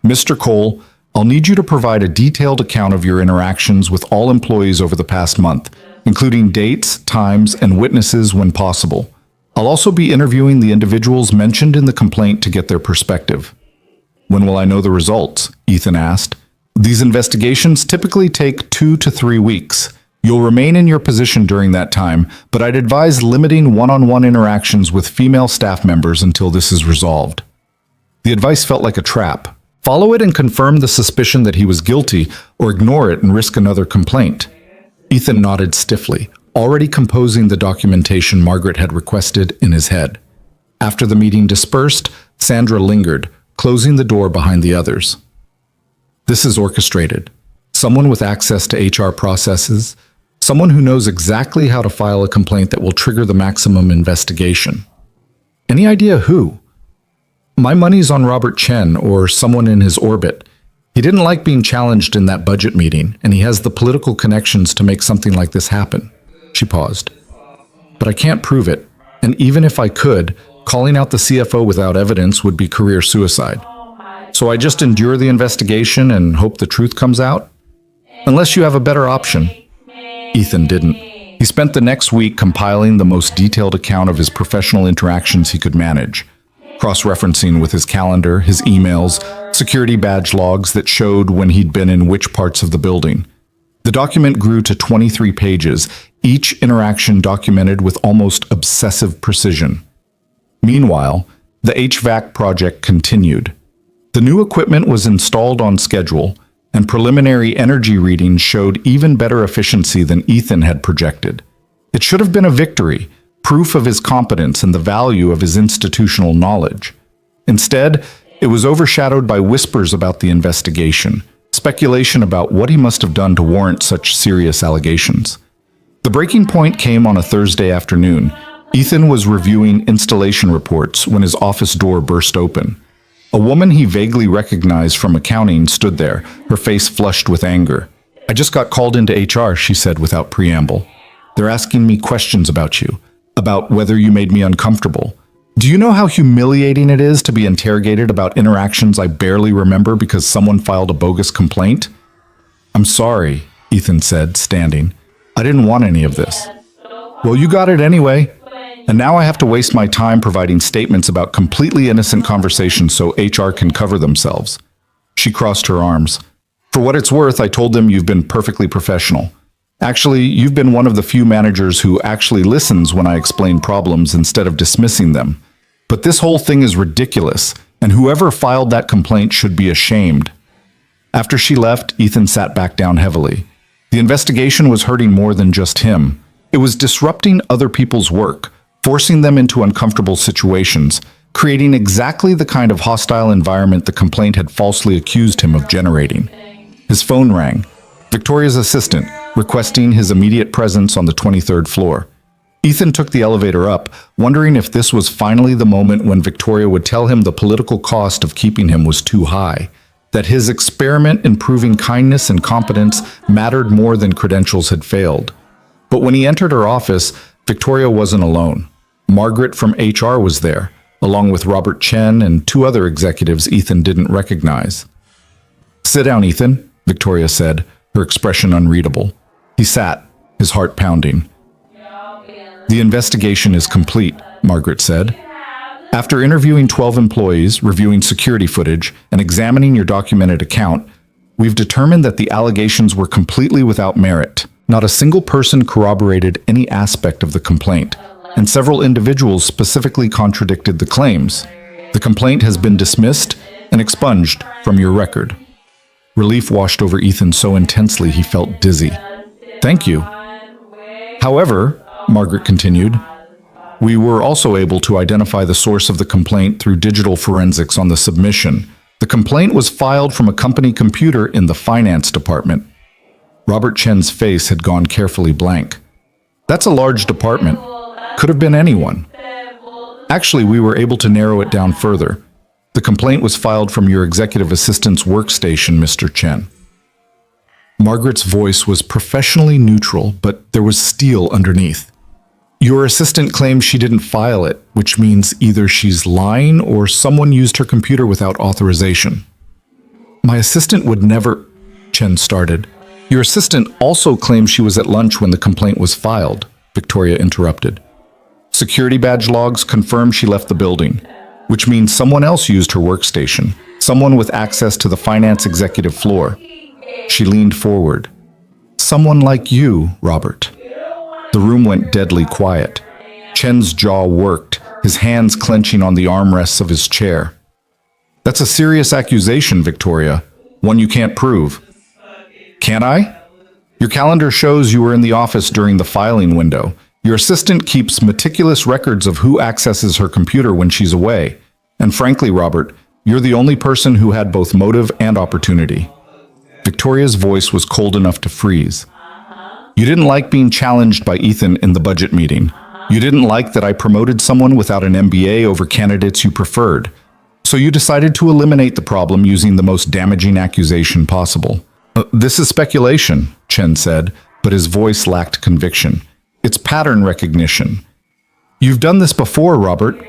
Mr. Cole, I'll need you to provide a detailed account of your interactions with all employees over the past month, including dates, times, and witnesses when possible. I'll also be interviewing the individuals mentioned in the complaint to get their perspective. When will I know the results? Ethan asked. These investigations typically take 2 to 3 weeks. You'll remain in your position during that time, but I'd advise limiting one-on-one interactions with female staff members until this is resolved. The advice felt like a trap. Follow it and confirm the suspicion that he was guilty, or ignore it and risk another complaint. Ethan nodded stiffly. already composing the documentation Margaret had requested in his head. After the meeting dispersed, Sandra lingered, closing the door behind the others. This is orchestrated. Someone with access to HR processes, someone who knows exactly how to file a complaint that will trigger the maximum investigation. Any idea who? My money's on Robert Chen or someone in his orbit. He didn't like being challenged in that budget meeting, and he has the political connections to make something like this happen. She paused. But I can't prove it, and even if I could, calling out the CFO without evidence would be career suicide. So I just endure the investigation and hope the truth comes out? Unless you have a better option. Ethan didn't. He spent the next week compiling the most detailed account of his professional interactions he could manage, cross-referencing with his calendar, his emails, security badge logs that showed when he'd been in which parts of the building. The document grew to 23 pages, each interaction documented with almost obsessive precision. Meanwhile, the HVAC project continued. The new equipment was installed on schedule, and preliminary energy readings showed even better efficiency than Ethan had projected. It should have been a victory, proof of his competence and the value of his institutional knowledge. Instead, it was overshadowed by whispers about the investigation, speculation about what he must have done to warrant such serious allegations. The breaking point came on a Thursday afternoon. Ethan was reviewing installation reports when his office door burst open. A woman he vaguely recognized from accounting stood there, her face flushed with anger. "I just got called into HR," she said without preamble. "They're asking me questions about you, about whether you made me uncomfortable. Do you know how humiliating it is to be interrogated about interactions I barely remember because someone filed a bogus complaint?" "I'm sorry," Ethan said, standing. "I didn't want any of this." "Well, you got it anyway. And now I have to waste my time providing statements about completely innocent conversations so HR can cover themselves." She crossed her arms. "For what it's worth, I told them you've been perfectly professional. Actually, you've been one of the few managers who actually listens when I explain problems instead of dismissing them. But this whole thing is ridiculous, and whoever filed that complaint should be ashamed." After she left, Ethan sat back down heavily. The investigation was hurting more than just him. It was disrupting other people's work, forcing them into uncomfortable situations, creating exactly the kind of hostile environment the complaint had falsely accused him of generating. His phone rang. Victoria's assistant, requesting his immediate presence on the 23rd floor. Ethan took the elevator up, wondering if this was finally the moment when Victoria would tell him the political cost of keeping him was too high, that his experiment in proving kindness and competence mattered more than credentials had failed. But when he entered her office, Victoria wasn't alone. Margaret from HR was there, along with Robert Chen and two other executives Ethan didn't recognize. "Sit down, Ethan," Victoria said, her expression unreadable. He sat, his heart pounding. "The investigation is complete," Margaret said. "After interviewing 12 employees, reviewing security footage, and examining your documented account, we've determined that the allegations were completely without merit. Not a single person corroborated any aspect of the complaint, and several individuals specifically contradicted the claims. The complaint has been dismissed and expunged from your record." Relief washed over Ethan so intensely he felt dizzy. "Thank you." "However," Margaret continued, "we were also able to identify the source of the complaint through digital forensics on the submission. The complaint was filed from a company computer in the finance department." Robert Chen's face had gone carefully blank. "That's a large department. Could have been anyone." "Actually, we were able to narrow it down further. The complaint was filed from your executive assistant's workstation, Mr. Chen." Margaret's voice was professionally neutral, but there was steel underneath. "Your assistant claims she didn't file it, which means either she's lying or someone used her computer without authorization." "My assistant would never," Chen started. "Your assistant also claims she was at lunch when the complaint was filed," Victoria interrupted. "Security badge logs confirm she left the building, which means someone else used her workstation, someone with access to the finance executive floor." She leaned forward. "Someone like you, Robert." The room went deadly quiet. Chen's jaw worked, his hands clenching on the armrests of his chair. "That's a serious accusation, Victoria. One you can't prove." "Can't I?" Your calendar shows you were in the office during the filing window. Your assistant keeps meticulous records of who accesses her computer when she's away. And frankly, Robert, you're the only person who had both motive and opportunity. Victoria's voice was cold enough to freeze. You didn't like being challenged by Ethan in the budget meeting. You didn't like that I promoted someone without an MBA over candidates you preferred. So you decided to eliminate the problem using the most damaging accusation possible. This is speculation, Chen said, but his voice lacked conviction. It's pattern recognition. You've done this before, Robert.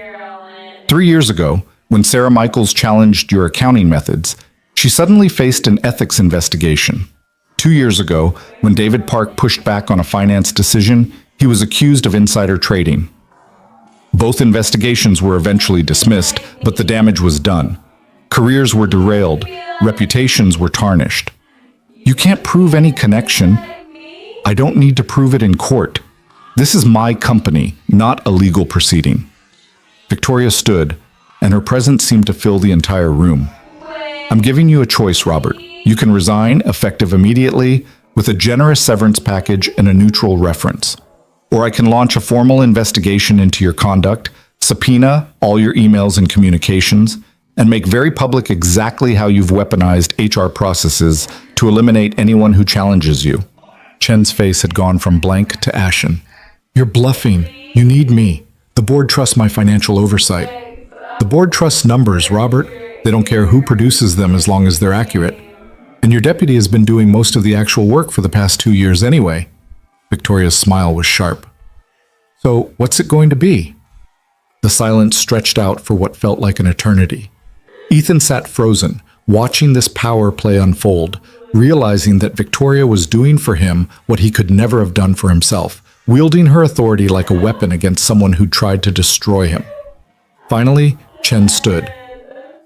3 years ago, when Sarah Michaels challenged your accounting methods, she suddenly faced an ethics investigation. 2 years ago, when David Park pushed back on a finance decision, he was accused of insider trading. Both investigations were eventually dismissed, but the damage was done. Careers were derailed, reputations were tarnished. You can't prove any connection. I don't need to prove it in court. This is my company, not a legal proceeding. Victoria stood, and her presence seemed to fill the entire room. I'm giving you a choice, Robert. You can resign, effective immediately, with a generous severance package and a neutral reference. Or I can launch a formal investigation into your conduct, subpoena all your emails and communications, and make very public exactly how you've weaponized HR processes to eliminate anyone who challenges you. Chen's face had gone from blank to ashen. You're bluffing. You need me. The board trusts my financial oversight. The board trusts numbers, Robert. They don't care who produces them as long as they're accurate. And your deputy has been doing most of the actual work for the past 2 years anyway. Victoria's smile was sharp. So, what's it going to be? The silence stretched out for what felt like an eternity. Ethan sat frozen, watching this power play unfold, realizing that Victoria was doing for him what he could never have done for himself, wielding her authority like a weapon against someone who tried to destroy him. Finally, Chen stood.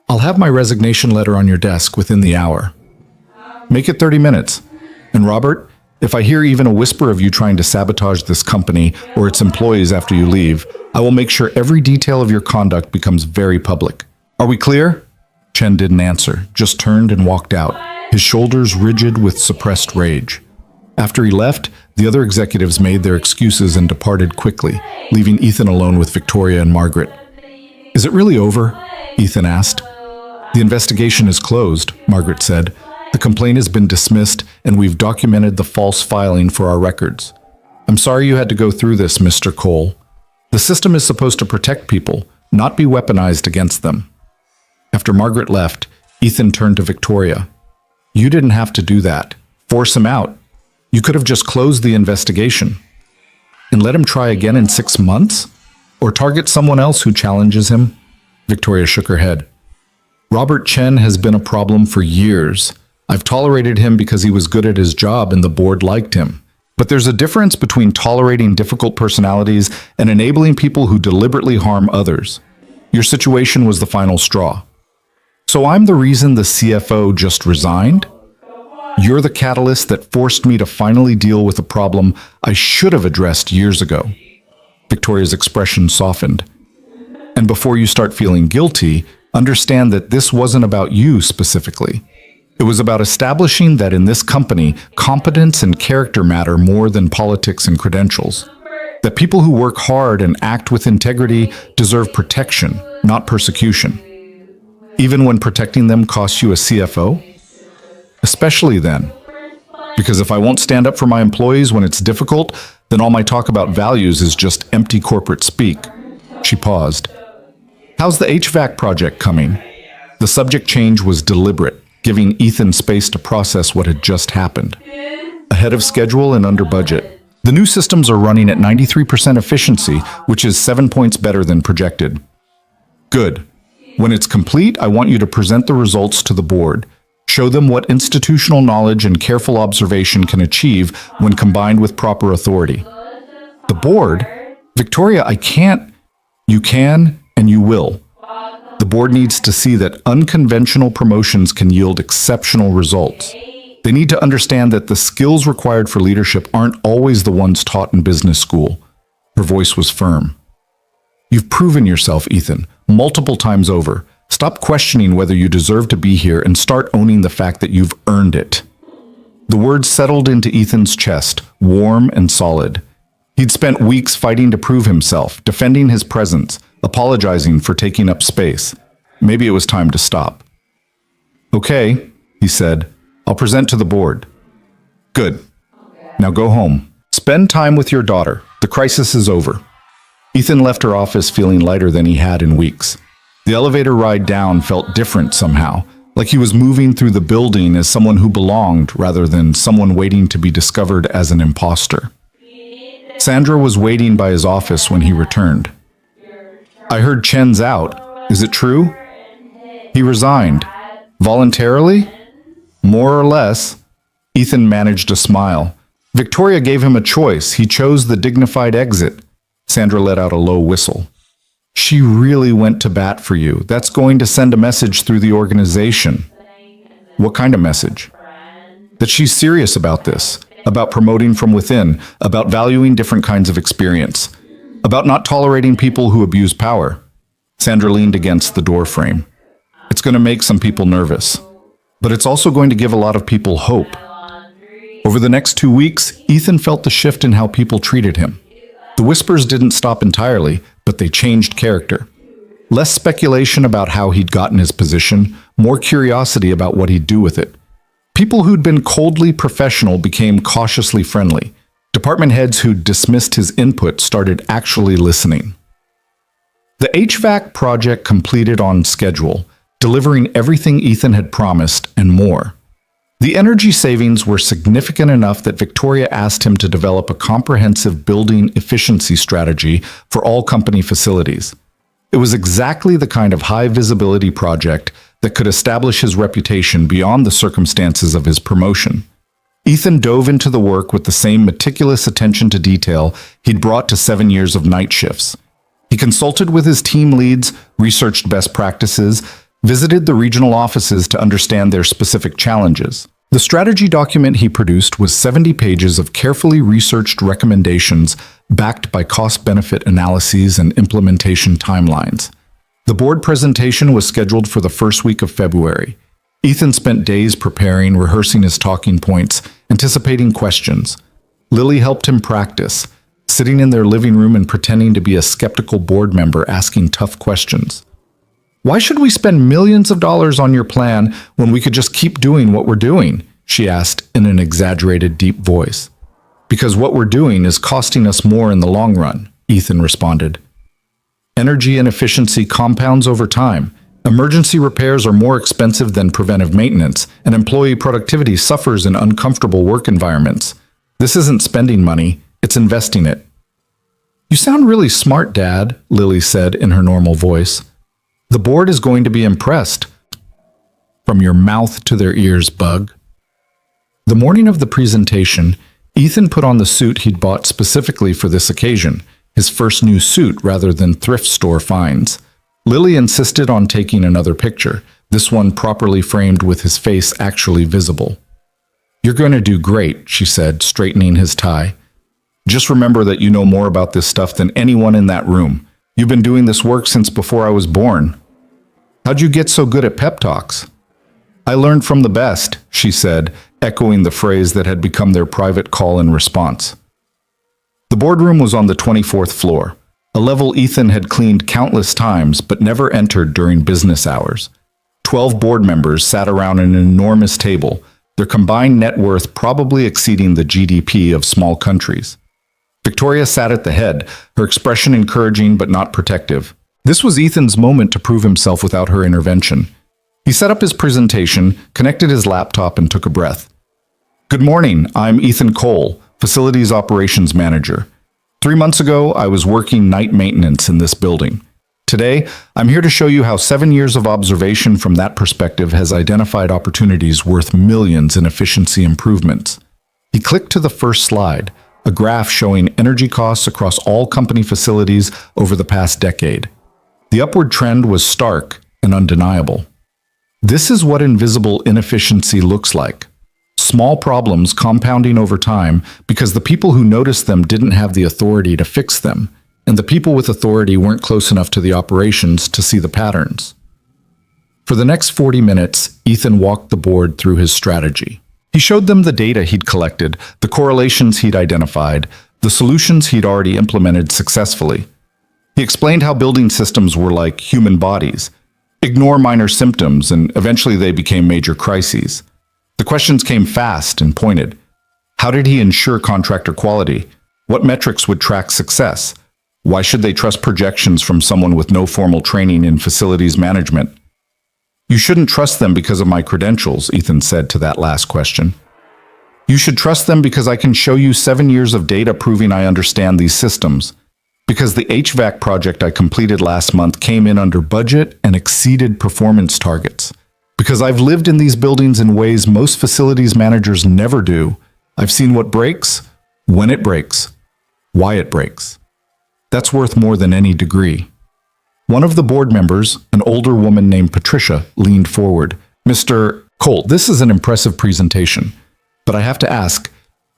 I'll have my resignation letter on your desk within the hour. Make it 30 minutes. And Robert, if I hear even a whisper of you trying to sabotage this company or its employees after you leave, I will make sure every detail of your conduct becomes very public. Are we clear? Chen didn't answer, just turned and walked out, his shoulders rigid with suppressed rage. After he left, the other executives made their excuses and departed quickly, leaving Ethan alone with Victoria and Margaret. Is it really over? Ethan asked. The investigation is closed, Margaret said. The complaint has been dismissed, and we've documented the false filing for our records. I'm sorry you had to go through this, Mr. Cole. The system is supposed to protect people, not be weaponized against them. After Margaret left, Ethan turned to Victoria. You didn't have to do that. Force him out. You could have just closed the investigation. And let him try again in 6 months? Or target someone else who challenges him? Victoria shook her head. Robert Chen has been a problem for years. I've tolerated him because he was good at his job and the board liked him. But there's a difference between tolerating difficult personalities and enabling people who deliberately harm others. Your situation was the final straw. So I'm the reason the CFO just resigned? You're the catalyst that forced me to finally deal with a problem I should have addressed years ago. Victoria's expression softened. And before you start feeling guilty, understand that this wasn't about you specifically. It was about establishing that in this company, competence and character matter more than politics and credentials. That people who work hard and act with integrity deserve protection, not persecution. Even when protecting them costs you a CFO? Especially then. Because if I won't stand up for my employees when it's difficult, then all my talk about values is just empty corporate speak. She paused. How's the HVAC project coming? The subject change was deliberate, giving Ethan space to process what had just happened. Ahead of schedule and under budget. The new systems are running at 93% efficiency, which is 7 points better than projected. Good. When it's complete, I want you to present the results to the board. Show them what institutional knowledge and careful observation can achieve when combined with proper authority. The board? Victoria, I can't. You can, and you will. The board needs to see that unconventional promotions can yield exceptional results. They need to understand that the skills required for leadership aren't always the ones taught in business school. Her voice was firm. You've proven yourself, Ethan, multiple times over. Stop questioning whether you deserve to be here and start owning the fact that you've earned it. The words settled into Ethan's chest, warm and solid. He'd spent weeks fighting to prove himself, defending his presence, apologizing for taking up space. Maybe it was time to stop. "Okay," he said. "I'll present to the board." "Good. Now go home. Spend time with your daughter. The crisis is over." Ethan left her office feeling lighter than he had in weeks. The elevator ride down felt different somehow, like he was moving through the building as someone who belonged rather than someone waiting to be discovered as an imposter. Sandra was waiting by his office when he returned. "I heard Chen's out. Is it true?" "He resigned. Voluntarily?" "More or less." Ethan managed a smile. Victoria gave him a choice. He chose the dignified exit. Sandra let out a low whistle. "She really went to bat for you. That's going to send a message through the organization." "What kind of message?" "That she's serious about this, about promoting from within, about valuing different kinds of experience, about not tolerating people who abuse power." Sandra leaned against the door frame. "It's going to make some people nervous, but it's also going to give a lot of people hope." Over the next 2 weeks, Ethan felt the shift in how people treated him. The whispers didn't stop entirely, but they changed character. Less speculation about how he'd gotten his position, more curiosity about what he'd do with it. People who'd been coldly professional became cautiously friendly. Department heads who'd dismissed his input started actually listening. The HVAC project completed on schedule, delivering everything Ethan had promised and more. The energy savings were significant enough that Victoria asked him to develop a comprehensive building efficiency strategy for all company facilities. It was exactly the kind of high-visibility project that could establish his reputation beyond the circumstances of his promotion. Ethan dove into the work with the same meticulous attention to detail he'd brought to 7 years of night shifts. He consulted with his team leads, researched best practices, visited the regional offices to understand their specific challenges. The strategy document he produced was 70 pages of carefully researched recommendations backed by cost-benefit analyses and implementation timelines. The board presentation was scheduled for the first week of February. Ethan spent days preparing, rehearsing his talking points, anticipating questions. Lily helped him practice, sitting in their living room and pretending to be a skeptical board member asking tough questions. "Why should we spend millions of dollars on your plan when we could just keep doing what we're doing?" she asked in an exaggerated deep voice. "Because what we're doing is costing us more in the long run," Ethan responded. "Energy inefficiency compounds over time. Emergency repairs are more expensive than preventive maintenance, and employee productivity suffers in uncomfortable work environments. This isn't spending money, it's investing it." "You sound really smart, Dad," Lily said in her normal voice. "The board is going to be impressed." "From your mouth to their ears, Bug." The morning of the presentation, Ethan put on the suit he'd bought specifically for this occasion, his first new suit rather than thrift store finds. Lily insisted on taking another picture, this one properly framed with his face actually visible. "You're going to do great," she said, straightening his tie. "Just remember that you know more about this stuff than anyone in that room. You've been doing this work since before I was born." "How'd you get so good at pep talks?" "I learned from the best," she said, echoing the phrase that had become their private call and response. The boardroom was on the 24th floor, a level Ethan had cleaned countless times but never entered during business hours. 12 board members sat around an enormous table, their combined net worth probably exceeding the GDP of small countries. Victoria sat at the head, her expression encouraging but not protective. This was Ethan's moment to prove himself without her intervention. He set up his presentation, connected his laptop, and took a breath. "Good morning, I'm Ethan Cole, Facilities Operations Manager. 3 months ago, I was working night maintenance in this building. Today, I'm here to show you how 7 years of observation from that perspective has identified opportunities worth millions in efficiency improvements." He clicked to the first slide, a graph showing energy costs across all company facilities over the past decade. The upward trend was stark and undeniable. This is what invisible inefficiency looks like. Small problems compounding over time because the people who noticed them didn't have the authority to fix them, and the people with authority weren't close enough to the operations to see the patterns. For the next 40 minutes, Ethan walked the board through his strategy. He showed them the data he'd collected, the correlations he'd identified, the solutions he'd already implemented successfully. He explained how building systems were like human bodies. Ignore minor symptoms, and eventually they became major crises. The questions came fast and pointed. How did he ensure contractor quality? What metrics would track success? Why should they trust projections from someone with no formal training in facilities management? You shouldn't trust them because of my credentials, Ethan said to that last question. You should trust them because I can show you 7 years of data proving I understand these systems. Because the HVAC project I completed last month came in under budget and exceeded performance targets. Because I've lived in these buildings in ways most facilities managers never do. I've seen what breaks, when it breaks, why it breaks. That's worth more than any degree. One of the board members, an older woman named Patricia, leaned forward. Mr. Colt, this is an impressive presentation, but I have to ask,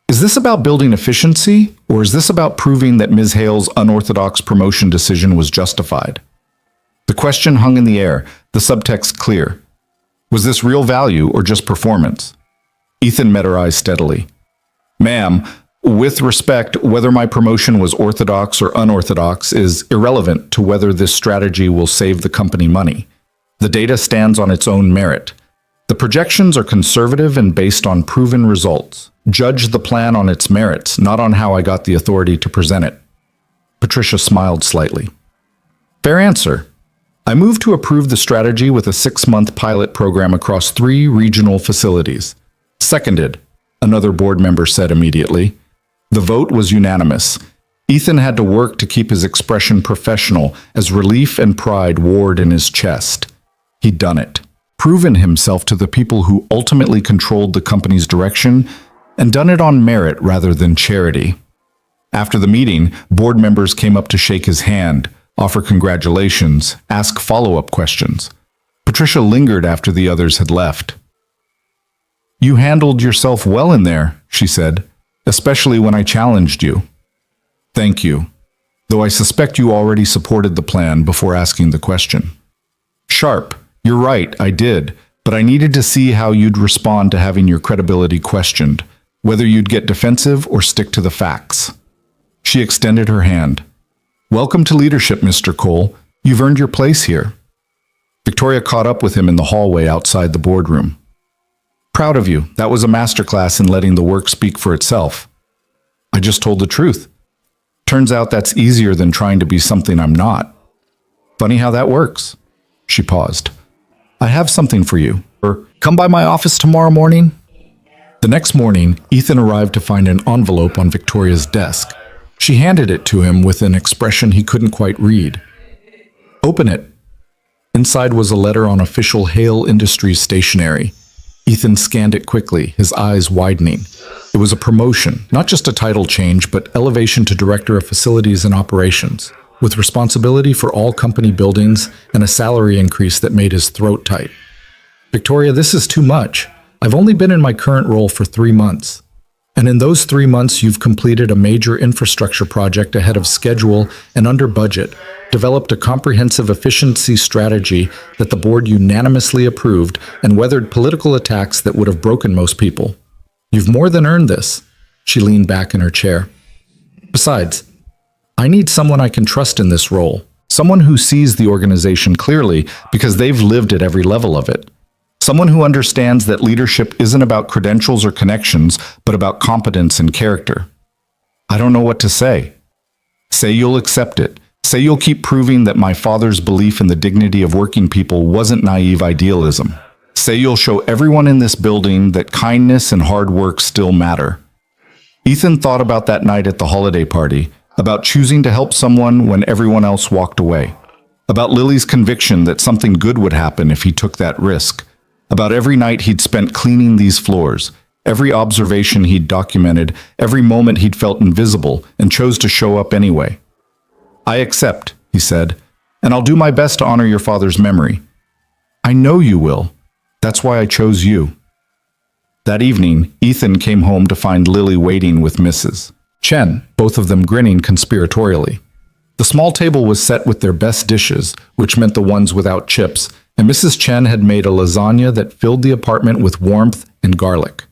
is this about building efficiency, or is this about proving that Ms. Hale's unorthodox promotion decision was justified? The question hung in the air, the subtext clear. Was this real value or just performance? Ethan met her eyes steadily. Ma'am, with respect, whether my promotion was orthodox or unorthodox is irrelevant to whether this strategy will save the company money. The data stands on its own merit. The projections are conservative and based on proven results. Judge the plan on its merits, not on how I got the authority to present it. Patricia smiled slightly. Fair answer. I moved to approve the strategy with a 6-month pilot program across 3 regional facilities. Seconded, another board member said immediately. The vote was unanimous. Ethan had to work to keep his expression professional as relief and pride warred in his chest. He'd done it. Proven himself to the people who ultimately controlled the company's direction, and done it on merit rather than charity. After the meeting, board members came up to shake his hand, offer congratulations, ask follow-up questions. Patricia lingered after the others had left. You handled yourself well in there, she said, especially when I challenged you. Thank you, though I suspect you already supported the plan before asking the question. Sharp. You're right, I did, but I needed to see how you'd respond to having your credibility questioned, whether you'd get defensive or stick to the facts. She extended her hand. Welcome to leadership, Mr. Cole. You've earned your place here. Victoria caught up with him in the hallway outside the boardroom. Proud of you. That was a masterclass in letting the work speak for itself. I just told the truth. Turns out that's easier than trying to be something I'm not. Funny how that works. She paused. I have something for you. Come by my office tomorrow morning. The next morning, Ethan arrived to find an envelope on Victoria's desk. She handed it to him with an expression he couldn't quite read. Open it. Inside was a letter on official Hale Industries stationery. Ethan scanned it quickly, his eyes widening. It was a promotion, not just a title change, but elevation to Director of Facilities and Operations, with responsibility for all company buildings and a salary increase that made his throat tight. Victoria, this is too much. I've only been in my current role for 3 months. And in those 3 months, you've completed a major infrastructure project ahead of schedule and under budget, developed a comprehensive efficiency strategy that the board unanimously approved, and weathered political attacks that would have broken most people. You've more than earned this. She leaned back in her chair. Besides, I need someone I can trust in this role, someone who sees the organization clearly because they've lived at every level of it. Someone who understands that leadership isn't about credentials or connections, but about competence and character. I don't know what to say. Say you'll accept it. Say you'll keep proving that my father's belief in the dignity of working people wasn't naive idealism. Say you'll show everyone in this building that kindness and hard work still matter. Ethan thought about that night at the holiday party, about choosing to help someone when everyone else walked away, about Lily's conviction that something good would happen if he took that risk, about every night he'd spent cleaning these floors, every observation he'd documented, every moment he'd felt invisible and chose to show up anyway. I accept, he said, and I'll do my best to honor your father's memory. I know you will. That's why I chose you. That evening, Ethan came home to find Lily waiting with Mrs. Chen, both of them grinning conspiratorially. The small table was set with their best dishes, which meant the ones without chips, and Mrs. Chen had made a lasagna that filled the apartment with warmth and garlic.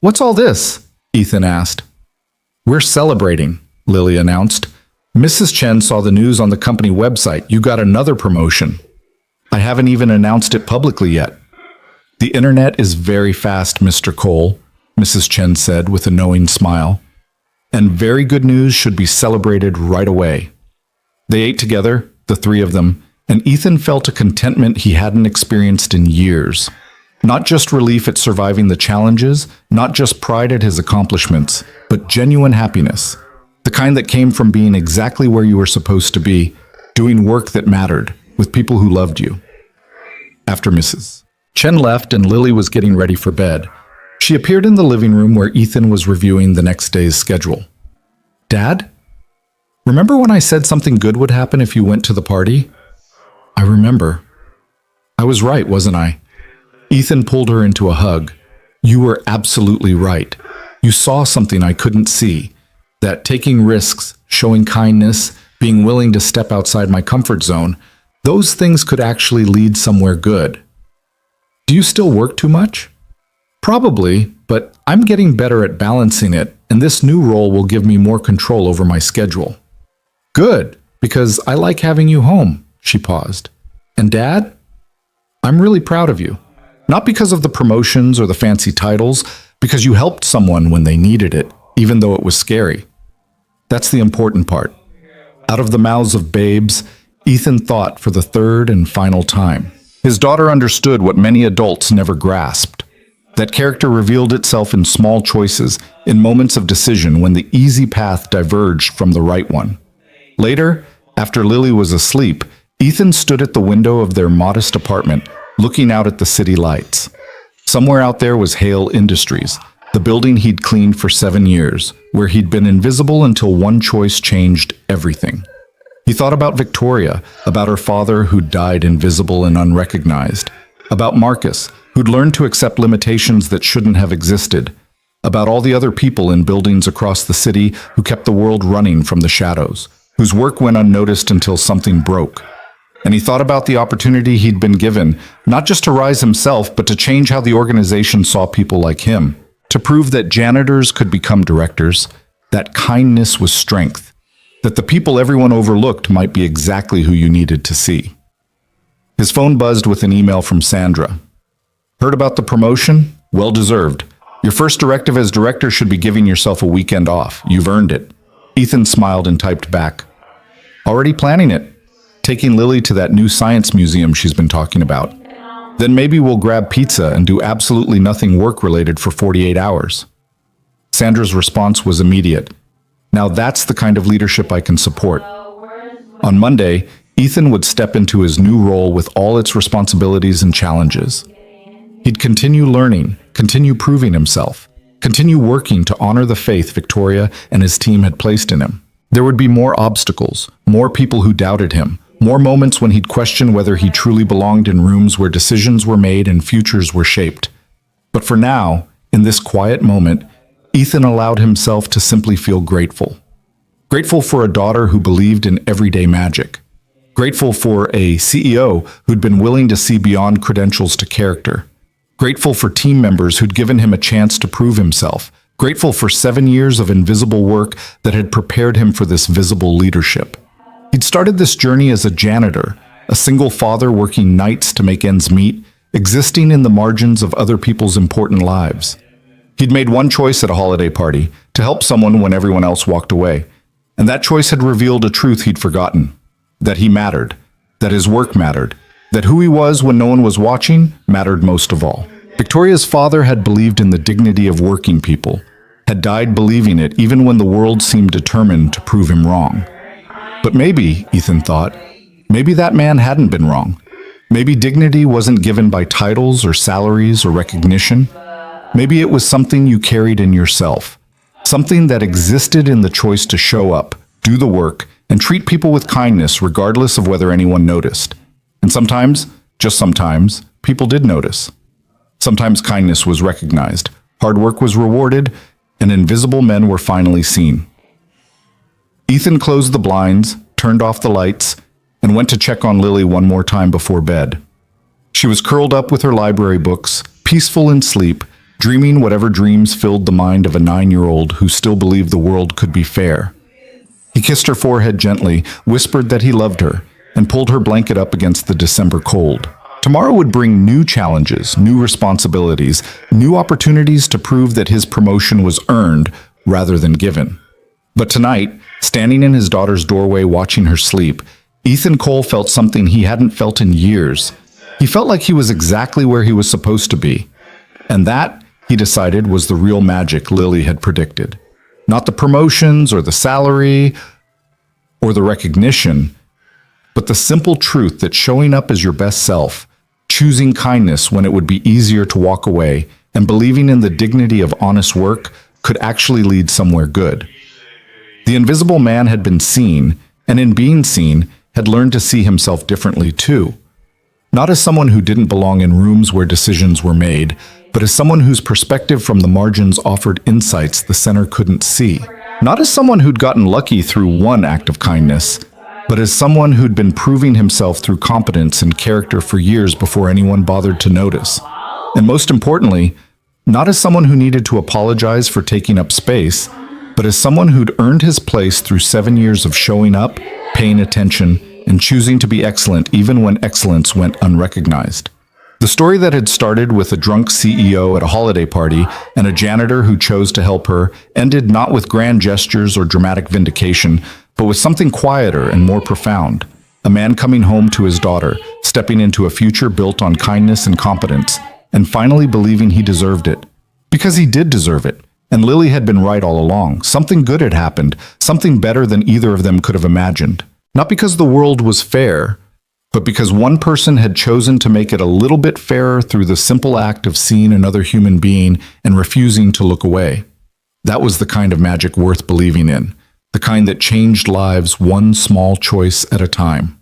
What's all this? Ethan asked. We're celebrating, Lily announced. Mrs. Chen saw the news on the company website. You got another promotion. I haven't even announced it publicly yet. The internet is very fast, Mr. Cole, Mrs. Chen said with a knowing smile. And very good news should be celebrated right away. They ate together, the three of them, and Ethan felt a contentment he hadn't experienced in years. Not just relief at surviving the challenges, not just pride at his accomplishments, but genuine happiness. The kind that came from being exactly where you were supposed to be, doing work that mattered, with people who loved you. After Mrs. Chen left and Lily was getting ready for bed, she appeared in the living room where Ethan was reviewing the next day's schedule. Dad? Remember when I said something good would happen if you went to the party? I remember. I was right, wasn't I? Ethan pulled her into a hug. You were absolutely right. You saw something I couldn't see. That taking risks, showing kindness, being willing to step outside my comfort zone, those things could actually lead somewhere good. Do you still work too much? Probably, but I'm getting better at balancing it, and this new role will give me more control over my schedule. Good, because I like having you home, she paused. And Dad? I'm really proud of you. Not because of the promotions or the fancy titles, because you helped someone when they needed it, even though it was scary. That's the important part. Out of the mouths of babes, Ethan thought for the third and final time. His daughter understood what many adults never grasped. That character revealed itself in small choices, in moments of decision when the easy path diverged from the right one. Later, after Lily was asleep, Ethan stood at the window of their modest apartment, looking out at the city lights. Somewhere out there was Hale Industries, the building he'd cleaned for 7 years, where he'd been invisible until one choice changed everything. He thought about Victoria, about her father who'd died invisible and unrecognized, about Marcus, who'd learned to accept limitations that shouldn't have existed, about all the other people in buildings across the city who kept the world running from the shadows, whose work went unnoticed until something broke. And he thought about the opportunity he'd been given, not just to rise himself, but to change how the organization saw people like him, to prove that janitors could become directors, that kindness was strength, that the people everyone overlooked might be exactly who you needed to see. His phone buzzed with an email from Sandra. Heard about the promotion? Well deserved. Your first directive as director should be giving yourself a weekend off. You've earned it. Ethan smiled and typed back. Already planning it. Taking Lily to that new science museum she's been talking about. Then maybe we'll grab pizza and do absolutely nothing work-related for 48 hours. Sandra's response was immediate. Now that's the kind of leadership I can support. On Monday, Ethan would step into his new role with all its responsibilities and challenges. He'd continue learning, continue proving himself, continue working to honor the faith Victoria and his team had placed in him. There would be more obstacles, more people who doubted him, more moments when he'd question whether he truly belonged in rooms where decisions were made and futures were shaped. But for now, in this quiet moment, Ethan allowed himself to simply feel grateful. Grateful for a daughter who believed in everyday magic. Grateful for a CEO who'd been willing to see beyond credentials to character. Grateful for team members who'd given him a chance to prove himself. Grateful for 7 years of invisible work that had prepared him for this visible leadership. He'd started this journey as a janitor, a single father working nights to make ends meet, existing in the margins of other people's important lives. He'd made one choice at a holiday party, to help someone when everyone else walked away. And that choice had revealed a truth he'd forgotten. That he mattered. That his work mattered. That who he was when no one was watching mattered most of all. Victoria's father had believed in the dignity of working people, had died believing it even when the world seemed determined to prove him wrong. But maybe, Ethan thought, maybe that man hadn't been wrong. Maybe dignity wasn't given by titles or salaries or recognition. Maybe it was something you carried in yourself. Something that existed in the choice to show up, do the work, and treat people with kindness regardless of whether anyone noticed. And sometimes, just sometimes, people did notice. Sometimes kindness was recognized, hard work was rewarded, and invisible men were finally seen. Ethan closed the blinds, turned off the lights, and went to check on Lily one more time before bed. She was curled up with her library books, peaceful in sleep, dreaming whatever dreams filled the mind of a 9-year-old who still believed the world could be fair. He kissed her forehead gently, whispered that he loved her, and pulled her blanket up against the December cold. Tomorrow would bring new challenges, new responsibilities, new opportunities to prove that his promotion was earned rather than given. But tonight, standing in his daughter's doorway watching her sleep, Ethan Cole felt something he hadn't felt in years. He felt like he was exactly where he was supposed to be. And that, he decided, was the real magic Lily had predicted. Not the promotions or the salary or the recognition, but the simple truth that showing up as your best self, choosing kindness when it would be easier to walk away, and believing in the dignity of honest work could actually lead somewhere good. The Invisible Man had been seen, and in being seen, had learned to see himself differently too. Not as someone who didn't belong in rooms where decisions were made, but as someone whose perspective from the margins offered insights the center couldn't see. Not as someone who'd gotten lucky through one act of kindness, but as someone who'd been proving himself through competence and character for years before anyone bothered to notice. And most importantly, not as someone who needed to apologize for taking up space, but as someone who'd earned his place through 7 years of showing up, paying attention, and choosing to be excellent even when excellence went unrecognized. The story that had started with a drunk CEO at a holiday party and a janitor who chose to help her ended not with grand gestures or dramatic vindication, but with something quieter and more profound. A man coming home to his daughter, stepping into a future built on kindness and competence, and finally believing he deserved it. Because he did deserve it. And Lily had been right all along. Something good had happened, something better than either of them could have imagined. Not because the world was fair, but because one person had chosen to make it a little bit fairer through the simple act of seeing another human being and refusing to look away. That was the kind of magic worth believing in, the kind that changed lives one small choice at a time.